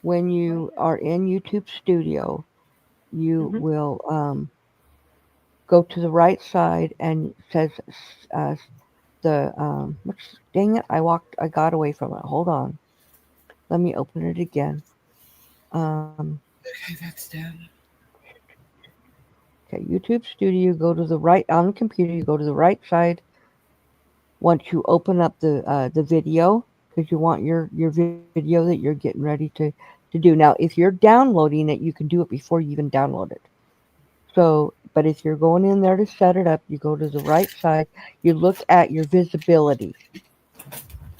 Speaker 4: when you are in YouTube Studio, you
Speaker 1: Mhm.
Speaker 4: will go to the right side and it says uh, dang it, I got away from it. Hold on. Let me open it again.
Speaker 5: Okay, that's done.
Speaker 4: Okay, YouTube Studio, go to the right on the computer, you go to the right side. Once you open up the video, because you want your video that you're getting ready to do. Now, if you're downloading it, you can do it before you even download it. So, but if you're going in there to set it up, you go to the right side, you look at your visibility.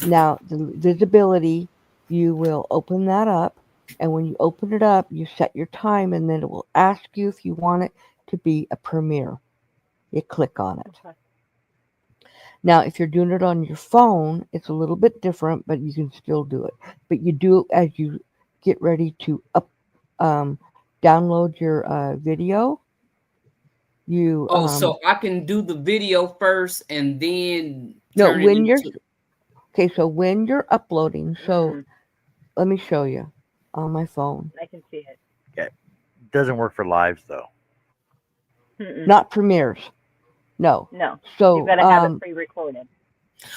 Speaker 4: Now, the visibility, you will open that up, and when you open it up, you set your time, and then it will ask you if you want it to be a premiere. You click on it.
Speaker 1: Okay.
Speaker 4: Now, if you're doing it on your phone, it's a little bit different, but you can still do it. But you do it as you get ready to um, download your video. You
Speaker 6: oh, so I can do the video first and then
Speaker 4: no
Speaker 6: turn it
Speaker 4: when you're
Speaker 6: into.
Speaker 4: okay. So when you're uploading, so
Speaker 1: Mm,
Speaker 4: let me show you on my phone.
Speaker 1: I can see it.
Speaker 3: Yeah, it doesn't work for lives, though.
Speaker 1: Mm-mm.
Speaker 4: Not premieres. No.
Speaker 1: No, you've
Speaker 4: So
Speaker 1: got to have it pre-recorded.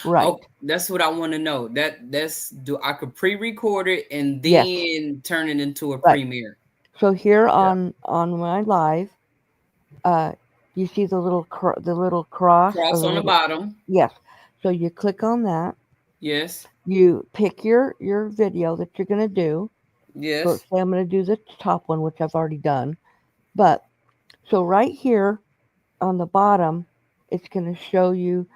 Speaker 4: right.
Speaker 6: Oh, that's what I want to know. That's do I could pre-record it and
Speaker 4: Yes.
Speaker 6: then turn it into a
Speaker 4: Right.
Speaker 6: premiere.
Speaker 4: So here
Speaker 3: Yeah.
Speaker 4: on my live, uh, you see the little cross or
Speaker 6: Cross
Speaker 4: the
Speaker 6: on the
Speaker 4: little
Speaker 6: bottom.
Speaker 4: yes. So you click on that.
Speaker 6: Yes.
Speaker 4: You pick your video that you're going to do. So let's
Speaker 6: Yes.
Speaker 4: say I'm going to do the top one, which I've already done. But so right here on the bottom, it's going to show you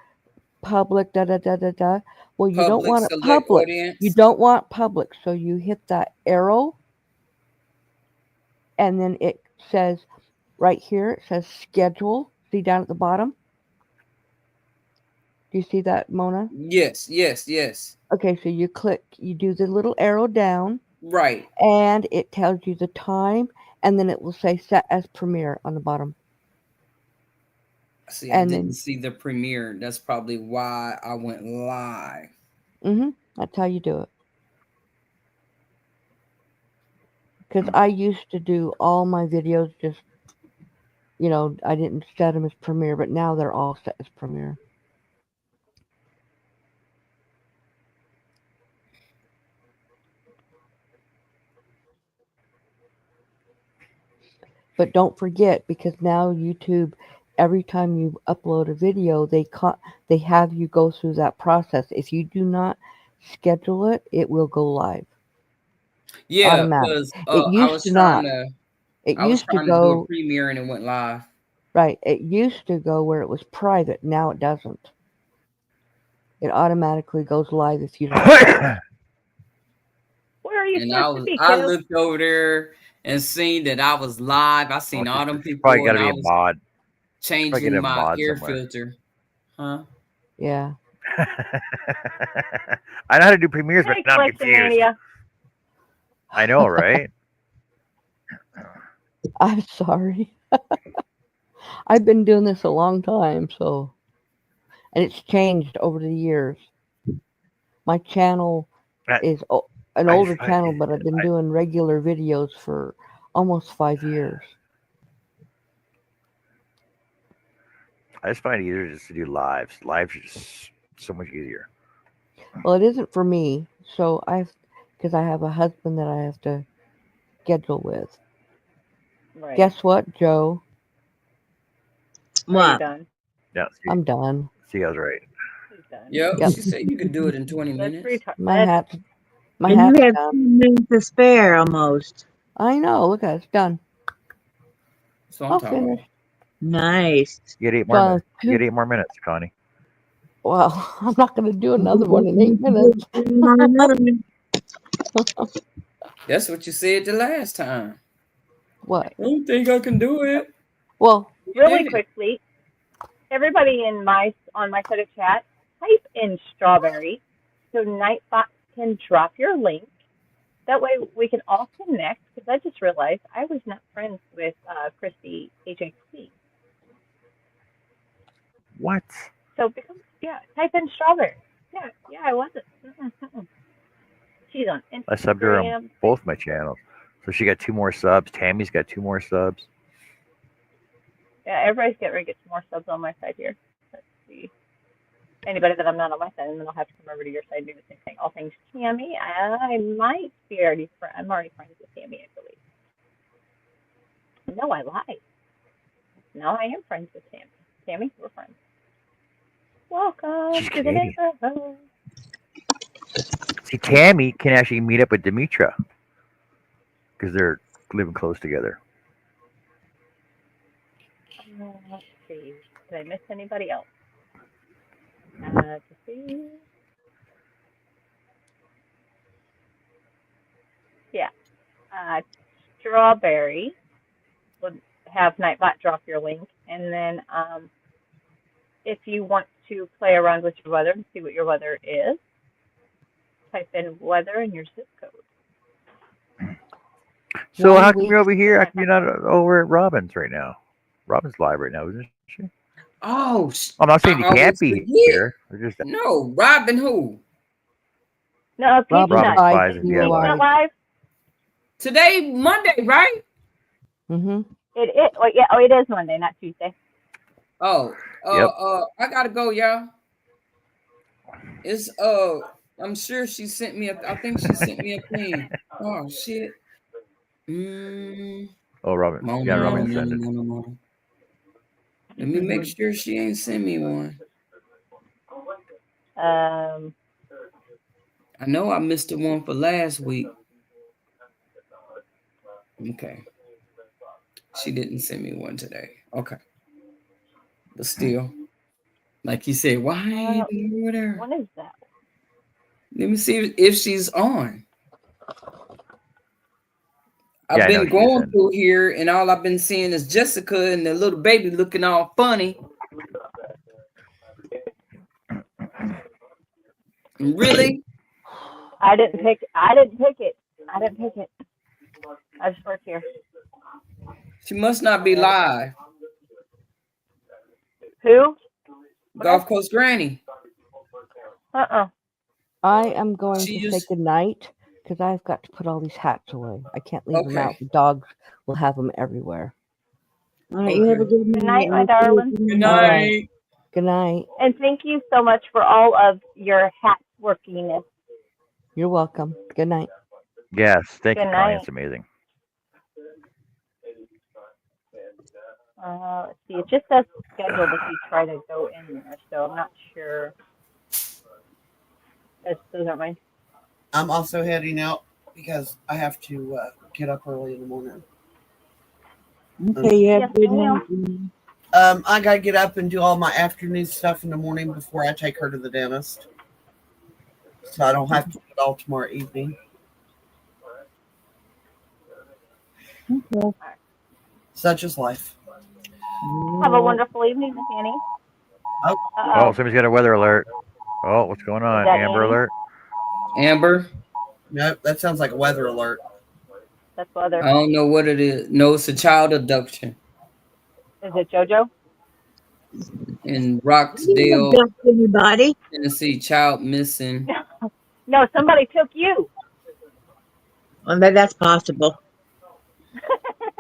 Speaker 4: public, da da da da da. Well, you don't
Speaker 6: Public
Speaker 4: want it
Speaker 6: select
Speaker 4: public. You
Speaker 6: audience.
Speaker 4: don't want public. So you hit that arrow, and then it says right here, it says schedule. See down at the bottom? Do you see that, Mona?
Speaker 6: Yes, yes, yes.
Speaker 4: Okay, so you do the little arrow down,
Speaker 6: Right.
Speaker 4: and it tells you the time, and then it will say set as premiere on the bottom.
Speaker 6: See, I
Speaker 4: And
Speaker 6: didn't
Speaker 4: then,
Speaker 6: see the premiere. That's probably why I went live.
Speaker 4: that's how you do it. Because I used to do all my videos just, I didn't set them as premiere, but now they're all set as premiere. But don't forget, because now YouTube, every time you upload a video, they have you go through that process. If you do not schedule it, it will go live.
Speaker 6: Yeah,
Speaker 4: automatic.
Speaker 6: because
Speaker 4: It
Speaker 6: I
Speaker 4: used
Speaker 6: was
Speaker 4: to
Speaker 6: trying
Speaker 4: not.
Speaker 6: to
Speaker 4: It
Speaker 6: I was
Speaker 4: used to
Speaker 6: trying to do a
Speaker 4: go
Speaker 6: premiere and it went live.
Speaker 4: right. It used to go where it was private. Now it doesn't. It automatically goes live if you don't tell it.
Speaker 1: Where are you
Speaker 6: And
Speaker 1: supposed to be,
Speaker 6: I
Speaker 1: Kev?
Speaker 6: looked over there and seen that I was live. I seen all them
Speaker 3: She's probably
Speaker 6: people
Speaker 3: got
Speaker 6: and
Speaker 3: to be
Speaker 6: I
Speaker 3: a
Speaker 6: was
Speaker 3: mod. Probably get
Speaker 6: changing
Speaker 3: a
Speaker 6: my
Speaker 3: mod
Speaker 6: air
Speaker 3: somewhere.
Speaker 6: filter. Huh?
Speaker 4: Yeah.
Speaker 3: I know how to do premieres, but
Speaker 1: Hey,
Speaker 3: now I'm
Speaker 1: Collection
Speaker 3: confused.
Speaker 1: Mania.
Speaker 3: I know, right?
Speaker 4: I'm sorry. I've been doing this a long time, so and it's changed over the years. My channel
Speaker 3: I,
Speaker 4: is an
Speaker 3: I,
Speaker 4: older
Speaker 3: I,
Speaker 4: channel, but I've been doing regular videos for almost 5 years.
Speaker 3: I just find it easier just to do lives. Lives are just so much easier.
Speaker 4: Well, it isn't for me, so because I have a husband that I have to schedule with.
Speaker 1: Right.
Speaker 4: Guess what, Joe?
Speaker 1: Are you
Speaker 2: What?
Speaker 1: done?
Speaker 3: Yeah,
Speaker 4: I'm done.
Speaker 3: see, I was right.
Speaker 1: He's done.
Speaker 6: Yep,
Speaker 4: Yep.
Speaker 6: she said you could do it in 20
Speaker 1: Let's
Speaker 6: minutes.
Speaker 4: My
Speaker 1: Let's
Speaker 2: And you
Speaker 4: hat's
Speaker 2: have
Speaker 4: done.
Speaker 2: 10 minutes to spare almost.
Speaker 4: I know. Look at it, it's done.
Speaker 6: That's what I'm
Speaker 4: All
Speaker 6: talking about.
Speaker 4: finished.
Speaker 2: Nice.
Speaker 3: You get 8
Speaker 4: So
Speaker 3: more
Speaker 4: I
Speaker 3: minutes.
Speaker 4: have
Speaker 3: You
Speaker 4: two.
Speaker 3: get 8 more minutes, Connie.
Speaker 4: Well, I'm not going to do another one in 8 minutes.
Speaker 6: That's what you said the last time.
Speaker 4: What?
Speaker 6: I don't think I can do it.
Speaker 4: Well,
Speaker 6: You
Speaker 1: really
Speaker 6: did it.
Speaker 1: quickly. Everybody on my side of chat, type in strawberry so Nightbot can drop your link. That way we can all connect. Because I just realized I was not friends with Christy HHC.
Speaker 3: What?
Speaker 1: So type in strawberry. Yeah, I wasn't. She's on
Speaker 3: I subbed her on
Speaker 1: Instagram.
Speaker 3: both my channels. So she got 2 more subs. Tammy's got 2 more subs.
Speaker 1: Yeah, everybody's getting ready to get some more subs on my side here. Let's see. Anybody that I'm not on my side, and then I'll have to come over to your side and do the same thing. All things Tammy. I might be I'm already friends with Tammy, I believe. No, I lied. No, I am friends with Tammy. Tammy, we're friends. Welcome
Speaker 3: She's
Speaker 1: to the
Speaker 3: Canadian.
Speaker 1: neighborhood.
Speaker 3: See, Tammy can actually meet up with Demetra because they're living close together.
Speaker 1: Let's see. Did I miss anybody else? Let's see. Yeah. Strawberry would have Nightbot drop your link, and then if you want to play around with your weather and see what your weather is, type in weather and your zip code.
Speaker 3: So
Speaker 4: One
Speaker 3: how come
Speaker 4: week.
Speaker 3: you're over here? How come you're not over at Robin's right now? Robin's live right now, isn't she?
Speaker 6: Oh,
Speaker 3: I'm not saying
Speaker 6: I
Speaker 3: you can't
Speaker 6: always
Speaker 3: be
Speaker 6: forget.
Speaker 3: here. We're just
Speaker 6: No, Robin who?
Speaker 1: No, Peachy
Speaker 4: Robin
Speaker 1: Nut.
Speaker 3: Robin's
Speaker 4: Spies,
Speaker 3: Spies
Speaker 1: Peachy
Speaker 3: and
Speaker 1: Nut
Speaker 3: DIY.
Speaker 1: live.
Speaker 6: Today, Monday, right?
Speaker 4: Mm-hmm.
Speaker 1: It is Monday, not Tuesday.
Speaker 6: Oh,
Speaker 3: Yep.
Speaker 6: I gotta go, y'all. It's I'm sure she sent me I think she sent me a thing. Oh shit.
Speaker 3: Oh, Robin. Yeah, Robin sent it.
Speaker 6: Mona. Let me make sure she ain't sent me one. I know I missed the one for last week. Okay. She didn't send me one today. Okay. But still, like you said, why ain't you over there?
Speaker 1: What is that?
Speaker 6: Let me see if she's on. I've
Speaker 3: Yeah, I know
Speaker 6: been
Speaker 3: she
Speaker 6: going
Speaker 3: isn't.
Speaker 6: through here, and all I've been seeing is Jessica and the little baby looking all funny. Really?
Speaker 1: I didn't pick it. I didn't pick it. I just work here.
Speaker 6: She must not be live.
Speaker 1: Who?
Speaker 6: Golf Coast Granny.
Speaker 4: I am going
Speaker 6: She
Speaker 4: to say
Speaker 6: used-
Speaker 4: good night because I've got to put all these hats away. I can't leave them
Speaker 6: Okay.
Speaker 4: out. The dogs will have them everywhere.
Speaker 2: All right, you have a good
Speaker 1: Good
Speaker 2: night.
Speaker 1: night, my darling.
Speaker 6: Good
Speaker 4: All
Speaker 6: night.
Speaker 4: right. Good night.
Speaker 1: And thank you so much for all of your hat workiness.
Speaker 4: You're welcome. Good night.
Speaker 3: Yes, thank you,
Speaker 1: Good
Speaker 3: Connie.
Speaker 1: night.
Speaker 3: It's amazing.
Speaker 1: Let's see. It just says scheduled if you try to go in there, so I'm not sure. Those aren't mine.
Speaker 5: I'm also heading out because I have to get up early in the morning.
Speaker 2: Okay, you have
Speaker 1: Yes,
Speaker 2: good
Speaker 1: ma'am.
Speaker 2: night.
Speaker 5: I gotta get up and do all my afternoon stuff in the morning before I take her to the dentist, so I don't have to do it all tomorrow evening.
Speaker 2: Okay.
Speaker 5: Such is life.
Speaker 1: Have a wonderful evening, Miss Annie.
Speaker 5: Oh,
Speaker 3: Oh, somebody's got a weather alert. Oh, what's going
Speaker 1: Is
Speaker 3: on?
Speaker 1: that
Speaker 3: Amber
Speaker 1: Annie?
Speaker 3: alert.
Speaker 6: Amber,
Speaker 5: nope, that sounds like a weather alert.
Speaker 1: That's weather.
Speaker 6: I don't know what it is. No, it's a child abduction
Speaker 1: Is it JoJo?
Speaker 6: in
Speaker 2: You didn't
Speaker 6: Roxdale,
Speaker 2: abduct anybody.
Speaker 6: Tennessee. Child missing.
Speaker 1: No, somebody took you.
Speaker 2: Well, that's possible.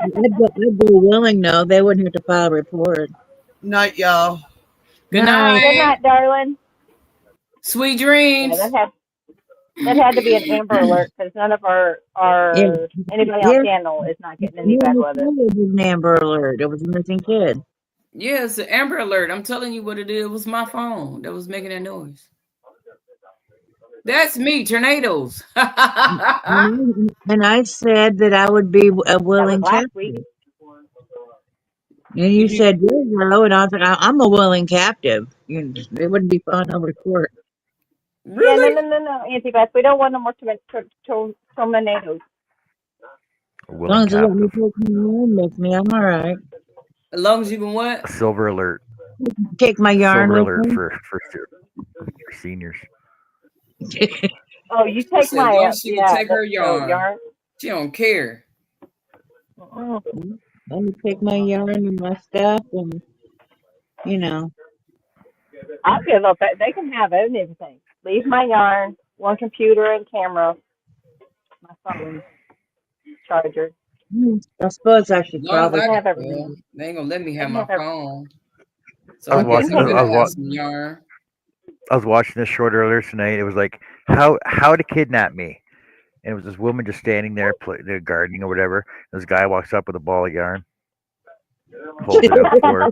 Speaker 2: I'd be willing, no. They wouldn't have to file a report.
Speaker 5: Night, y'all.
Speaker 6: Good
Speaker 2: Night.
Speaker 1: Good
Speaker 6: night.
Speaker 1: night, darling.
Speaker 6: Sweet
Speaker 1: Yeah,
Speaker 6: dreams.
Speaker 1: that had to be an Amber alert because none of our
Speaker 2: Yeah,
Speaker 1: anybody on
Speaker 2: yeah.
Speaker 1: channel is not getting any
Speaker 2: You
Speaker 1: bad
Speaker 2: didn't say
Speaker 1: weather.
Speaker 2: it was an Amber Alert. It was a missing kid.
Speaker 6: Yeah, it's an Amber alert. I'm telling you what it is. It was my phone that was making that noise. That's me, tornadoes.
Speaker 2: And I said that I would be a
Speaker 1: That was
Speaker 2: willing
Speaker 1: last week.
Speaker 2: captive. And you said, no, and I was like, I'm a willing captive. It wouldn't be fun over court.
Speaker 1: Yeah,
Speaker 6: Really?
Speaker 1: no, Auntie Beth. We don't want no more tornadoes.
Speaker 2: As
Speaker 3: Willing
Speaker 2: long as you let me
Speaker 3: captive.
Speaker 2: take my yarn with me, I'm all right.
Speaker 6: As long as you can what?
Speaker 3: A silver alert.
Speaker 2: Take my yarn
Speaker 3: Silver
Speaker 2: with
Speaker 3: alert
Speaker 2: me.
Speaker 3: for seniors.
Speaker 1: Oh, you
Speaker 6: She
Speaker 1: take
Speaker 6: said, as
Speaker 1: my
Speaker 6: long as she can take her
Speaker 1: so
Speaker 6: yarn.
Speaker 1: yarn.
Speaker 6: She don't care.
Speaker 2: Let me take my yarn and my stuff, and
Speaker 1: I'll give up. They can have everything. Leave my yarn, one computer and camera, my phone, charger.
Speaker 2: I suppose I
Speaker 6: As
Speaker 2: should
Speaker 6: long as
Speaker 2: probably.
Speaker 1: They
Speaker 6: I
Speaker 1: can
Speaker 6: can,
Speaker 1: have everything.
Speaker 6: well, they ain't gonna let me
Speaker 1: They
Speaker 6: have
Speaker 1: can
Speaker 6: my
Speaker 1: have everything.
Speaker 6: phone. So
Speaker 3: I
Speaker 6: I
Speaker 3: was
Speaker 6: guess
Speaker 3: watching.
Speaker 6: I
Speaker 1: You can
Speaker 3: I
Speaker 6: better
Speaker 1: have
Speaker 6: have
Speaker 3: was,
Speaker 6: some yarn.
Speaker 3: I was watching this short earlier tonight. It was like how to kidnap me, and it was this woman just standing there, they're gardening or whatever. This guy walks up with a ball of yarn, holds it out for her.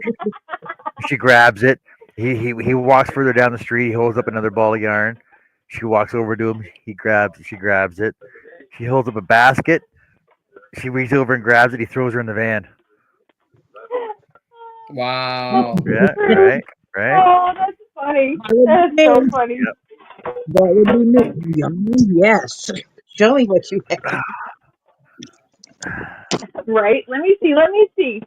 Speaker 3: She grabs it. He walks further down the street. He holds up another ball of yarn. She walks over to him. He grabs. She grabs it. She holds up a basket. She reaches over and grabs it. He throws her in the van.
Speaker 6: Wow.
Speaker 3: Yeah, right, right.
Speaker 1: Oh, that's funny.
Speaker 2: That would
Speaker 1: That's
Speaker 2: be
Speaker 1: so
Speaker 2: me.
Speaker 1: funny.
Speaker 3: Yep.
Speaker 2: That would be me. Yarn, yes. Show me what you have.
Speaker 1: Right? Let me see. Let me see.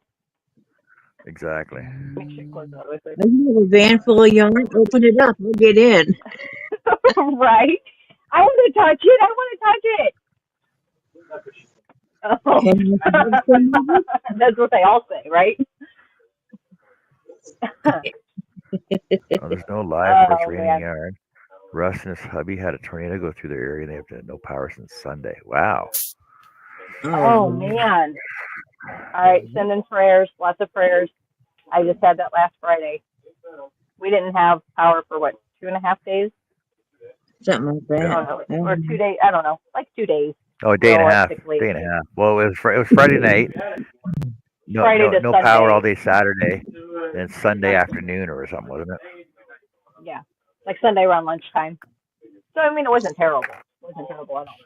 Speaker 3: Exactly.
Speaker 1: Make sure you close that with her.
Speaker 2: You have a van full of yarn. Open it up. We'll get in.
Speaker 1: Right? I want to touch it. I want to touch it. Oh.
Speaker 2: Can you have some of it?
Speaker 1: That's what they all say, right?
Speaker 3: Oh, there's no live where it's
Speaker 1: Oh
Speaker 3: raining
Speaker 1: man.
Speaker 3: yarn. Russ and his hubby had a tornado go through their area, and they have had no power since Sunday. Wow.
Speaker 1: Oh man. All right, sending prayers, lots of prayers. I just had that last Friday. We didn't have power for what, 2.5 days?
Speaker 2: Something like
Speaker 3: Yep.
Speaker 1: Oh
Speaker 2: that.
Speaker 1: no, or 2 days. I don't know, like 2 days.
Speaker 3: Oh, a day and a half.
Speaker 1: Realistically,
Speaker 3: Day and a half. Well, it was Friday night. No,
Speaker 1: Friday
Speaker 3: no,
Speaker 1: to
Speaker 3: no power all
Speaker 1: Sunday.
Speaker 3: day Saturday, and Sunday afternoon or something, wasn't it?
Speaker 1: Yeah, like Sunday around lunchtime. So I mean, it wasn't terrible. It wasn't terrible at all.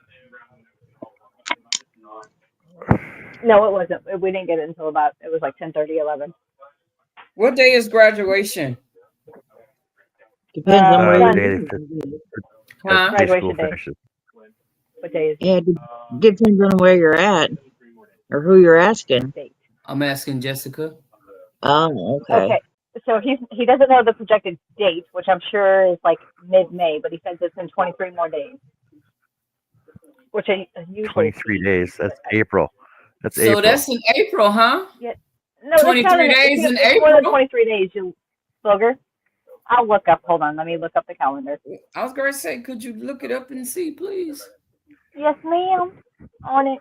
Speaker 1: No, it wasn't. We didn't get it until about, it was like 10:30, 11.
Speaker 6: What day is graduation?
Speaker 2: Depends on where
Speaker 3: The
Speaker 2: you're
Speaker 3: day
Speaker 1: Done.
Speaker 3: that
Speaker 6: Huh?
Speaker 3: day school
Speaker 1: Graduation day.
Speaker 3: finishes.
Speaker 1: What day is
Speaker 2: Yeah, it depends on where you're at or who you're asking.
Speaker 1: date?
Speaker 6: I'm asking Jessica.
Speaker 2: Oh, okay.
Speaker 1: Okay. So he doesn't know the projected date, which I'm sure is like mid-May, but he says it's in 23 more days, which I usually
Speaker 3: 23
Speaker 1: see.
Speaker 3: days. That's April. That's
Speaker 6: So
Speaker 3: April.
Speaker 6: that's in April, huh?
Speaker 1: Yeah. No, that's not
Speaker 6: 23
Speaker 1: in.
Speaker 6: days in
Speaker 1: It's more than
Speaker 6: April?
Speaker 1: 23 days, you booger. I'll look up. Hold on. Let me look up the calendar.
Speaker 6: I was going to say, could you look it up and see, please?
Speaker 1: Yes, ma'am. On it.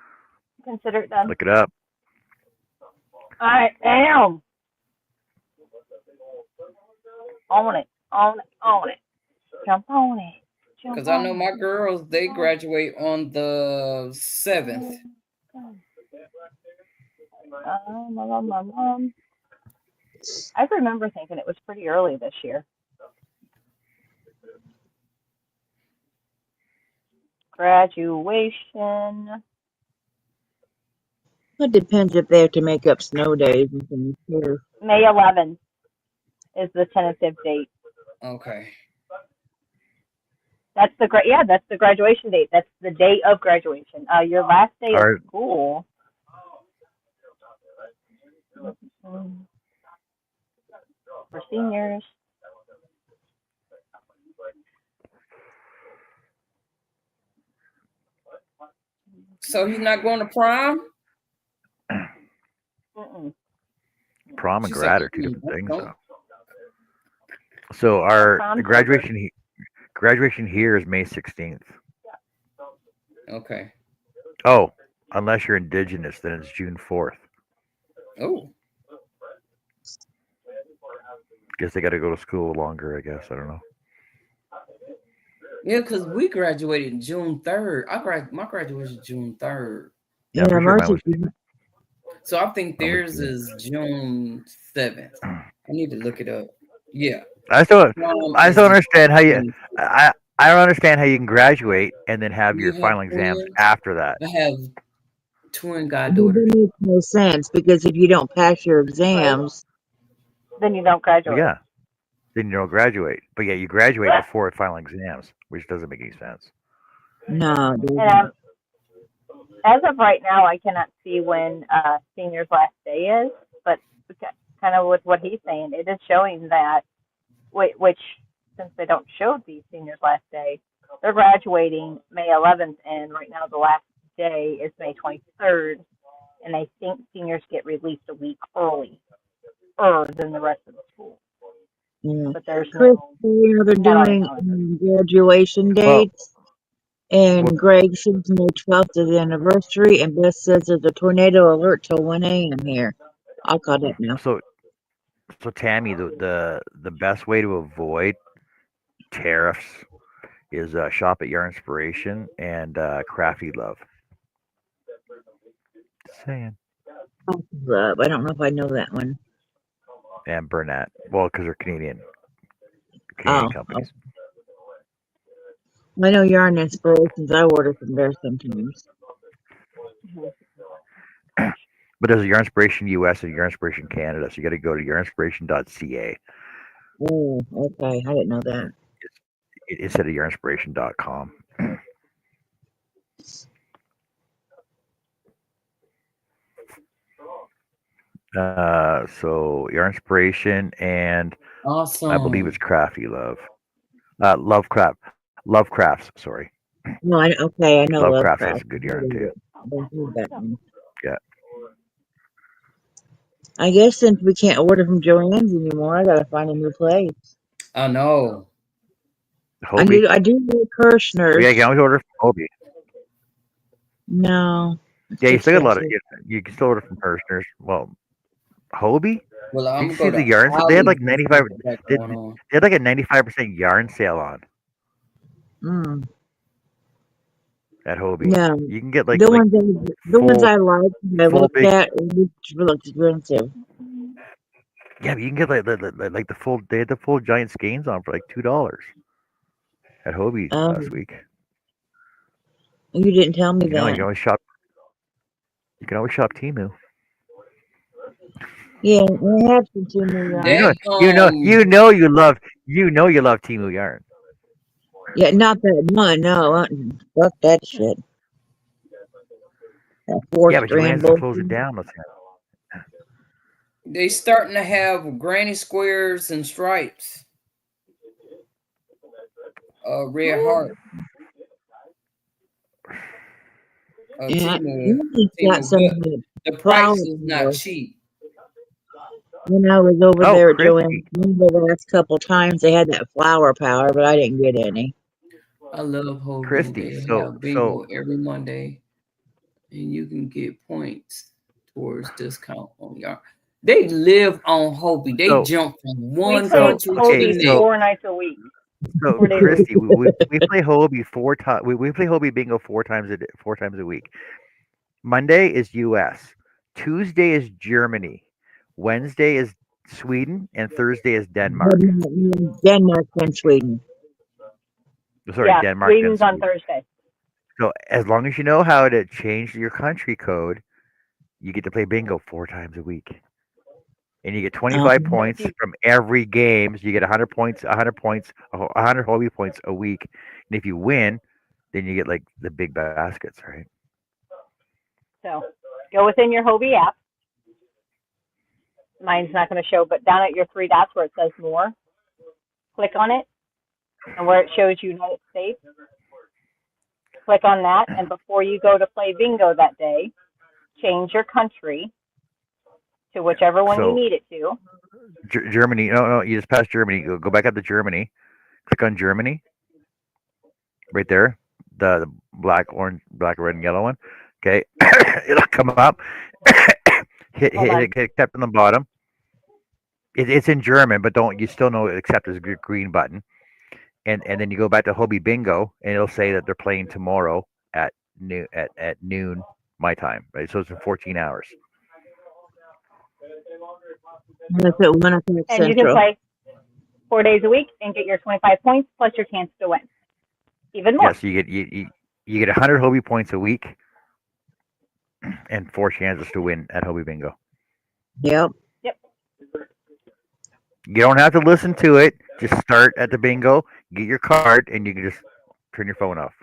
Speaker 1: Consider it done.
Speaker 3: Look it up.
Speaker 1: I am. On it. On it. On it. Jump on it. Jump
Speaker 6: Because I know
Speaker 1: on
Speaker 6: my girls, they graduate on the 7th.
Speaker 1: I remember thinking it was pretty early this year. Graduation.
Speaker 2: It depends if they have to make up snow days and things too.
Speaker 1: May 11th is the tentative date.
Speaker 6: Okay.
Speaker 1: That's the that's the graduation date. That's the day of graduation. Your last day of
Speaker 3: Our
Speaker 1: school. For seniors.
Speaker 6: So he's not going to prom?
Speaker 1: Mm-mm.
Speaker 3: prom and
Speaker 6: She said,
Speaker 3: grad are two different things,
Speaker 6: don't.
Speaker 3: though. So
Speaker 1: Yeah,
Speaker 3: our
Speaker 1: prom's
Speaker 3: graduation here is May 16th.
Speaker 6: Okay.
Speaker 3: Oh, unless you're indigenous, then it's June 4th.
Speaker 6: Oh.
Speaker 3: Guess they got to go to school longer. I guess I don't know.
Speaker 6: Yeah, because we graduated June 3rd. My graduation is June 3rd.
Speaker 3: Yeah, I'm
Speaker 2: Yeah,
Speaker 3: pretty sure mine
Speaker 2: Marcy.
Speaker 3: was.
Speaker 6: So I think
Speaker 3: Mine was
Speaker 6: theirs
Speaker 3: June.
Speaker 6: is June 7th. I need to look it up. Yeah.
Speaker 3: I still
Speaker 6: Prom
Speaker 3: I
Speaker 6: is
Speaker 3: still understand how you.
Speaker 6: June 4th.
Speaker 3: I don't understand how you can graduate and then have
Speaker 6: Do
Speaker 3: your
Speaker 6: you have
Speaker 3: final exams
Speaker 6: twins?
Speaker 3: after that.
Speaker 6: I have twin
Speaker 2: That
Speaker 6: goddaughters.
Speaker 2: makes no sense because if you don't pass your exams,
Speaker 1: Then you don't
Speaker 3: Well,
Speaker 1: graduate.
Speaker 3: yeah, then you don't graduate. But yeah, you graduate before final exams, which doesn't make any sense.
Speaker 2: no, it
Speaker 1: And
Speaker 2: doesn't.
Speaker 1: as of right now, I cannot see when seniors' last day is, but kind of with what he's saying, it is showing that, which since they don't show the seniors' last day, they're graduating May 11th, and right now the last day is May 23rd, and I think seniors get released a week earlier than the rest of the school.
Speaker 2: Yeah.
Speaker 1: But there's
Speaker 2: Chris,
Speaker 1: no,
Speaker 2: they're
Speaker 1: not on
Speaker 2: doing
Speaker 1: calendar.
Speaker 2: graduation
Speaker 3: Well,
Speaker 2: dates, and
Speaker 3: well,
Speaker 2: Greg says May 12th is the anniversary, and Beth says there's a tornado alert till 1 a.m. here. I'll caught up now.
Speaker 3: so Tammy, the best way to avoid tariffs is shop at Your Inspiration and Crafty Love. Just saying.
Speaker 2: Love. I don't know if I know that one.
Speaker 3: And Burnett. Well, because they're Canadian
Speaker 2: Oh,
Speaker 3: companies.
Speaker 2: I know Yarn Inspirations. I order from there sometimes.
Speaker 3: But there's a Your Inspiration US and Your Inspiration Canada, so you got to go to yourinspiration.ca
Speaker 2: Oh, okay. I didn't know that.
Speaker 3: instead of yourinspiration.com. So Your Inspiration and I believe
Speaker 6: Awesome.
Speaker 3: it's Crafty Love. Lovecrafts, sorry.
Speaker 2: No, okay. I know
Speaker 3: Lovecrafts has
Speaker 2: Lovecraft.
Speaker 3: a good yarn too.
Speaker 2: I've heard that one.
Speaker 3: Yeah.
Speaker 2: I guess since we can't order from Joann's anymore, I gotta find a new place.
Speaker 6: I know.
Speaker 3: Hobie.
Speaker 2: I do like
Speaker 3: Yeah,
Speaker 2: Kirshner's.
Speaker 3: you can always order from Hobie.
Speaker 2: No, it's
Speaker 3: Yeah,
Speaker 2: too
Speaker 3: you still got a lot of.
Speaker 2: expensive.
Speaker 3: You can still order from Kirshner's. Well, Hobie.
Speaker 6: Well,
Speaker 3: Did
Speaker 6: I'm
Speaker 3: you
Speaker 6: going
Speaker 3: see
Speaker 6: to
Speaker 3: the yarn? They had
Speaker 6: Ollie's
Speaker 3: like
Speaker 6: to see
Speaker 3: 95.
Speaker 6: what they got
Speaker 3: They,
Speaker 6: going on.
Speaker 3: they had like a 95% yarn sale on
Speaker 2: Mm.
Speaker 3: at Hobie.
Speaker 2: No,
Speaker 3: You can get
Speaker 2: the ones
Speaker 3: full
Speaker 2: I like and I
Speaker 3: full
Speaker 2: looked
Speaker 3: big.
Speaker 2: at look expensive.
Speaker 3: Yeah, but you can get like the full. They had the full giant skeins on for like $2 at Hobie last week.
Speaker 2: You didn't tell me
Speaker 3: You know, you
Speaker 2: that.
Speaker 3: can always shop. You can always shop Timu.
Speaker 2: Yeah, I have some Timu
Speaker 3: You
Speaker 2: yarn.
Speaker 3: know, you love Timu yarn.
Speaker 2: Yeah, not that one. No, fuck that shit. That
Speaker 3: Yeah, but
Speaker 2: four-strand
Speaker 3: Joanne's is closing
Speaker 2: bullshit.
Speaker 3: down.
Speaker 6: They starting to have granny squares and stripes. Red heart.
Speaker 2: Yeah,
Speaker 6: Timu.
Speaker 2: he's got some
Speaker 6: But the price
Speaker 2: flower
Speaker 6: is not
Speaker 2: power.
Speaker 6: cheap.
Speaker 2: When I was over
Speaker 3: Oh,
Speaker 2: there at
Speaker 3: Christy.
Speaker 2: Joanne's, the last couple times they had that flower power, but I didn't get any.
Speaker 6: I love Hobie.
Speaker 3: Christy.
Speaker 6: They
Speaker 3: So
Speaker 6: have bingo every Monday, and you can get points towards discount on yarn. They live on Hobie. They
Speaker 3: So-
Speaker 6: jump from
Speaker 1: We
Speaker 6: one
Speaker 1: play
Speaker 6: country to the
Speaker 1: Hobie
Speaker 6: next.
Speaker 1: 4 nights a week.
Speaker 3: So
Speaker 1: 4 days a
Speaker 3: Christy,
Speaker 1: week.
Speaker 3: we play Hobie 4 times. We play Hobie bingo 4 times a week. Monday is U.S. Tuesday is Germany. Wednesday is Sweden, and Thursday is Denmark.
Speaker 2: Denmark and Sweden.
Speaker 3: Sorry,
Speaker 1: Yeah,
Speaker 3: Denmark.
Speaker 1: Sweden's
Speaker 3: then
Speaker 1: on
Speaker 3: Sweden.
Speaker 1: Thursday.
Speaker 3: So as long as you know how to change your country code, you get to play bingo 4 times a week. And you get
Speaker 2: Um,
Speaker 3: 25
Speaker 1: So if
Speaker 3: points
Speaker 1: you
Speaker 3: from every game. So you get 100 points, 100 points, 100 hobby points a week. And if you win, then you get like the big baskets, right?
Speaker 1: so go within your Hobie app. Mine's not going to show, but down at your three dots where it says more, click on it, and where it shows United States, click on that, and before you go to play bingo that day, change your country to
Speaker 3: Yeah.
Speaker 1: whichever one you
Speaker 3: So
Speaker 1: need it to.
Speaker 3: Germany, no, you just pass Germany. Go back up to Germany. Click on Germany right there. The black, orange, black, red, and yellow one. Okay, it'll come up.
Speaker 1: Hold on.
Speaker 3: Hit accept on the bottom. It's in German, but don't you still know accept is a green button. And then you go back to Hobie Bingo, and it'll say that they're playing tomorrow at noon my time. Right, so it's in 14 hours.
Speaker 2: that's at 1 o'clock
Speaker 1: And you can
Speaker 2: Central.
Speaker 1: play 4 days a week and get your 25 points plus your chance to win. Even
Speaker 3: Yeah,
Speaker 1: more.
Speaker 3: so you get 100 Hobie points a week and 4 chances to win at Hobie Bingo.
Speaker 2: Yep.
Speaker 1: Yep.
Speaker 3: You don't have to listen to it. Just start at the bingo, get your card, and you can just turn your phone off.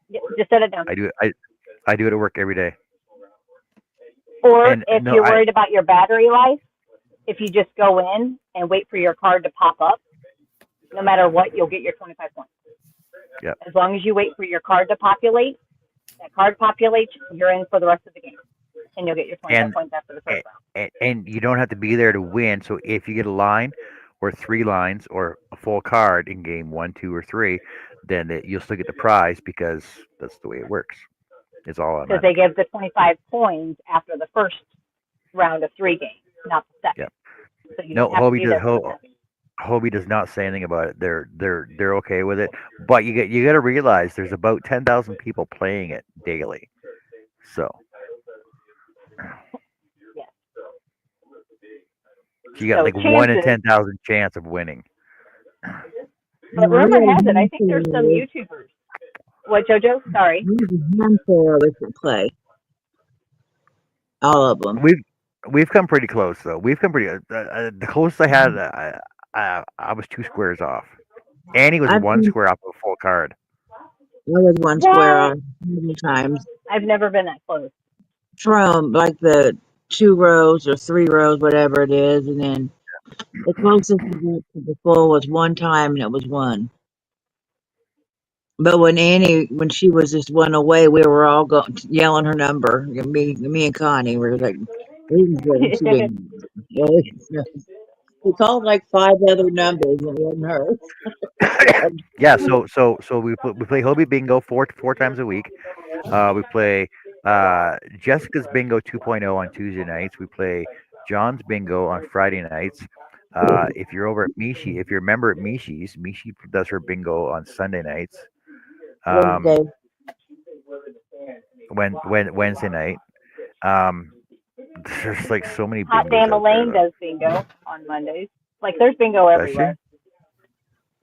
Speaker 1: Yep. Just set it down.
Speaker 3: I do it. I do it at work every day.
Speaker 1: Or
Speaker 3: And
Speaker 1: if
Speaker 3: no,
Speaker 1: you're worried about your battery life, if you just go in and wait for your card to pop up, no matter what, you'll get your 25 points.
Speaker 3: Yep.
Speaker 1: As long as you wait for your card to populate, that card populates, you're in for the rest of the game. And you'll get your 25
Speaker 3: and
Speaker 1: points after the first round.
Speaker 3: and you don't have to be there to win. So if you get a line, or 3 lines, or a full card in game 1, 2, or 3, then you'll still get the prize because that's the way it works. It's all
Speaker 1: Because they
Speaker 3: automatic.
Speaker 1: give the 25 points after the first round of 3 games, not the second.
Speaker 3: Yep.
Speaker 1: So you
Speaker 3: No,
Speaker 1: don't have to be there for the second.
Speaker 3: Hobie does not say anything about it. They're okay with it, but you got to realize there's about 10,000 people playing it daily. So
Speaker 1: Yes.
Speaker 3: you got
Speaker 1: So
Speaker 3: like 1 in
Speaker 1: chances,
Speaker 3: 10,000 chance of winning.
Speaker 1: but
Speaker 2: I
Speaker 1: rumor
Speaker 2: got a
Speaker 1: has it, I think there's some
Speaker 2: handful.
Speaker 1: YouTubers. What, JoJo? Sorry.
Speaker 2: There's a handful of us that play. All of them.
Speaker 3: We've come pretty close though. We've come pretty. The closest I had, I was 2 squares off. Annie was
Speaker 2: I've
Speaker 3: 1 square off of a full card.
Speaker 2: I was 1 square
Speaker 1: What?
Speaker 2: on many times
Speaker 1: I've never been that close.
Speaker 2: from like the 2 rows or 3 rows, whatever it is, and then the closest I got to the full was one time, and it was one. But when she was just one away, we were all yelling her number. Me and Connie were like, she didn't. Yeah, we called like 5 other numbers, and it wasn't her.
Speaker 3: Yeah. So we play Hobie Bingo four times a week. We play Jessica's Bingo 2.0 on Tuesday nights. We play John's Bingo on Friday nights. If you're over at Mishi, if you're a member at Mishi does her bingo on Sunday nights. Um,
Speaker 2: Wednesday.
Speaker 3: when Wednesday night. Um, there's like so many
Speaker 1: Hot
Speaker 3: bingos
Speaker 1: Damn
Speaker 3: out there
Speaker 1: Elaine
Speaker 3: though.
Speaker 1: does bingo on Mondays. Like, there's bingo
Speaker 3: Does she?
Speaker 1: everywhere.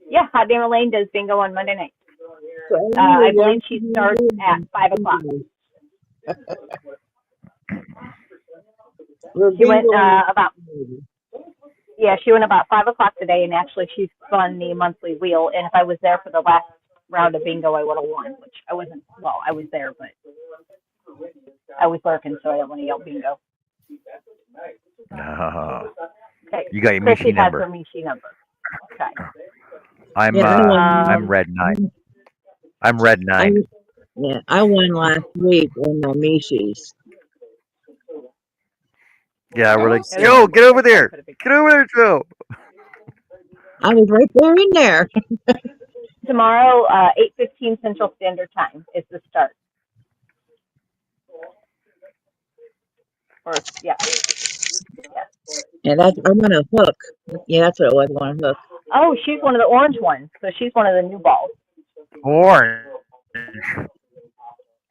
Speaker 1: Yeah, Hot Damn Elaine does bingo on Monday night.
Speaker 2: So
Speaker 1: I
Speaker 2: anyway,
Speaker 1: believe she starts at 5 o'clock.
Speaker 2: we're
Speaker 1: She went
Speaker 2: bingoing.
Speaker 1: she went about 5 o'clock today, and actually she spun the monthly wheel. And if I was there for the last round of bingo, I would have won, which I wasn't. Well, I was there, but I was working, so I don't want to yell bingo.
Speaker 3: No.
Speaker 1: Okay.
Speaker 3: You got your
Speaker 1: Chrissy
Speaker 3: Mishi
Speaker 1: has her
Speaker 3: number.
Speaker 1: Mishi number. Okay.
Speaker 2: Yeah, I
Speaker 3: I'm
Speaker 2: won.
Speaker 3: red 9. I'm red
Speaker 2: I
Speaker 3: 9.
Speaker 2: Yeah, I won last week on my Mishi's.
Speaker 3: Yeah, we're like,
Speaker 1: It was
Speaker 3: Joe,
Speaker 1: fun.
Speaker 3: get over
Speaker 1: It was fun
Speaker 3: there.
Speaker 1: for the bingo.
Speaker 3: Get over there, Joe.
Speaker 2: I was right there in there.
Speaker 1: Tomorrow, 8:15 Central Standard Time is the start. Or yeah.
Speaker 2: And I want a hook. Yeah, that's what it was. I want a hook.
Speaker 1: Oh, she's one of the orange ones, so she's one of the new balls.
Speaker 3: Orange.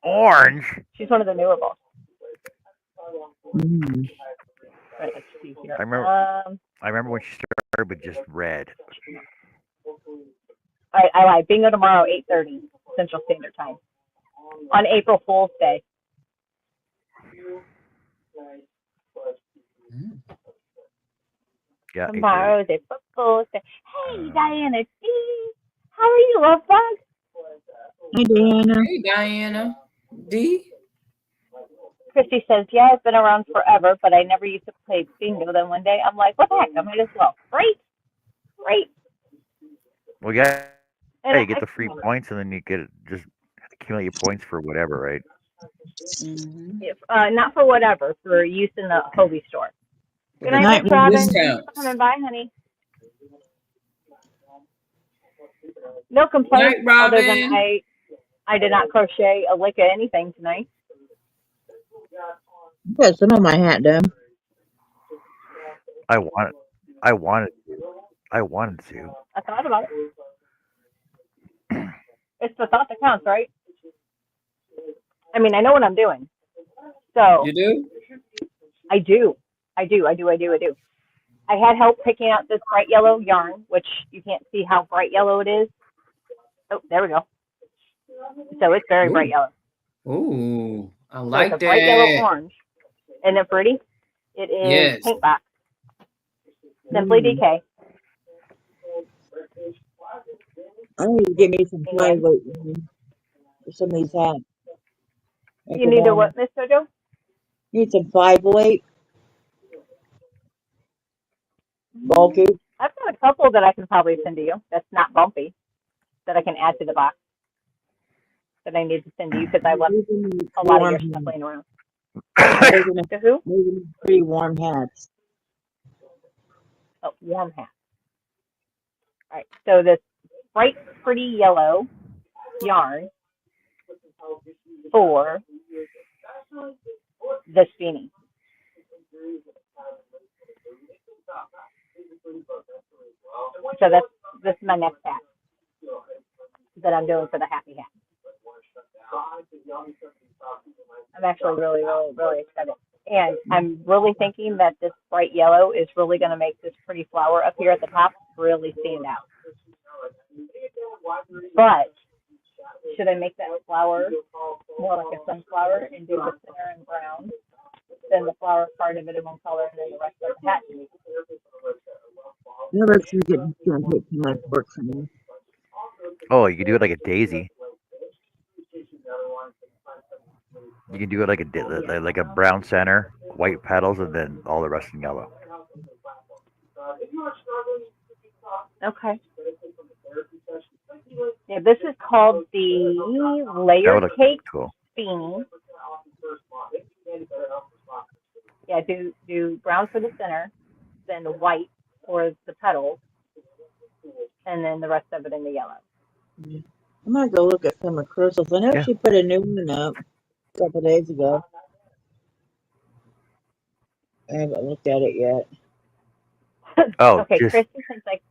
Speaker 3: Orange.
Speaker 1: She's one of the newer balls.
Speaker 2: Mm.
Speaker 1: Right, let's see here.
Speaker 3: I remember when she started with just red.
Speaker 1: All right, I lied. Bingo tomorrow, 8:30. Central Standard Time on April Fool's Day.
Speaker 3: Yeah,
Speaker 1: Tomorrow is April Fool's Day. Hey, Diana D. How are you, love bug?
Speaker 2: Hi, Diana.
Speaker 6: Hey, Diana D.
Speaker 1: Christy says, yeah, it's been around forever, but I never used to play bingo. Then one day I'm like, what the heck? I might as well. Right?
Speaker 3: Well, yeah,
Speaker 1: And
Speaker 3: you get the free points, and then you get just accumulate your points for whatever, right?
Speaker 1: Not for whatever, for use in the Hobie store. Good night,
Speaker 2: Night,
Speaker 1: Miss Robin.
Speaker 2: Robin.
Speaker 1: Thanks for coming by, honey. No complaints
Speaker 6: Night, Robin.
Speaker 1: other than I did not crochet a lick of anything tonight.
Speaker 2: I got some of my hat done.
Speaker 3: I wanted to.
Speaker 1: I thought about it. It's the thought that counts, right? I mean, I know what I'm doing. So
Speaker 6: You do?
Speaker 1: I do. I had help picking out this bright yellow yarn, which you can't see how bright yellow it is. Oh, there we go. So it's very bright yellow.
Speaker 6: Ooh, I
Speaker 1: So
Speaker 6: like
Speaker 1: it's a bright yellow
Speaker 6: that.
Speaker 1: orange. Isn't it pretty? It is
Speaker 6: Yes.
Speaker 1: paint box. Simply DK.
Speaker 2: I need to get me some plywood for some of these hats.
Speaker 1: You need to what, Miss Jojo?
Speaker 2: Need some 508 bulky.
Speaker 1: I've got a couple that I can probably send to you. That's not bumpy. That I can add to the box. That I need to send to you because I left a lot of your stuff laying around. To who?
Speaker 2: Maybe pretty warm hats.
Speaker 1: Oh, warm hat. All right. So this bright, pretty yellow yarn for this beanie. So this is my next hat that I'm doing for the happy hat. I'm actually really, really, really excited. And I'm really thinking that this bright yellow is really going to make this pretty flower up here at the top really stand out. But should I make that flower more like a sunflower and do the center in brown? Then the flower part of it in one color and then the rest of the hat.
Speaker 2: No, that's going to take too much work for me.
Speaker 3: Oh, you can do it like a daisy. You can do it like a brown center, white petals, and then all the rest in yellow.
Speaker 1: Okay. Yeah, this is called the layered cake beanie. Yeah, do brown for the center, then white for the petals, and then the rest of it in the yellow.
Speaker 2: I'm going to go look at some of Crystal's. I know she put a new one up a couple of days ago. I haven't looked at it yet.
Speaker 3: Oh,
Speaker 1: okay,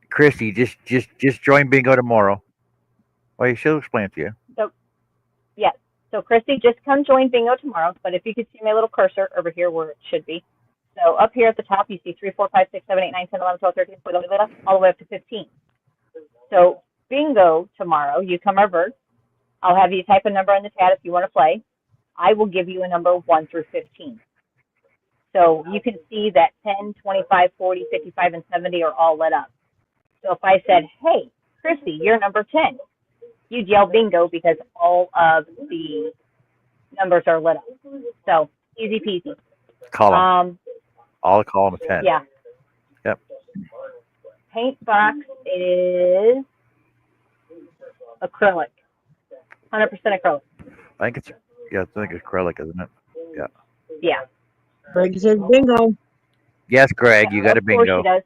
Speaker 3: Christy, just join bingo tomorrow. Well, she'll explain it to you.
Speaker 1: So, yes. So, Christy, just come join bingo tomorrow. But if you could see my little cursor over here where it should be. So, up here at the top, you see 3, 4, 5, 6, 7, 8, 9, 10, 11, 12, 13, 14, all the way up to 15. So, bingo tomorrow, you come over. I'll have you type a number in the chat if you want to play. I will give you a number 1 through 15. So you can see that 10, 25, 40, 55, and 70 are all lit up. So if I said, hey, Chrissy, you're number 10, you'd yell bingo because all of the numbers are lit up. So easy peasy.
Speaker 3: Column. All column of 10.
Speaker 1: Yeah.
Speaker 3: Yep.
Speaker 1: Paint box is acrylic. 100% acrylic.
Speaker 3: I think it's acrylic, isn't it? Yeah.
Speaker 1: Yeah.
Speaker 2: Greg says bingo.
Speaker 3: Yes, Greg, you got a bingo.
Speaker 1: Of course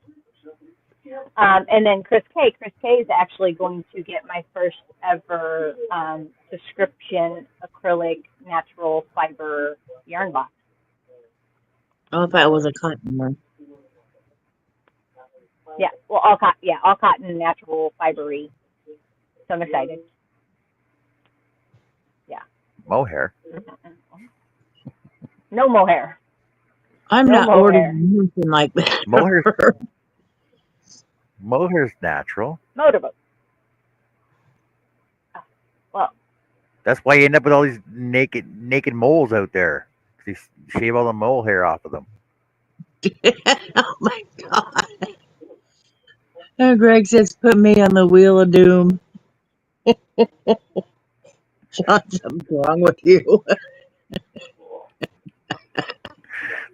Speaker 1: she does. And then Chris K is actually going to get my first ever subscription acrylic natural fiber yarn box.
Speaker 2: Oh, I thought it was a cotton one.
Speaker 1: Yeah, well, all cotton, natural, fibery. So I'm excited. Yeah.
Speaker 3: Mohair.
Speaker 1: No mohair.
Speaker 2: I'm not ordering anything like that.
Speaker 3: Mohair's natural.
Speaker 1: Motorboat. Well,
Speaker 3: That's why you end up with all these naked moles out there. You shave all the mole hair off of them.
Speaker 2: Oh my God. And Greg says, put me on the wheel of doom. John, something's wrong with you.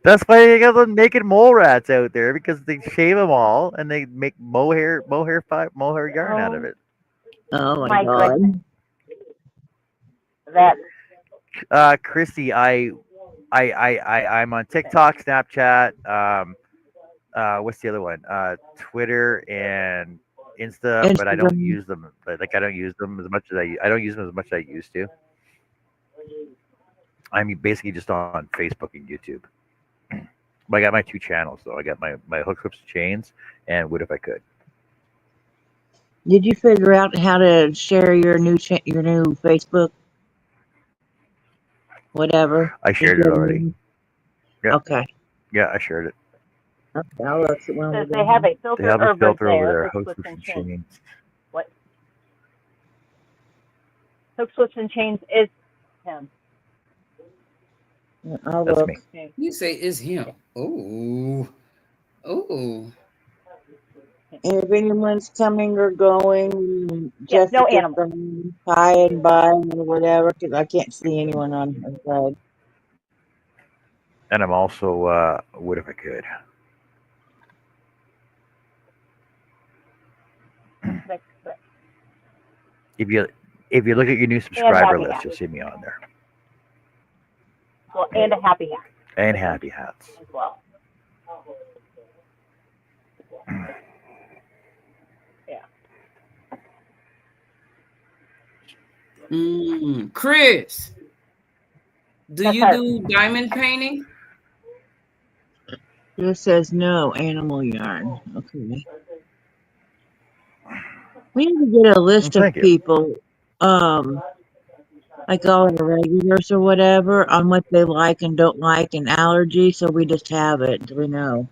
Speaker 3: That's why you got those naked mole rats out there because they shave them all and they make mohair yarn out of it.
Speaker 2: Oh my
Speaker 1: My
Speaker 2: God.
Speaker 1: goodness. That
Speaker 3: Christy, I'm on TikTok, Snapchat, what's the other one? Twitter and Insta, but I don't
Speaker 2: Instagram.
Speaker 3: use them. Like I don't use them as much as I don't use them as much as I used to. I'm basically just on Facebook and YouTube. But I got my 2 channels though. I got my Hook Hooks and Chains and What If I Could.
Speaker 2: Did you figure out how to share your new Facebook? Whatever.
Speaker 3: I shared it already. Yeah.
Speaker 2: Okay.
Speaker 3: Yeah, I shared it.
Speaker 2: Okay, I'll look at one
Speaker 1: says
Speaker 2: of
Speaker 1: they
Speaker 2: them.
Speaker 1: have a
Speaker 3: They
Speaker 1: filter
Speaker 3: have a filter over there.
Speaker 1: Hook,
Speaker 3: Hook
Speaker 1: Switch,
Speaker 3: Hooks
Speaker 1: and
Speaker 3: and
Speaker 1: Chains.
Speaker 3: Chains.
Speaker 1: What? Hook, Switch, and Chains is him.
Speaker 2: I'll
Speaker 3: That's
Speaker 2: look.
Speaker 3: me.
Speaker 6: You say it's him. Oh. Oh.
Speaker 2: And if anyone's coming or going,
Speaker 1: Yes, no
Speaker 2: Jessica's
Speaker 1: animals.
Speaker 2: coming by and by or whatever, because I can't see anyone on her side.
Speaker 3: And I'm also What If I Could. If you look at your new subscriber
Speaker 1: Happy
Speaker 3: list,
Speaker 1: Hat.
Speaker 3: you'll see me on there.
Speaker 1: Well, and a Happy Hat
Speaker 3: And Happy Hats.
Speaker 1: as well. Yeah.
Speaker 6: Chris, do
Speaker 1: That's
Speaker 6: you
Speaker 1: her.
Speaker 6: do diamond painting?
Speaker 2: It says no animal yarn. Okay. We need to get a list of
Speaker 3: Thank you.
Speaker 2: people, like all the regulars or whatever, on what they like and don't like and allergies, so we just have it. Do we know?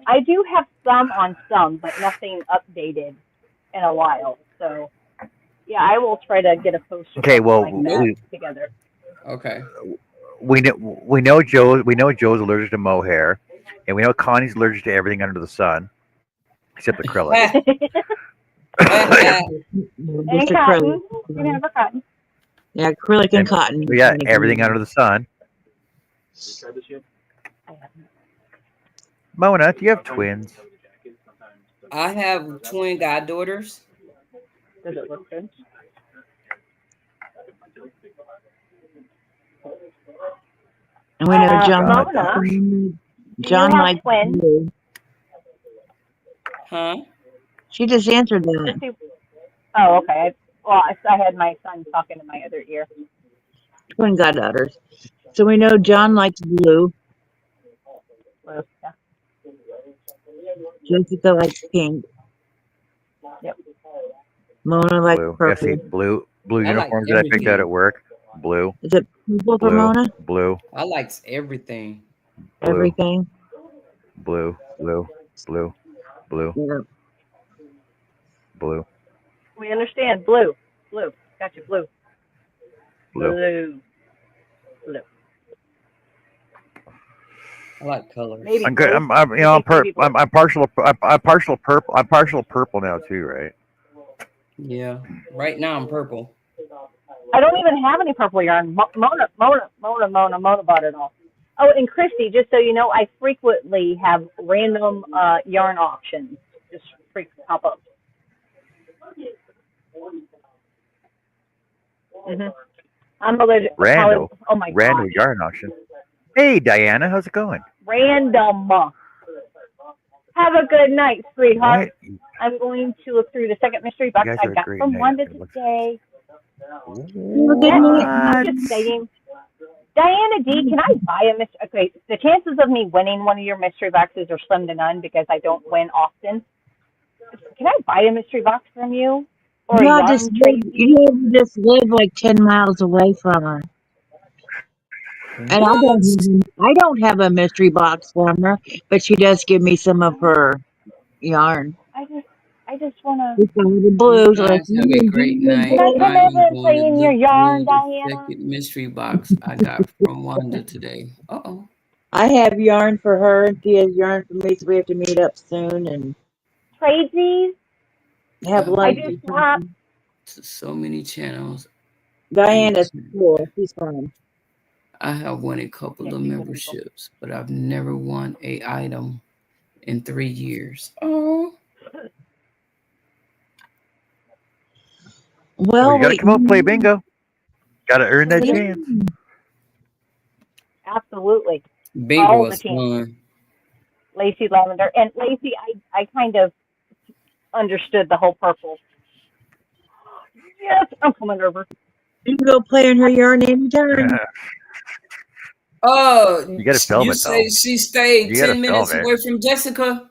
Speaker 1: I do have some on some, but nothing updated in a while. So, yeah, I will try to get a post or
Speaker 3: Okay,
Speaker 1: something
Speaker 3: well,
Speaker 1: like that together.
Speaker 6: Okay.
Speaker 3: we know Joe's allergic to mohair, and we know Connie's allergic to everything under the sun, except acrylic.
Speaker 1: And
Speaker 2: Just
Speaker 1: cotton.
Speaker 2: acrylic.
Speaker 1: You can have a cotton.
Speaker 2: Yeah, acrylic and cotton.
Speaker 3: Yeah, everything under the sun. Mona, do you have twins?
Speaker 6: I have twin goddaughters.
Speaker 1: Does it look good?
Speaker 2: And we know John.
Speaker 1: Mona,
Speaker 2: John likes
Speaker 1: twins?
Speaker 2: blue.
Speaker 6: Huh?
Speaker 2: She just answered that.
Speaker 1: Oh, okay. Well, I had my son talking in my other ear.
Speaker 2: Twin goddaughters. So we know John likes blue.
Speaker 1: Yeah.
Speaker 2: Jessica likes pink.
Speaker 1: Yep.
Speaker 2: Mona likes
Speaker 3: Blue.
Speaker 2: purple.
Speaker 3: Yeah, see, blue uniforms that I picked out
Speaker 6: everything.
Speaker 3: at work. Blue.
Speaker 2: Is it purple for
Speaker 3: Blue.
Speaker 2: Mona?
Speaker 3: Blue.
Speaker 6: I likes everything.
Speaker 3: Blue.
Speaker 2: Everything.
Speaker 3: Blue. Blue. Blue. Blue.
Speaker 2: Yeah.
Speaker 1: Blue. We understand. Blue. Blue. Gotcha. Blue.
Speaker 3: Blue.
Speaker 1: Blue. Blue.
Speaker 6: I like colors.
Speaker 1: Maybe
Speaker 3: I'm good.
Speaker 1: blue.
Speaker 3: I'm partial purple. I'm partial purple now too, right?
Speaker 6: Yeah. Right now I'm purple.
Speaker 1: I don't even have any purple yarn. Mona bought it all. Oh, and Christy, just so you know, I frequently have random yarn auctions. Just pop up. Mm-hmm. I'm allergic.
Speaker 3: Random.
Speaker 1: Oh my
Speaker 3: Random
Speaker 1: God.
Speaker 3: yarn auction. Hey, Diana, how's it going?
Speaker 1: Random. Have a good night, sweetheart.
Speaker 3: What?
Speaker 1: I'm going to look through the second mystery box
Speaker 3: You guys
Speaker 1: I
Speaker 3: are a
Speaker 1: got
Speaker 3: great
Speaker 1: from
Speaker 3: night.
Speaker 1: Wanda today.
Speaker 2: What?
Speaker 1: I'm just saying. Diana D, can I buy a mystery? Okay, the chances of me winning one of your mystery boxes are slim to none because I don't win often. Can I buy a mystery box from you? Or
Speaker 2: No,
Speaker 1: a yarn trade?
Speaker 2: you just live like 10 miles away from her. And I don't have a mystery box from her, but she does give me some of her yarn.
Speaker 1: I I just wanna.
Speaker 2: We saw the
Speaker 6: You
Speaker 2: blues.
Speaker 6: guys have a great
Speaker 1: Can
Speaker 6: night.
Speaker 1: I come
Speaker 6: I am
Speaker 1: over and
Speaker 6: going
Speaker 1: play
Speaker 6: to
Speaker 1: in your
Speaker 6: look
Speaker 1: yarn,
Speaker 6: through the
Speaker 1: Diana?
Speaker 6: second mystery box I got from Wanda today. Uh-oh.
Speaker 2: I have yarn for her, and she has yarn for me, so we have to meet up soon and
Speaker 1: Trade these.
Speaker 2: have
Speaker 6: I've
Speaker 1: I
Speaker 2: lunch
Speaker 1: do
Speaker 6: been
Speaker 2: or
Speaker 1: swap.
Speaker 2: something.
Speaker 6: to so many channels.
Speaker 2: Diana's
Speaker 6: And
Speaker 2: cool. She's fun.
Speaker 6: I have won a
Speaker 1: Yeah,
Speaker 6: couple of
Speaker 1: she's cool people.
Speaker 6: memberships, but I've never won a item in 3 years. Oh.
Speaker 3: Well,
Speaker 2: Well,
Speaker 3: you got to come out and play bingo. Got to earn that
Speaker 1: Yep,
Speaker 3: chance.
Speaker 1: absolutely.
Speaker 6: Bingo
Speaker 1: All the
Speaker 6: is
Speaker 1: chances.
Speaker 6: fun.
Speaker 1: Lacey Lavender. And Lacey, I kind of understood the whole purple. Yes, I'm coming over.
Speaker 2: you can go play in her yarn anytime.
Speaker 3: You got to film
Speaker 6: You
Speaker 3: it
Speaker 6: say
Speaker 3: though.
Speaker 6: she stayed
Speaker 3: You got to
Speaker 6: 10
Speaker 3: film
Speaker 6: minutes
Speaker 3: it.
Speaker 6: away from Jessica?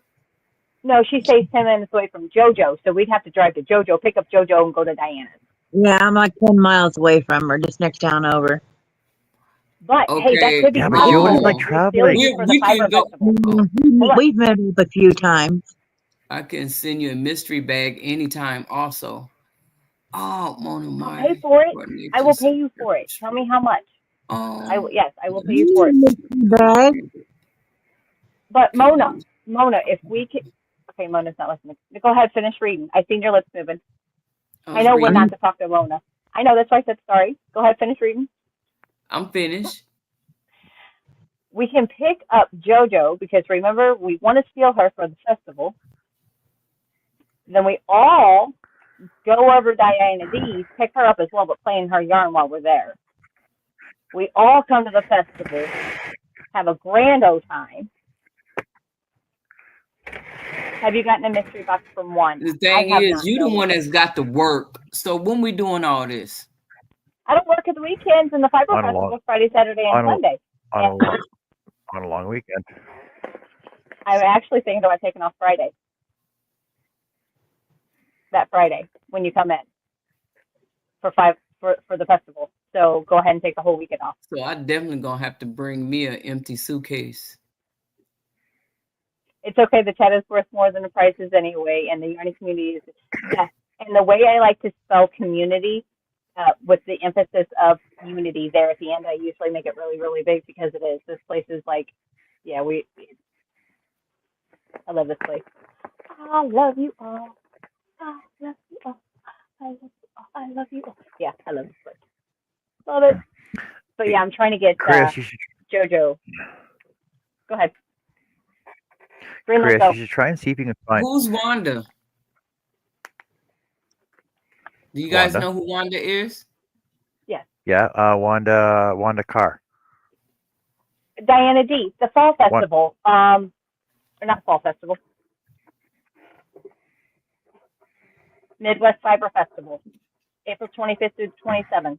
Speaker 1: No, she stays 10 minutes away from JoJo, so we'd have to drive to JoJo, pick up JoJo, and go to Diana's.
Speaker 2: Yeah, I'm like 10 miles away from her, just next town over.
Speaker 1: But, hey, that
Speaker 6: Okay.
Speaker 1: could be
Speaker 3: Yeah, but Joe doesn't
Speaker 1: possible
Speaker 3: like
Speaker 6: Oh,
Speaker 1: to steal
Speaker 3: traveling.
Speaker 1: you for the
Speaker 6: we
Speaker 1: Fiber
Speaker 6: can go.
Speaker 1: Festival.
Speaker 6: Oh,
Speaker 1: Hold on.
Speaker 2: We've met up a few times.
Speaker 6: I can send you a mystery bag anytime also. Oh, Mona,
Speaker 1: I'll pay
Speaker 6: my
Speaker 1: for it.
Speaker 6: coordinates
Speaker 1: I will
Speaker 6: just
Speaker 1: pay you for it. Tell me how much.
Speaker 6: Oh,
Speaker 1: Yes, I will pay you for it.
Speaker 2: Bag.
Speaker 1: But Mona, if we could, okay, Mona's not listening. Go ahead, finish reading. I seen your lips moving.
Speaker 6: I
Speaker 1: I
Speaker 6: was
Speaker 1: know when not
Speaker 6: reading.
Speaker 1: to talk to Mona. I know, that's why I said sorry. Go ahead, finish reading.
Speaker 6: I'm finished.
Speaker 1: We can pick up JoJo because remember, we want to steal her for the festival. Then we all go over Diana D's, pick her up as well, but play in her yarn while we're there. We all come to the festival, have a grand old time. Have you gotten a mystery box from Wanda?
Speaker 6: The thing
Speaker 1: I have
Speaker 6: is,
Speaker 1: not.
Speaker 6: you the
Speaker 1: No,
Speaker 6: one
Speaker 1: ma'am.
Speaker 6: that's got to work. So when we doing all this?
Speaker 1: I don't work at the weekends and the Fiber
Speaker 3: On a long,
Speaker 1: Festival is Friday, Saturday, and
Speaker 3: on a,
Speaker 1: Sunday.
Speaker 3: on a
Speaker 1: And
Speaker 3: long, on a long weekend.
Speaker 1: I'm actually thinking about taking off Friday. That Friday when you come in for the festival. So go ahead and take the whole weekend off.
Speaker 6: So I definitely gonna have to bring me an empty suitcase.
Speaker 1: It's okay. The chat is worth more than the prices anyway, and the yarning community is yes. And the way I like to spell community, with the emphasis of unity there at the end, I usually make it really, really big because it is. This place is like, yeah, I love this place. I love you all. I love you all. I love you all. I love you all. Yeah, I love this place. Love it. But yeah, I'm trying to get
Speaker 3: Chris, you should,
Speaker 1: JoJo. Go ahead. Greenland,
Speaker 3: Chris,
Speaker 1: go.
Speaker 3: you should try and see if you can find
Speaker 6: Who's Wanda? Do you guys
Speaker 3: Wanda.
Speaker 6: know who Wanda is?
Speaker 1: Yes.
Speaker 3: Yeah, Wanda Carr.
Speaker 1: Diana D. The Fall Festival. Or not Fall Festival. Midwest Fiber Festival. April 25th through 27th.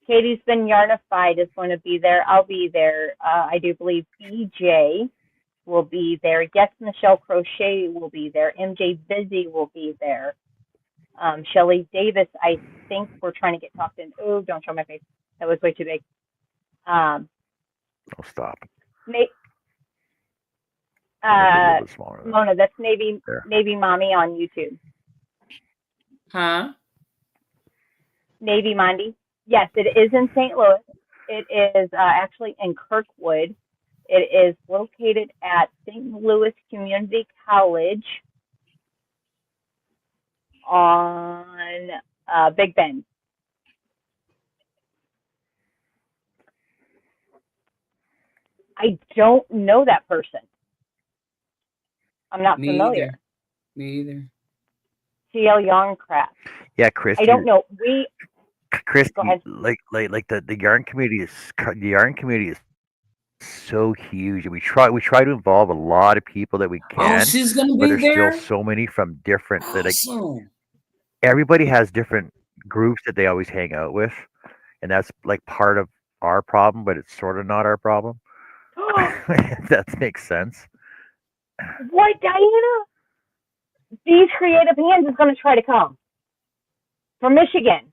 Speaker 1: Katie's Been Yarnified is going to be there. I'll be there. I do believe BJ will be there. Yes, Michelle Crochet will be there. MJ Busy will be there. Shelly Davis, I think we're trying to get talked in. Oh, don't show my face. That was way too big.
Speaker 3: Oh, stop.
Speaker 1: Mona, that's Navy Mommy on YouTube.
Speaker 6: Huh?
Speaker 1: Navy Mondi. Yes, it is in St. Louis. It is actually in Kirkwood. It is located at St. Louis Community College on Big Bend. I don't know that person. I'm not familiar.
Speaker 6: Either. Me either.
Speaker 1: TL Yarncraft.
Speaker 3: Yeah, Chris.
Speaker 1: I don't know.
Speaker 3: Chris,
Speaker 1: go ahead.
Speaker 3: Like the yarn community is so huge, and we try to involve a lot of people that we can.
Speaker 6: Oh, she's gonna
Speaker 3: but
Speaker 6: be
Speaker 3: there's
Speaker 6: there.
Speaker 3: still so many from different.
Speaker 6: Awesome.
Speaker 3: Like everybody has different groups that they always hang out with, and that's like part of our problem, but it's sort of not our problem. If that makes sense.
Speaker 1: What, Diana? These Creative Hands is going to try to come from Michigan.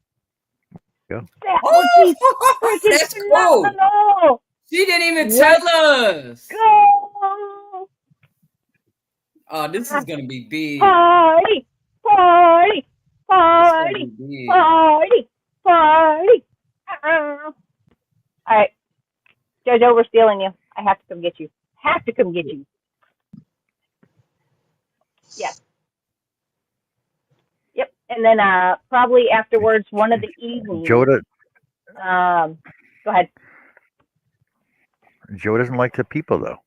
Speaker 3: Go.
Speaker 6: That's cool. She didn't even tell us.
Speaker 1: Go.
Speaker 6: Oh, this is gonna be big.
Speaker 1: Party, party, party, party, party. All right, JoJo, we're stealing you. I have to come get you. Have to come get you. Yes. Yep. And then probably afterwards, one of the evenings.
Speaker 3: Joe,
Speaker 1: Go ahead.
Speaker 3: Joe doesn't like to people though.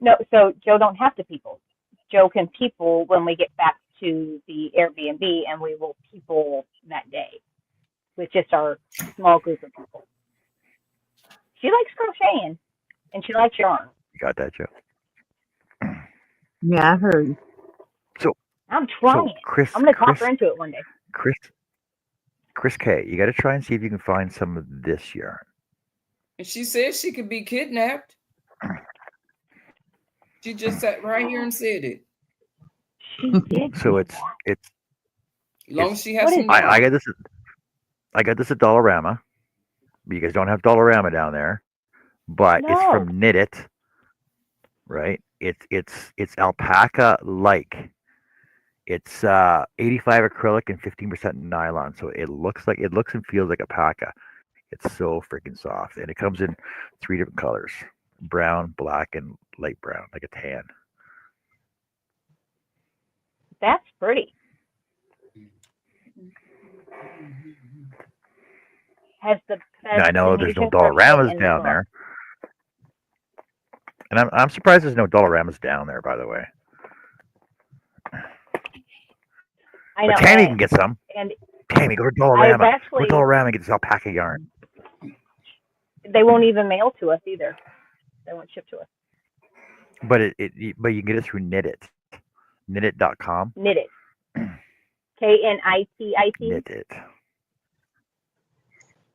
Speaker 1: No, so Joe don't have to people. Joe can people when we get back to the Airbnb, and we will people that day with just our small group of people. She likes crocheting, and she likes yarn.
Speaker 3: You got that, Joe?
Speaker 2: Yeah, I heard.
Speaker 3: So
Speaker 1: I'm trying it.
Speaker 3: Chris,
Speaker 1: I'm going to talk her into it one day.
Speaker 3: Chris K, you got to try and see if you can find some of this yarn.
Speaker 6: And she said she could be kidnapped. She just sat right here and said it.
Speaker 1: She did.
Speaker 3: So it's
Speaker 6: as long as she has some.
Speaker 3: I got this at Dollarama. You guys don't have Dollarama down there, but it's from Knit It, right? It's alpaca like. It's 85 acrylic and 15% nylon, so it looks and feels like alpaca. It's so freaking soft, and it comes in 3 different colors: brown, black, and light brown, like a tan.
Speaker 1: That's pretty. Has the best.
Speaker 3: I know there's no Dollaramas down there, and I'm surprised there's no Dollaramas down there. By the way,
Speaker 1: I know.
Speaker 3: But Tammy can get some.
Speaker 1: And
Speaker 3: Tammy, go to Dollarama. Go to Dollarama and get this alpaca yarn.
Speaker 1: They won't even mail to us either. They won't ship to us.
Speaker 3: But but you can get it through Knit It. Knitit.com.
Speaker 1: Knit It. KNITIT.
Speaker 3: Knit It.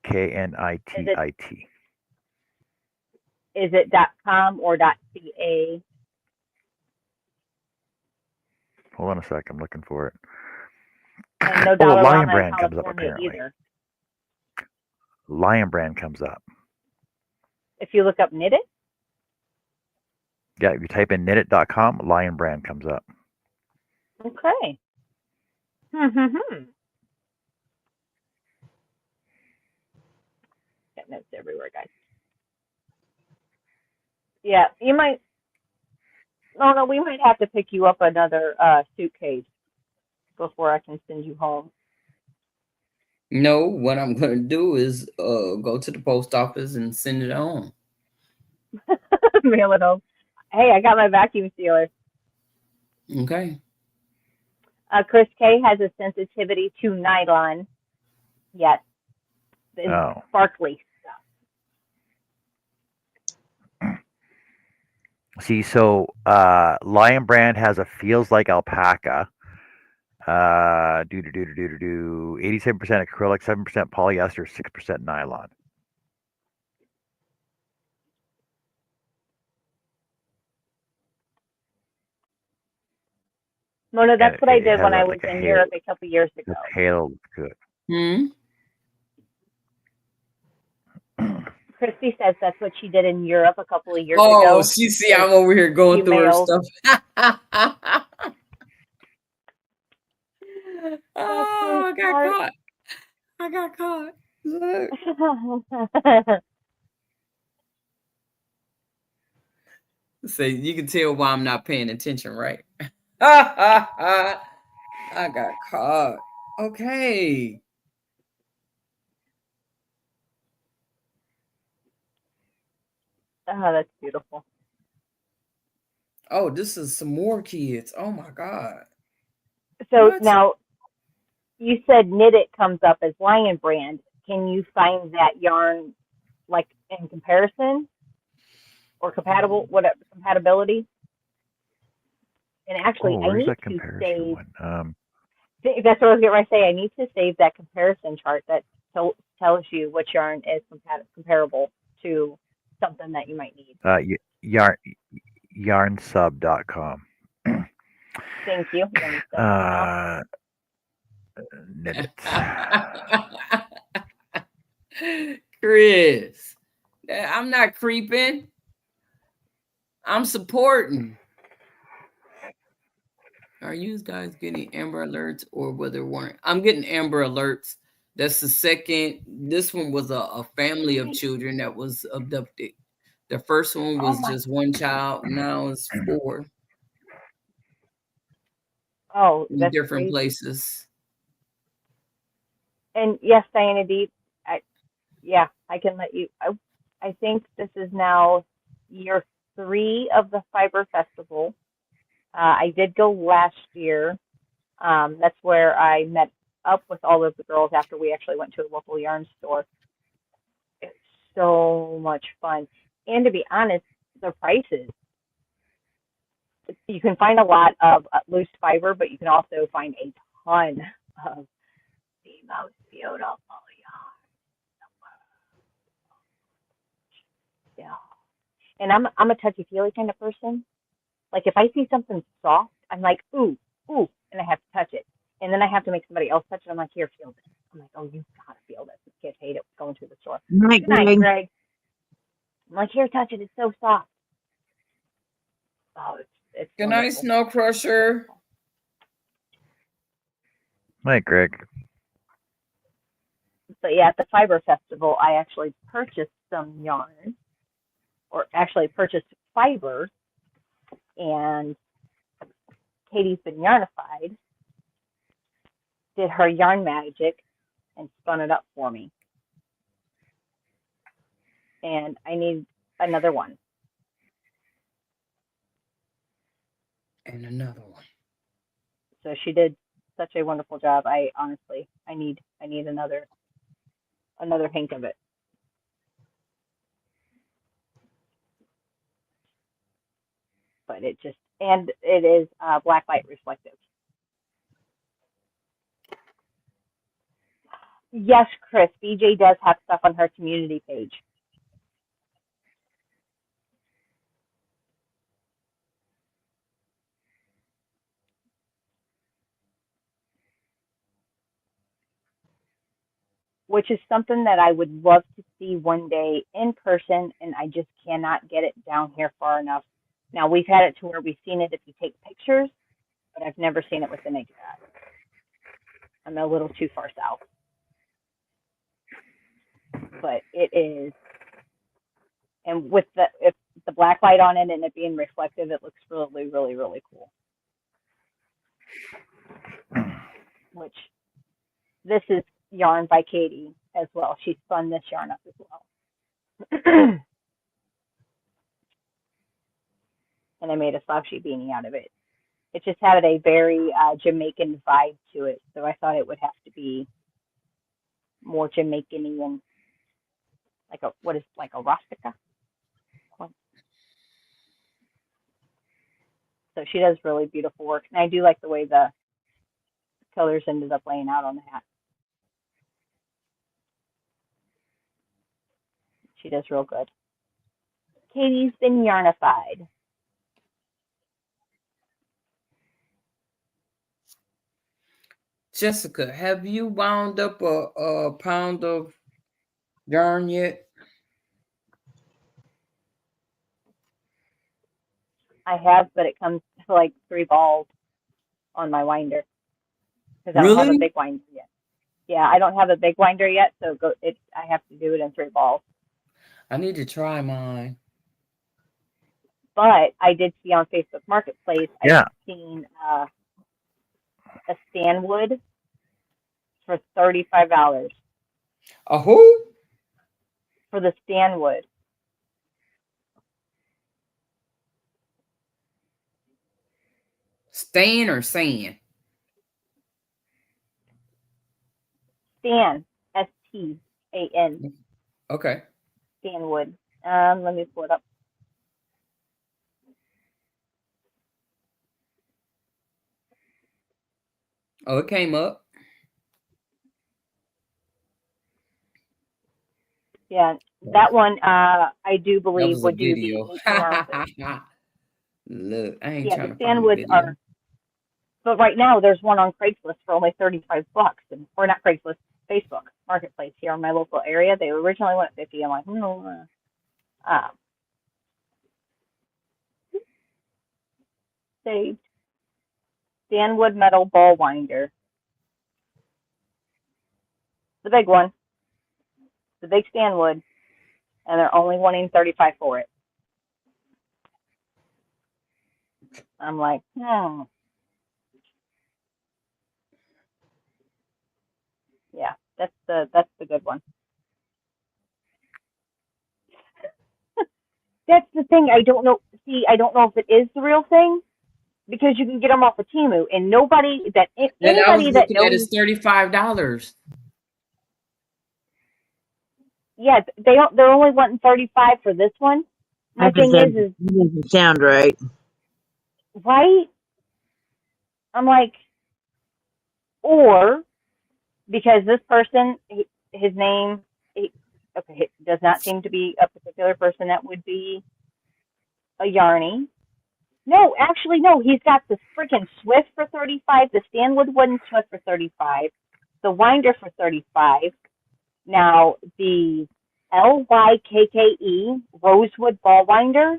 Speaker 3: KNITIT.
Speaker 1: Is it .com or .ca?
Speaker 3: Hold on a sec. I'm looking for it.
Speaker 1: And no Dollarama
Speaker 3: Lion Brand
Speaker 1: in
Speaker 3: comes up
Speaker 1: California
Speaker 3: apparently.
Speaker 1: either.
Speaker 3: Lion Brand comes up.
Speaker 1: If you look up Knit It?
Speaker 3: Yeah, if you type in knitit.com, Lion Brand comes up.
Speaker 1: Okay. Got notes everywhere, guys. Yeah, you might. No, we might have to pick you up another suitcase before I can send you home.
Speaker 6: No, what I'm going to do is go to the post office and send it home.
Speaker 1: Mail it home. Hey, I got my vacuum sealer.
Speaker 6: Okay.
Speaker 1: Chris K has a sensitivity to nylon. Yes. It's sparkly stuff.
Speaker 3: See, so Lion Brand has a feels like alpaca. 87% acrylic, 7% polyester, 6% nylon.
Speaker 1: Mona, that's what I did when I was in Europe a couple years ago.
Speaker 3: The halo looks good.
Speaker 1: Christy says that's what she did in Europe a couple of years
Speaker 6: ago.
Speaker 1: Oh,
Speaker 6: she see, I'm over here going through her stuff. Oh, I got caught. Look. So you can tell why I'm not paying attention, right? I got caught. Okay.
Speaker 1: Oh, that's beautiful.
Speaker 6: Oh, this is some more kids. Oh my God.
Speaker 1: So now you said Knit It comes up as Lion Brand. Can you find that yarn like in comparison or compatibility? And actually, I need to save. That's what I was going to say. I need to save that comparison chart that tells you which yarn is comparable to something that you might need.
Speaker 3: Yarnsub.com.
Speaker 1: Thank you.
Speaker 3: Knit It.
Speaker 6: Chris, I'm not creeping. I'm supporting. are you guys getting Amber Alerts or whether weren't? I'm getting Amber Alerts. That's the second. This one was a family of children that was abducted. The first one
Speaker 1: Oh
Speaker 6: was
Speaker 1: my.
Speaker 6: just one child. Now it's 4
Speaker 1: Oh,
Speaker 6: in
Speaker 1: that's
Speaker 6: different
Speaker 1: crazy.
Speaker 6: places.
Speaker 1: And yes, Diana Deep. Yeah, I can let you. I think this is now year 3 of the Fiber Festival. I did go last year. That's where I met up with all of the girls after we actually went to a local yarn store. It's so much fun. And to be honest, the prices. You can find a lot of loose fiber, but you can also find a ton of the most beautiful yarn. Yeah. And I'm a touchy feely kind of person. Like if I see something soft, I'm like, ooh, ooh, and I have to touch it. And then I have to make somebody else touch it. I'm like, here, feel this. I'm like, oh, you gotta feel this. These kids hate it going to the store.
Speaker 2: Night,
Speaker 1: Good night,
Speaker 2: Greg.
Speaker 1: Greg. I'm like, here, touch it. It's so soft. Oh, it's
Speaker 6: Good night,
Speaker 1: wonderful.
Speaker 6: Snow Crusher.
Speaker 3: Night, Greg.
Speaker 1: But yeah, at the Fiber Festival, I actually purchased some yarn, or actually purchased fiber, and Katie's been yarnified, did her yarn magic, and spun it up for me. And I need another one.
Speaker 6: And another one.
Speaker 1: So she did such a wonderful job. I need another hink of it. But and it is black light reflective. Yes, Chris, BJ does have stuff on her community page. Which is something that I would love to see one day in person, and I just cannot get it down here far enough. Now, we've had it to where we've seen it if you take pictures, but I've never seen it with the naked eye. I'm a little too far south. But it is, and with the black light on it and it being reflective, it looks really, really, really cool. Which, this is yarn by Katie as well. She spun this yarn up as well. And I made a slouchy beanie out of it. It just had a very Jamaican vibe to it, so I thought it would have to be more Jamaican-y and like a rustica. So she does really beautiful work, and I do like the way the colors ended up laying out on the hat. She does real good. Katie's been yarnified.
Speaker 6: Jessica, have you wound up a pound of yarn yet?
Speaker 1: I have, but it comes to like 3 balls on my winder because I don't have a
Speaker 6: Really?
Speaker 1: big winder yet. Yeah, I don't have a big winder yet, so I have to do it in 3 balls.
Speaker 6: I need to try mine.
Speaker 1: But I did see on Facebook Marketplace,
Speaker 3: Yeah.
Speaker 1: I've seen a Stanwood for $35
Speaker 6: A who?
Speaker 1: for the Stanwood.
Speaker 6: Stan or San?
Speaker 1: Stan, Stan,
Speaker 6: Okay.
Speaker 1: Stanwood. Let me pull it up.
Speaker 6: Oh, it came up.
Speaker 1: Yeah, that one I do
Speaker 6: That
Speaker 1: believe
Speaker 6: was a
Speaker 1: would do the
Speaker 6: video.
Speaker 1: 18 ounces.
Speaker 6: Look, I ain't
Speaker 1: Yeah, the
Speaker 6: trying to find a
Speaker 1: Stanwoods
Speaker 6: video.
Speaker 1: are, but right now there's one on Craigslist for only $35, or not Craigslist, Facebook Marketplace here in my local area. They originally went 50. I'm like, no. Saved Stanwood metal ball winder. The big one. The big Stanwood. And they're only wanting $35 for it. I'm like, Yeah, that's the good one. That's the thing. I don't know. See, I don't know if it is the real thing because you can get them off of Temu, and nobody that
Speaker 6: That I was
Speaker 1: anybody that
Speaker 6: looking at
Speaker 1: knows.
Speaker 6: is $35.
Speaker 1: Yeah, they're only wanting 35 for this one. My thing is
Speaker 2: That doesn't sound right.
Speaker 1: right. I'm like, or because this person, his name, okay, it does not seem to be a particular person that would be a Yarny. No, actually, no. He's got the freaking Swift for 35, the Stanwood wooden Swift for 35, the Winder for 35. Now the LYKKE Rosewood Ball Winder.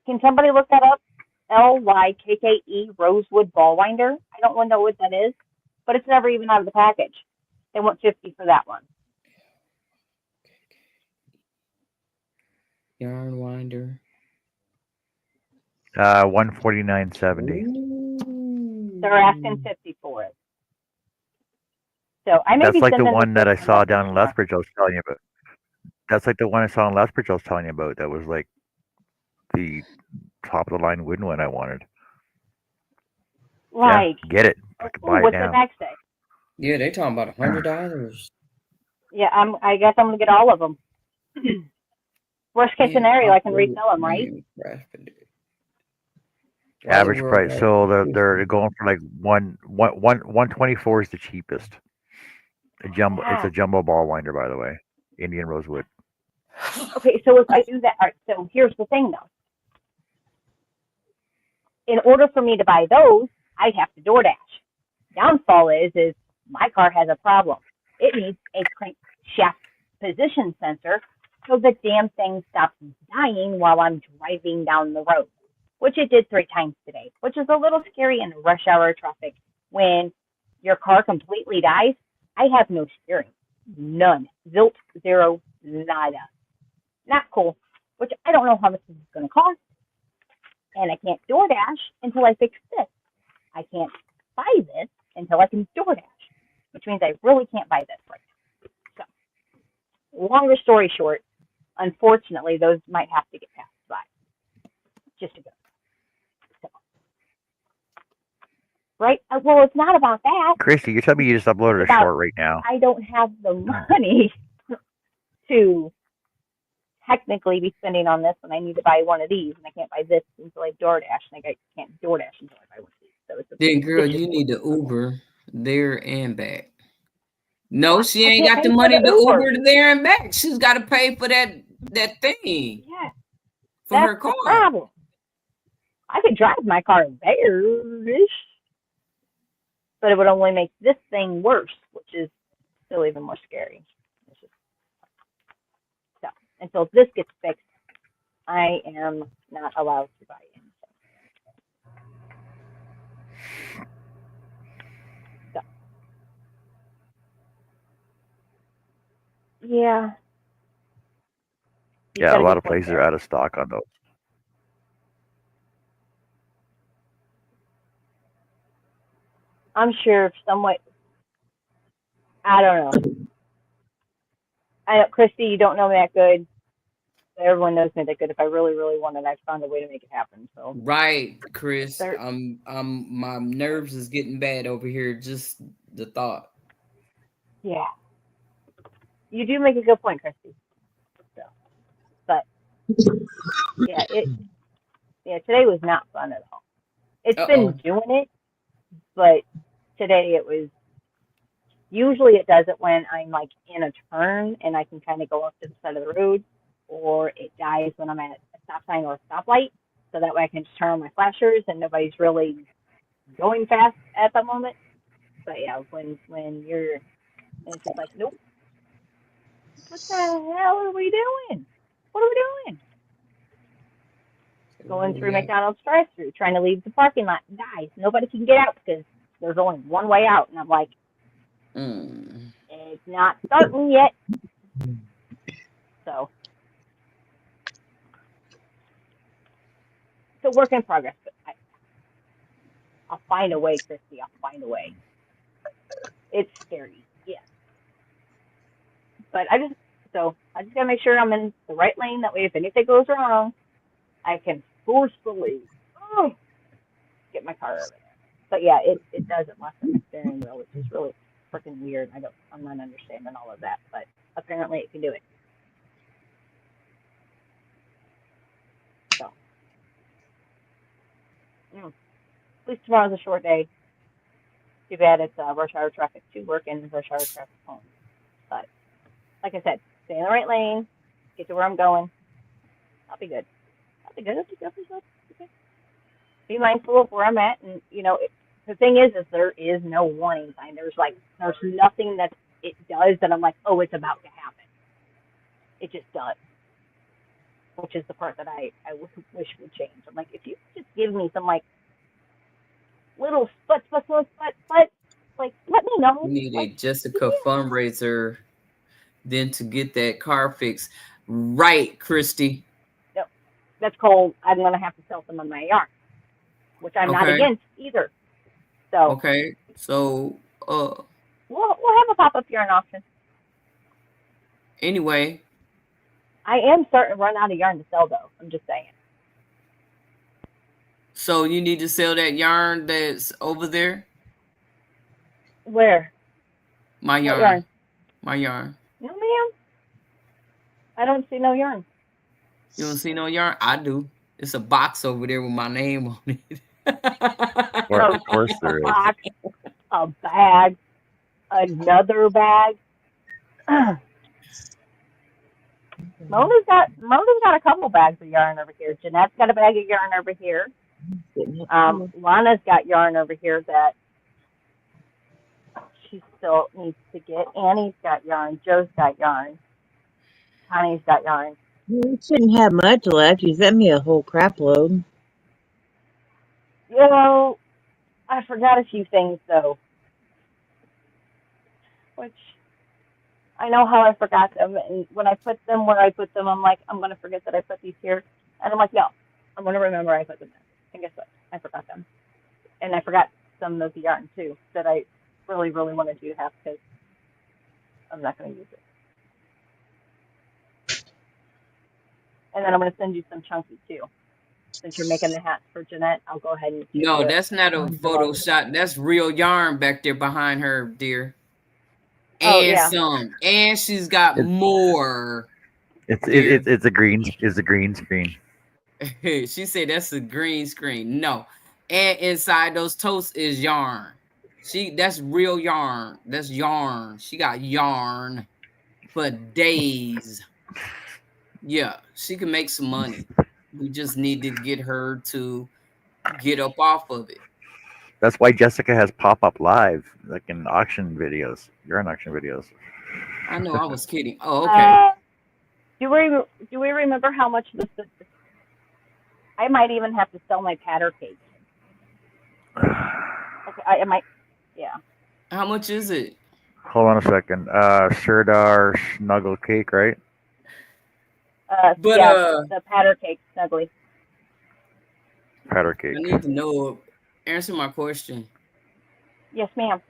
Speaker 1: Can somebody look that up? LYKKE Rosewood Ball Winder. I don't know what that is, but it's never even out of the package. They want $50 for that one.
Speaker 6: Yarn winder.
Speaker 3: $149.70.
Speaker 1: They're asking $50 for it. So I may
Speaker 3: That's
Speaker 1: be
Speaker 3: like the
Speaker 1: sending
Speaker 3: one
Speaker 1: this
Speaker 3: that I
Speaker 1: person a
Speaker 3: saw
Speaker 1: message
Speaker 3: down in
Speaker 1: tomorrow.
Speaker 3: Lethbridge I was telling you about. That's like the one I saw in Lethbridge I was telling you about. That was like the top of the line wooden one I wanted.
Speaker 1: Like,
Speaker 3: yeah, get it. I could buy it
Speaker 1: what's the
Speaker 3: now.
Speaker 1: next day?
Speaker 6: Yeah, they talking about $100.
Speaker 1: Yeah, I guess I'm gonna get all of them. Worst case scenario, I can resell them, right?
Speaker 3: Average price. So they're going for like 124 is the cheapest. A jumbo.
Speaker 1: Yeah.
Speaker 3: It's a jumbo ball winder, by the way. Indian rosewood.
Speaker 1: Okay, so if I do that, all right, so here's the thing though. In order for me to buy those, I'd have to DoorDash. Downfall is my car has a problem. It needs a crankshaft position sensor so the damn thing stops dying while I'm driving down the road, which it did 3 times today, which is a little scary in rush hour traffic. When your car completely dies, I have no steering. None. Zilch, zero, nada. Not cool, which I don't know how much this is going to cost. And I can't DoorDash until I fix this. I can't buy this until I can DoorDash, which means I really can't buy this right now. So, longer story short, unfortunately, those might have to get passed by just to go. So, right? Well, it's not about that.
Speaker 3: Christy, you tell me you just uploaded a short right now.
Speaker 1: I don't have the money to technically be spending on this when I need to buy one of these, and I can't buy this until I DoorDash, and I can't DoorDash until I buy one of these. So
Speaker 6: then, girl, you need to Uber there and back. No, she ain't got the money to Uber there and back. She's got to pay for that thing.
Speaker 1: Yeah,
Speaker 6: for her car.
Speaker 1: The problem. I could drive my car there-ish, but it would only make this thing worse, which is still even more scary. So until this gets fixed, I am not allowed to buy anything. So, yeah.
Speaker 3: Yeah, a lot of places are out of stock on those.
Speaker 1: I'm sure some way. I don't know. Christy, you don't know me that good. Everyone knows me that good. If I really, really wanted, I found a way to make it happen. So
Speaker 6: right, Chris. My nerves is getting bad over here. Just the thought.
Speaker 1: Yeah, you do make a good point, Christy. So, but yeah, today was not fun at all. It's been doing it, but today it was. Usually it does it when I'm like in a turn and I can kind of go up to the side of the road, or it dies when I'm at a stop sign or a stoplight, so that way I can just turn on my flashers and nobody's really going fast at the moment. But yeah, when you're, and it's just like, nope, what the hell are we doing? What are we doing? going through
Speaker 6: Yeah.
Speaker 1: McDonald's drive-through, trying to leave the parking lot. Guys, nobody can get out because there's only one way out. And I'm like,
Speaker 6: Mm.
Speaker 1: it's not starting yet. So it's a work in progress. But I'll find a way, Christy. I'll find a way. It's scary, yes. But I just gotta make sure I'm in the right lane. That way, if anything goes wrong, I can forcefully get my car over there. But yeah, it doesn't lessen my steering wheel, which is really freaking weird. I'm not understanding all of that, but apparently it can do it. So, at least tomorrow's a short day. Too bad it's rush hour traffic to work and rush hour traffic home. But like I said, stay in the right lane, get to where I'm going. I'll be good. I'll be good. Okay. Be mindful of where I'm at, and the thing is there is no warning sign. There's nothing that it does that I'm like, oh, it's about to happen. It just does, which is the part that I wish would change. I'm like, if you could just give me some little split, like let me know.
Speaker 6: We need a
Speaker 1: Like,
Speaker 6: Jessica fundraiser then to get that car fixed. Right, Christy.
Speaker 1: no, that's cold. I'm gonna have to sell some of my yarn, which I'm not against either. So
Speaker 6: okay, so
Speaker 1: we'll have a pop-up yarn auction.
Speaker 6: Anyway,
Speaker 1: I am starting to run out of yarn to sell, though. I'm just saying.
Speaker 6: so you need to sell that yarn that's over there.
Speaker 1: Where?
Speaker 6: My yarn.
Speaker 1: What yarn?
Speaker 6: My yarn.
Speaker 1: No, ma'am. I don't see no yarn.
Speaker 6: You don't see no yarn? I do. It's a box over there with my name on it.
Speaker 3: Of course there is.
Speaker 1: Box, a bag, another bag. Mona's got a couple bags of yarn over here. Jeanette's got a bag of yarn over here. Lana's got yarn over here that she still needs to get. Annie's got yarn. Joe's got yarn. Connie's got yarn.
Speaker 2: You shouldn't have much left. You sent me a whole crap load.
Speaker 1: I forgot a few things, though. Which, I know how I forgot them. And when I put them where I put them, I'm like, I'm going to forget that I put these here. And I'm like, no, I'm going to remember I put them there. And guess what? I forgot them. And I forgot some of the yarn, too, that I really, really wanted you to have because I'm not going to use it. And then I'm going to send you some chunky, too. Since you're making the hats for Jeanette, I'll go ahead and...
Speaker 6: No, that's not a Photoshop. That's real yarn back there behind her, dear. And some. And she's got more.
Speaker 3: It's a green screen.
Speaker 6: She said that's a green screen. No. And inside those totes is yarn. That's real yarn. That's yarn. She got yarn for days. Yeah, she can make some money. We just need to get her to get up off of it.
Speaker 3: That's why Jessica has pop-up live, like in auction videos, yarn auction videos.
Speaker 6: I know, I was kidding. Oh, okay.
Speaker 1: Do we remember how much this is? I might even have to sell my patter cake. Okay, I might, yeah.
Speaker 6: How much is it?
Speaker 3: Hold on a second. Sirdar Snuggle Cake, right?
Speaker 1: The patter cake snuggly.
Speaker 3: Patter cake.
Speaker 6: I need to know. Answer my question.
Speaker 1: Yes, ma'am.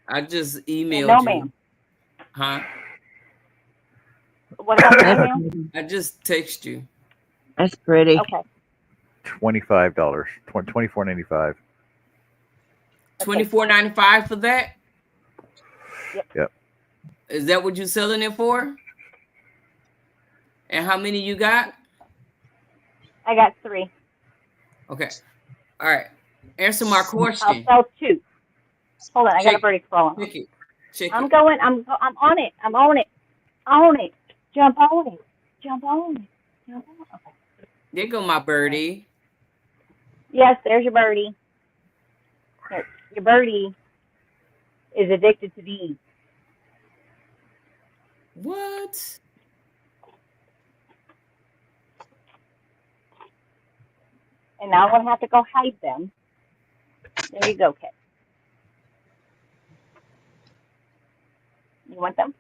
Speaker 6: I just emailed
Speaker 1: no,
Speaker 6: you.
Speaker 1: Ma'am.
Speaker 6: Huh?
Speaker 1: What about that, ma'am?
Speaker 6: I just text you.
Speaker 2: That's pretty.
Speaker 1: Okay.
Speaker 3: $25. $24.95.
Speaker 6: $24.95 for that?
Speaker 3: Yep.
Speaker 6: Is that what you're selling it for? And how many you got?
Speaker 1: I got 3.
Speaker 6: Okay. All right. Answer my question.
Speaker 1: I'll sell 2. Hold on, I got a birdie crawling.
Speaker 6: Check
Speaker 1: I'm
Speaker 6: it.
Speaker 1: going. I'm on it. I'm on it. On it. Jump on it. Jump on it. Jump on it. Okay.
Speaker 6: There go my birdie.
Speaker 1: Yes, there's your birdie. Your birdie is addicted to bees.
Speaker 6: What?
Speaker 1: And now I'm going to have to go hide them. There you go, Kit. You want them?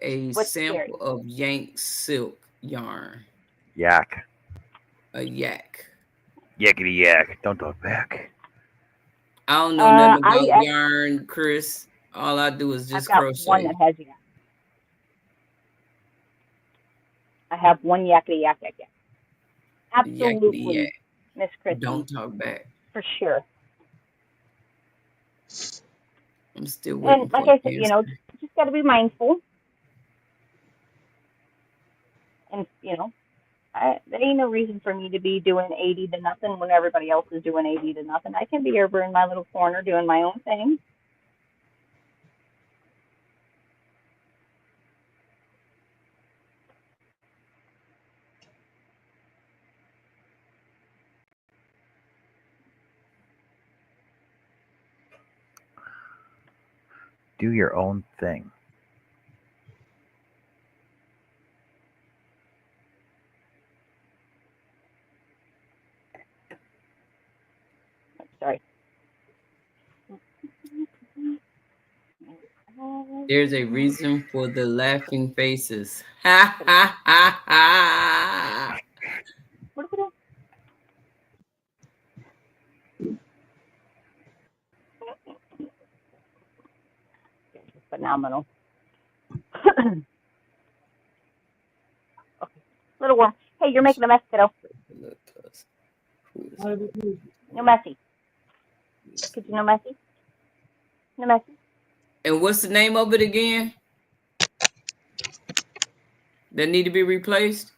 Speaker 6: A
Speaker 1: What's
Speaker 6: sample
Speaker 1: scary?
Speaker 6: of yank silk yarn.
Speaker 3: Yak.
Speaker 6: A yak.
Speaker 3: Yakety yak. Don't talk back.
Speaker 6: I don't know nothing
Speaker 1: I
Speaker 6: about yarn, Chris. All I do is
Speaker 1: I've
Speaker 6: just
Speaker 1: got one that
Speaker 6: crochet.
Speaker 1: has yak. I have one yakety yak yak yak.
Speaker 6: Yakety
Speaker 1: Absolutely,
Speaker 6: yak.
Speaker 1: Miss Christie,
Speaker 6: Don't talk back.
Speaker 1: for sure.
Speaker 6: I'm still waiting
Speaker 1: And like
Speaker 6: for
Speaker 1: I said,
Speaker 6: an answer.
Speaker 1: just got to be mindful. And there ain't no reason for me to be doing 80 to nothing when everybody else is doing 80 to nothing. I can be over in my little corner doing my own thing.
Speaker 3: Do your own thing.
Speaker 1: Sorry.
Speaker 6: There's a reason for the laughing faces. Ha ha ha ha.
Speaker 1: What are we doing? Phenomenal. Okay. Little warm. Hey, you're making a mess, kiddo. No messy. Could you no messy? No messy.
Speaker 6: And what's the name of it again? That need to be replaced?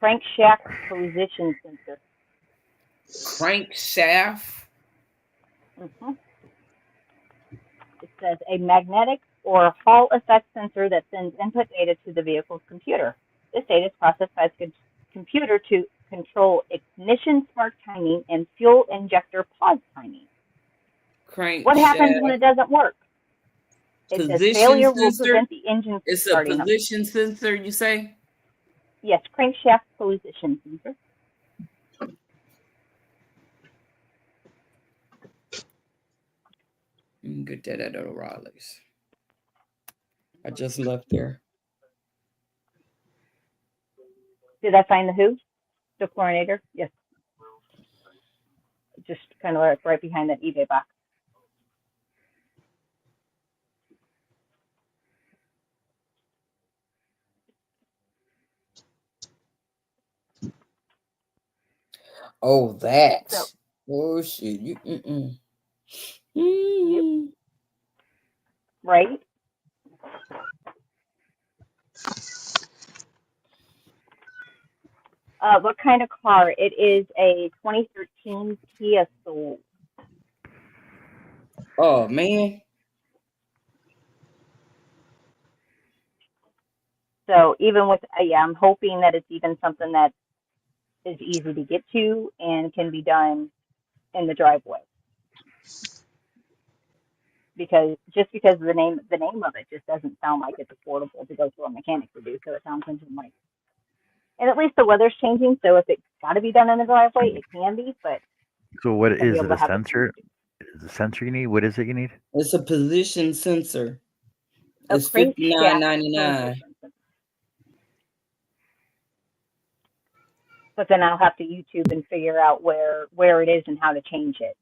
Speaker 1: Crankshaft position sensor.
Speaker 6: Crankshaft?
Speaker 1: Mm-hmm. It says a magnetic or Hall effect sensor that sends input data to the vehicle's computer. This data is processed by the computer to control ignition spark timing and fuel injector pause timing. What happens when it doesn't work? It says
Speaker 6: Position
Speaker 1: failure will
Speaker 6: sensor?
Speaker 1: prevent the engine from
Speaker 6: It's a
Speaker 1: starting up.
Speaker 6: position sensor, you say?
Speaker 1: Yes, crankshaft position sensor.
Speaker 6: You can get that at O'Reilly's. I just left there.
Speaker 1: Did I find the who? The chlorinator? Yes. Just kind of right behind that eBay box.
Speaker 6: Oh, that.
Speaker 1: So,
Speaker 6: oh, shit. You,
Speaker 1: yep. Right? What kind of car? It is a 2013 Kia Soul.
Speaker 6: Oh, man.
Speaker 1: So even with, I'm hoping that it's even something that is easy to get to and can be done in the driveway. Because of the name of it just doesn't sound like it's affordable to go to a mechanic to do. So it sounds something like, and at least the weather's changing. So if it's got to be done in the driveway, it can be. But
Speaker 3: So what
Speaker 1: to be
Speaker 3: is
Speaker 1: able
Speaker 3: it?
Speaker 1: to
Speaker 3: A
Speaker 1: have it
Speaker 3: sensor? Is it a sensor you need? What is it you need?
Speaker 6: It's a position sensor.
Speaker 1: a
Speaker 6: It's
Speaker 1: crankshaft
Speaker 6: $59.99.
Speaker 1: position. But then I'll have to YouTube and figure out where it is and how to change it,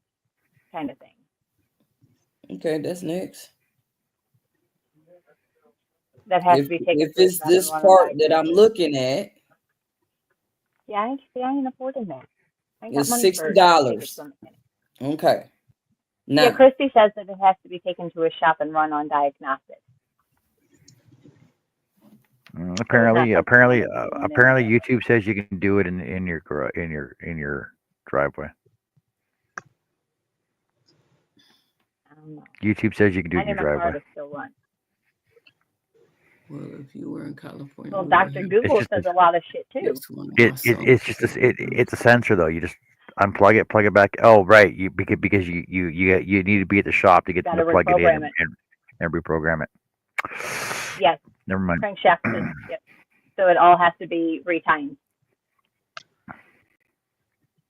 Speaker 1: kind of thing.
Speaker 6: Okay, that's next.
Speaker 1: That has to be taken
Speaker 6: If
Speaker 1: to a
Speaker 6: it's
Speaker 1: shop and
Speaker 6: this
Speaker 1: run on
Speaker 6: part that I'm
Speaker 1: diagnosis.
Speaker 6: looking at,
Speaker 1: Yeah, I ain't affording that. I ain't got
Speaker 6: it's
Speaker 1: money for it to take it
Speaker 6: $60.
Speaker 1: to a mechanic.
Speaker 6: Okay.
Speaker 1: Yeah,
Speaker 6: Now,
Speaker 1: Christy says that it has to be taken to a shop and run on diagnostics.
Speaker 3: Apparently,
Speaker 1: So
Speaker 3: apparently, YouTube says you can do it in your driveway.
Speaker 1: I don't know.
Speaker 3: YouTube says you can do
Speaker 1: I
Speaker 3: it in
Speaker 1: need
Speaker 3: your
Speaker 1: my car
Speaker 3: driveway.
Speaker 1: to still run.
Speaker 6: well, if you were in California,
Speaker 1: Well,
Speaker 6: we would
Speaker 1: Dr.
Speaker 6: have
Speaker 1: Google
Speaker 3: Just
Speaker 1: says a lot of shit too.
Speaker 6: this one also.
Speaker 3: it's just it's a sensor though. You just unplug it, plug it back. Oh right, you because you need to be at the shop to get them
Speaker 1: Got
Speaker 3: to
Speaker 1: to
Speaker 3: plug it in
Speaker 1: reprogram it.
Speaker 3: and reprogram it.
Speaker 1: Yes,
Speaker 3: Never mind.
Speaker 1: crankshaft. Yep. So it all has to be retimed.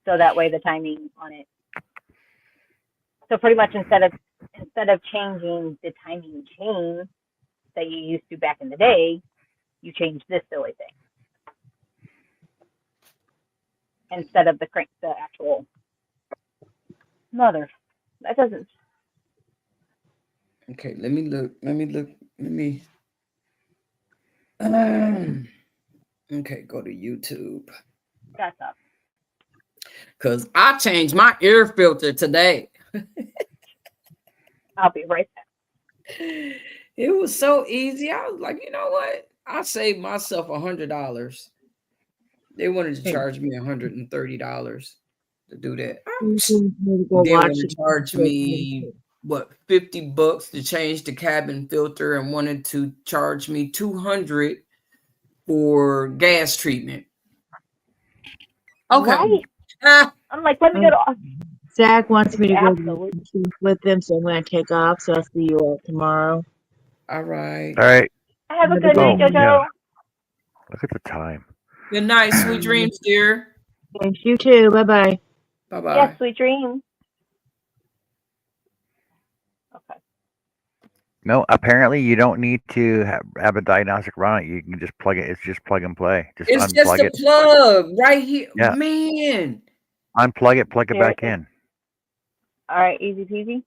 Speaker 1: So that way the timing on it. So pretty much instead of changing the timing chain that you used to back in the day, you change this silly thing instead of the actual mother. That doesn't.
Speaker 6: Okay, let me look. Okay, go to YouTube.
Speaker 1: That's up.
Speaker 6: Cause I changed my ear filter today.
Speaker 1: I'll be right back.
Speaker 6: It was so easy. I was like, you know what? I saved myself $100. They wanted to charge me $130 to do that. They want to charge me what, $50 to change the cabin filter, and wanted to charge me $200 for gas treatment. Okay.
Speaker 1: Right. I'm like, let me go to.
Speaker 2: Zach wants me to go
Speaker 1: Absolutely.
Speaker 2: with him, so I'm going to take off. So I'll see you all tomorrow.
Speaker 6: All right.
Speaker 3: All right.
Speaker 1: Have a good night, JoJo.
Speaker 3: Yeah. Look at the time.
Speaker 6: Good night. Sweet dreams, dear.
Speaker 2: Thanks, you too. Bye-bye.
Speaker 6: Bye-bye.
Speaker 1: Yes, sweet dreams. Okay.
Speaker 3: No, apparently you don't need to have a diagnostic run on it. You can just plug it. It's just plug and play. Just
Speaker 6: It's
Speaker 3: unplug
Speaker 6: just a
Speaker 3: it.
Speaker 6: plug right here.
Speaker 3: Yeah.
Speaker 6: Man.
Speaker 3: Unplug it, plug it back in.
Speaker 1: All right, easy peasy.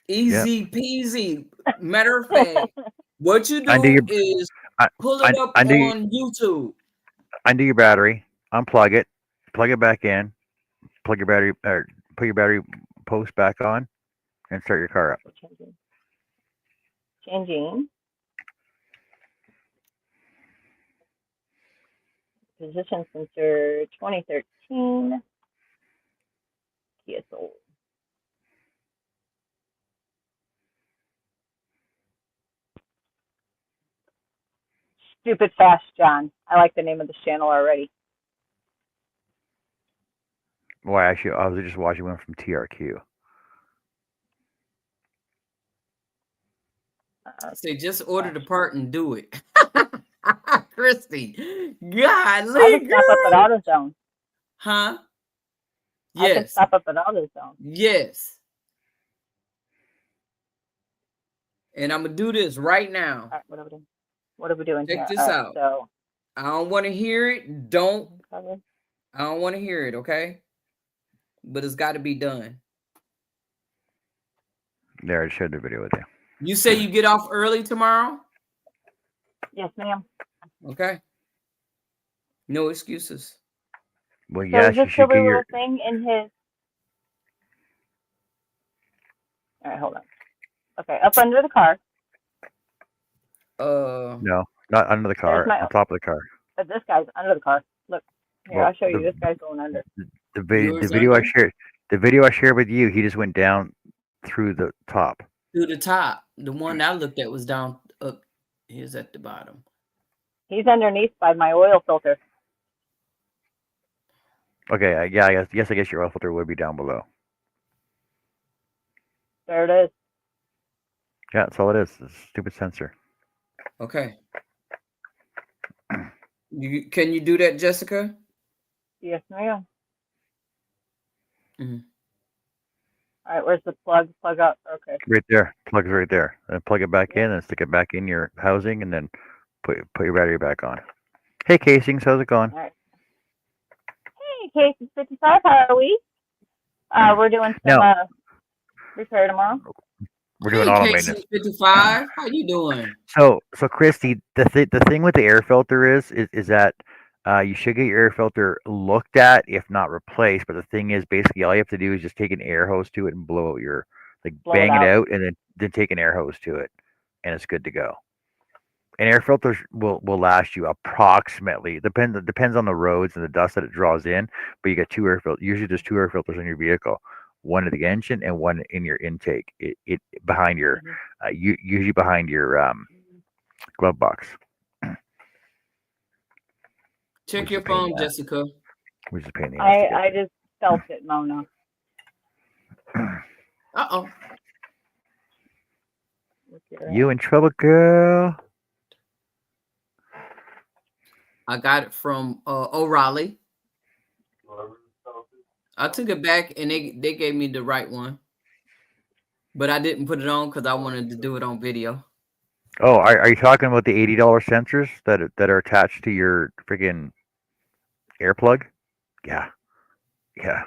Speaker 6: Easy peasy. Matter of fact, what you do is pull it up on YouTube.
Speaker 3: Undo your battery, unplug it, plug it back in, plug your battery, or put your battery post back on, and start your car up.
Speaker 1: Changing. Position sensor 2013. Kia Soul. Stupid Fast John. I like the name of this channel already.
Speaker 3: Well, actually, I was just watching one from TRQ.
Speaker 6: Say, just order the part and do it. Christy, golly,
Speaker 1: I can stop up at AutoZone.
Speaker 6: Huh?
Speaker 1: Yes. I can stop up at AutoZone.
Speaker 6: Yes. And I'm gonna do this right now.
Speaker 1: All right, what are we doing?
Speaker 6: Check
Speaker 1: here?
Speaker 6: this out.
Speaker 1: So
Speaker 6: I don't want to hear it. I don't want to hear it. Okay. But it's got to be done.
Speaker 3: There, I shared the video with you.
Speaker 6: You say you get off early tomorrow?
Speaker 1: Yes, ma'am.
Speaker 6: Okay. No excuses.
Speaker 3: Well,
Speaker 1: so
Speaker 3: yes,
Speaker 1: is
Speaker 3: you
Speaker 1: this
Speaker 3: should
Speaker 1: silly
Speaker 3: get
Speaker 1: little thing in his? All right, hold on. Okay, up under the car.
Speaker 3: No, not under the car. On top of the car.
Speaker 1: But this guy's under the car. Look, here,
Speaker 3: Well,
Speaker 1: I'll show you. This guy's going under.
Speaker 3: The video I shared. The video I shared with you. He just went down through the top.
Speaker 6: Through the top. The one I looked at was down up. He's at the bottom.
Speaker 1: He's underneath by my oil filter.
Speaker 3: Okay, yeah, I guess your oil filter would be down below.
Speaker 1: There it is.
Speaker 3: Yeah, that's all it is. It's a stupid sensor.
Speaker 6: Okay. Can you do that, Jessica?
Speaker 1: Yes, ma'am.
Speaker 6: Mm-hmm.
Speaker 1: All right, where's the plug? Plug up. Okay.
Speaker 3: Right there. Plug's right there. Then plug it back in and stick it back in your housing, and then put your battery back on. Hey, Casings, how's it going?
Speaker 1: All right. Hey, Casey 55, how are we? We're doing some repair tomorrow.
Speaker 3: We're doing auto maintenance.
Speaker 6: 55, how you doing?
Speaker 3: So Christy, the thing with the air filter is that you should get your air filter looked at, if not replaced. But the thing is, basically, all you have to do is just take an air hose to it and blow out bang it out, and then take an air hose to it, and it's good to go. And air filters will last you approximately, depends on the roads and the dust that it draws in. But you get two air filters. Usually, there's two air filters in your vehicle. One in the engine and one in your intake. It behind your, usually behind your glove box.
Speaker 6: Check your phone, Jessica.
Speaker 3: Which is a pain in the
Speaker 1: ass. I just felt it, Mona.
Speaker 6: Uh-oh.
Speaker 3: You in trouble, girl?
Speaker 6: I got it from O'Reilly. I took it back and they gave me the right one. But I didn't put it on because I wanted to do it on video.
Speaker 3: Oh, are you talking about the $80 sensors that are attached to your freaking air plug? Yeah. Yeah.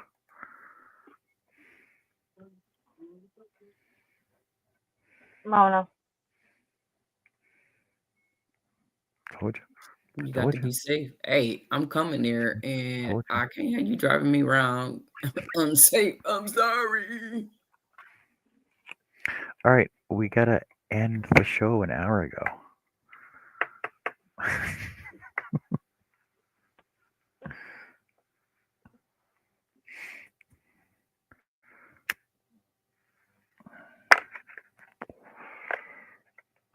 Speaker 1: Mona.
Speaker 3: Told you.
Speaker 6: You got to be safe. Hey, I'm coming there and
Speaker 3: Told you.
Speaker 6: I can't have you driving me around unsafe. I'm sorry.
Speaker 3: All right, we gotta end the show an hour ago.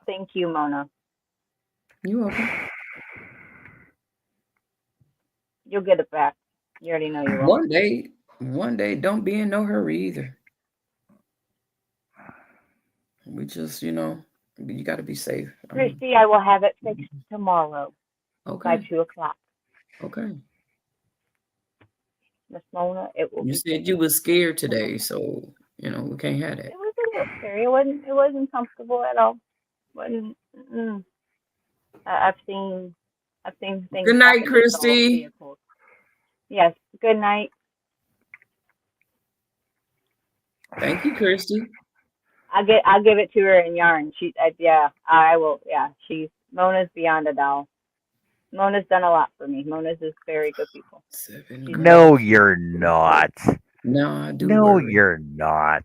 Speaker 1: Thank you, Mona.
Speaker 6: You're welcome.
Speaker 1: You'll get it back. You already know you will.
Speaker 6: One day, don't be in no hurry either. We just, you got to be safe.
Speaker 1: Christy, I will have it fixed tomorrow by
Speaker 6: Okay.
Speaker 1: 2 o'clock.
Speaker 6: Okay.
Speaker 1: Miss Mona, it will
Speaker 6: You
Speaker 1: be
Speaker 6: said
Speaker 1: fixed
Speaker 6: you were scared today,
Speaker 1: tomorrow.
Speaker 6: so we can't have that.
Speaker 1: It was a little scary. It wasn't comfortable at all. Wasn't. I've seen things
Speaker 6: Good night,
Speaker 1: happen to
Speaker 6: Christy.
Speaker 1: vehicles. Yes. Good night.
Speaker 6: Thank you, Christy.
Speaker 1: I'll give it to her in yarn. I will. Yeah, Mona's beyond a doll. Mona's done a lot for me. Mona's is very good people.
Speaker 3: No, you're not.
Speaker 6: No, I do.
Speaker 3: No,
Speaker 6: worry.
Speaker 3: you're not.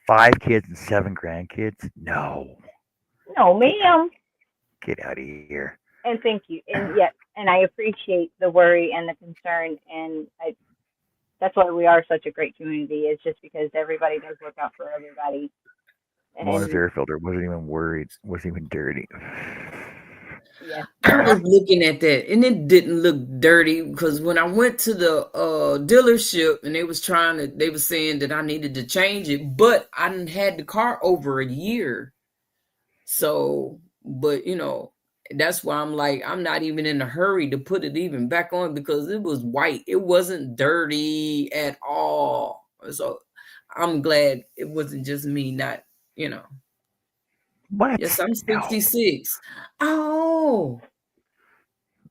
Speaker 3: 5 kids and 7 grandkids? No.
Speaker 1: No, ma'am.
Speaker 3: Get out of here.
Speaker 1: And thank you. And yes, and I appreciate the worry and the concern, and that's why we are such a great community. It's just because everybody does look out for everybody.
Speaker 3: Mona's air filter wasn't even worried. Wasn't even dirty.
Speaker 1: Yeah.
Speaker 6: I was looking at that, and it didn't look dirty because when I went to the dealership and they were saying that I needed to change it, but I didn't had the car over a year. So, but that's why I'm like, I'm not even in a hurry to put it even back on because it was white. It wasn't dirty at all. So I'm glad it wasn't just me not,
Speaker 3: What?
Speaker 6: Yes, I'm 66. Oh.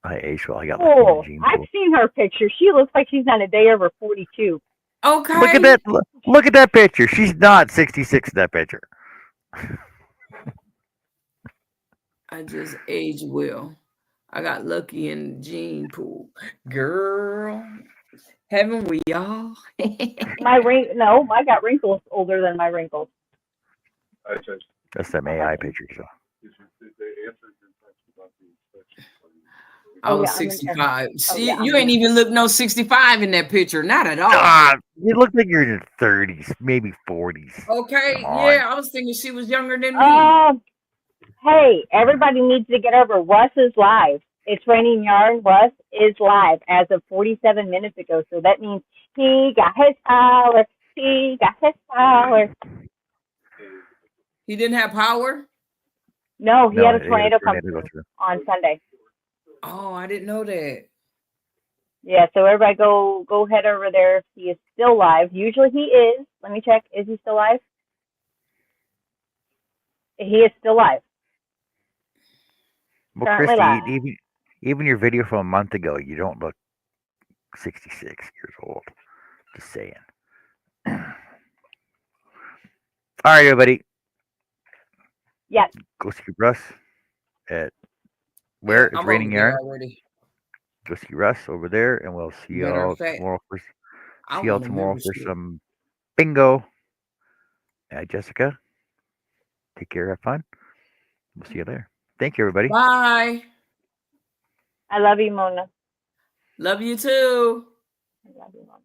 Speaker 3: I aged well. I got
Speaker 1: Oh,
Speaker 3: the gene
Speaker 1: I've
Speaker 3: pool.
Speaker 1: seen her picture. She looks like she's on a day over 42.
Speaker 6: Okay.
Speaker 3: Look at that! Look at that picture. She's not 66 in that picture.
Speaker 6: I just aged well. I got lucky in the gene pool. Girl, haven't we all?
Speaker 1: I got wrinkles older than my wrinkles.
Speaker 3: That's some AI picture, so.
Speaker 6: I was 65. You ain't even look no 65 in that picture. Not at all.
Speaker 3: You look like you're in your 30s, maybe 40s.
Speaker 6: Okay, yeah, I was thinking she was younger than me.
Speaker 1: Hey, everybody needs to get over. Russ is live. It's Raining Yarn. Russ is live as of 47 minutes ago. So that means he got his power. He got his power.
Speaker 6: He didn't have power?
Speaker 1: No, he had a tornado come
Speaker 3: through
Speaker 1: on Sunday.
Speaker 6: Oh, I didn't know that.
Speaker 1: Yeah, so everybody go head over there. He is still live. Usually he is. Let me check. Is he still live? He is still live.
Speaker 3: Well,
Speaker 1: Currently
Speaker 3: Christy,
Speaker 1: live.
Speaker 3: even your video from a month ago, you don't look 66 years old. Just saying. All right, everybody.
Speaker 1: Yes.
Speaker 3: Go see Russ at where? It's Raining Yarn. Go see Russ over there, and we'll see y'all tomorrow for some bingo. Jessica, take care. Have fun. We'll see you there. Thank you, everybody.
Speaker 6: Bye.
Speaker 1: I love you, Mona.
Speaker 6: Love you too.
Speaker 1: I love you, Mona.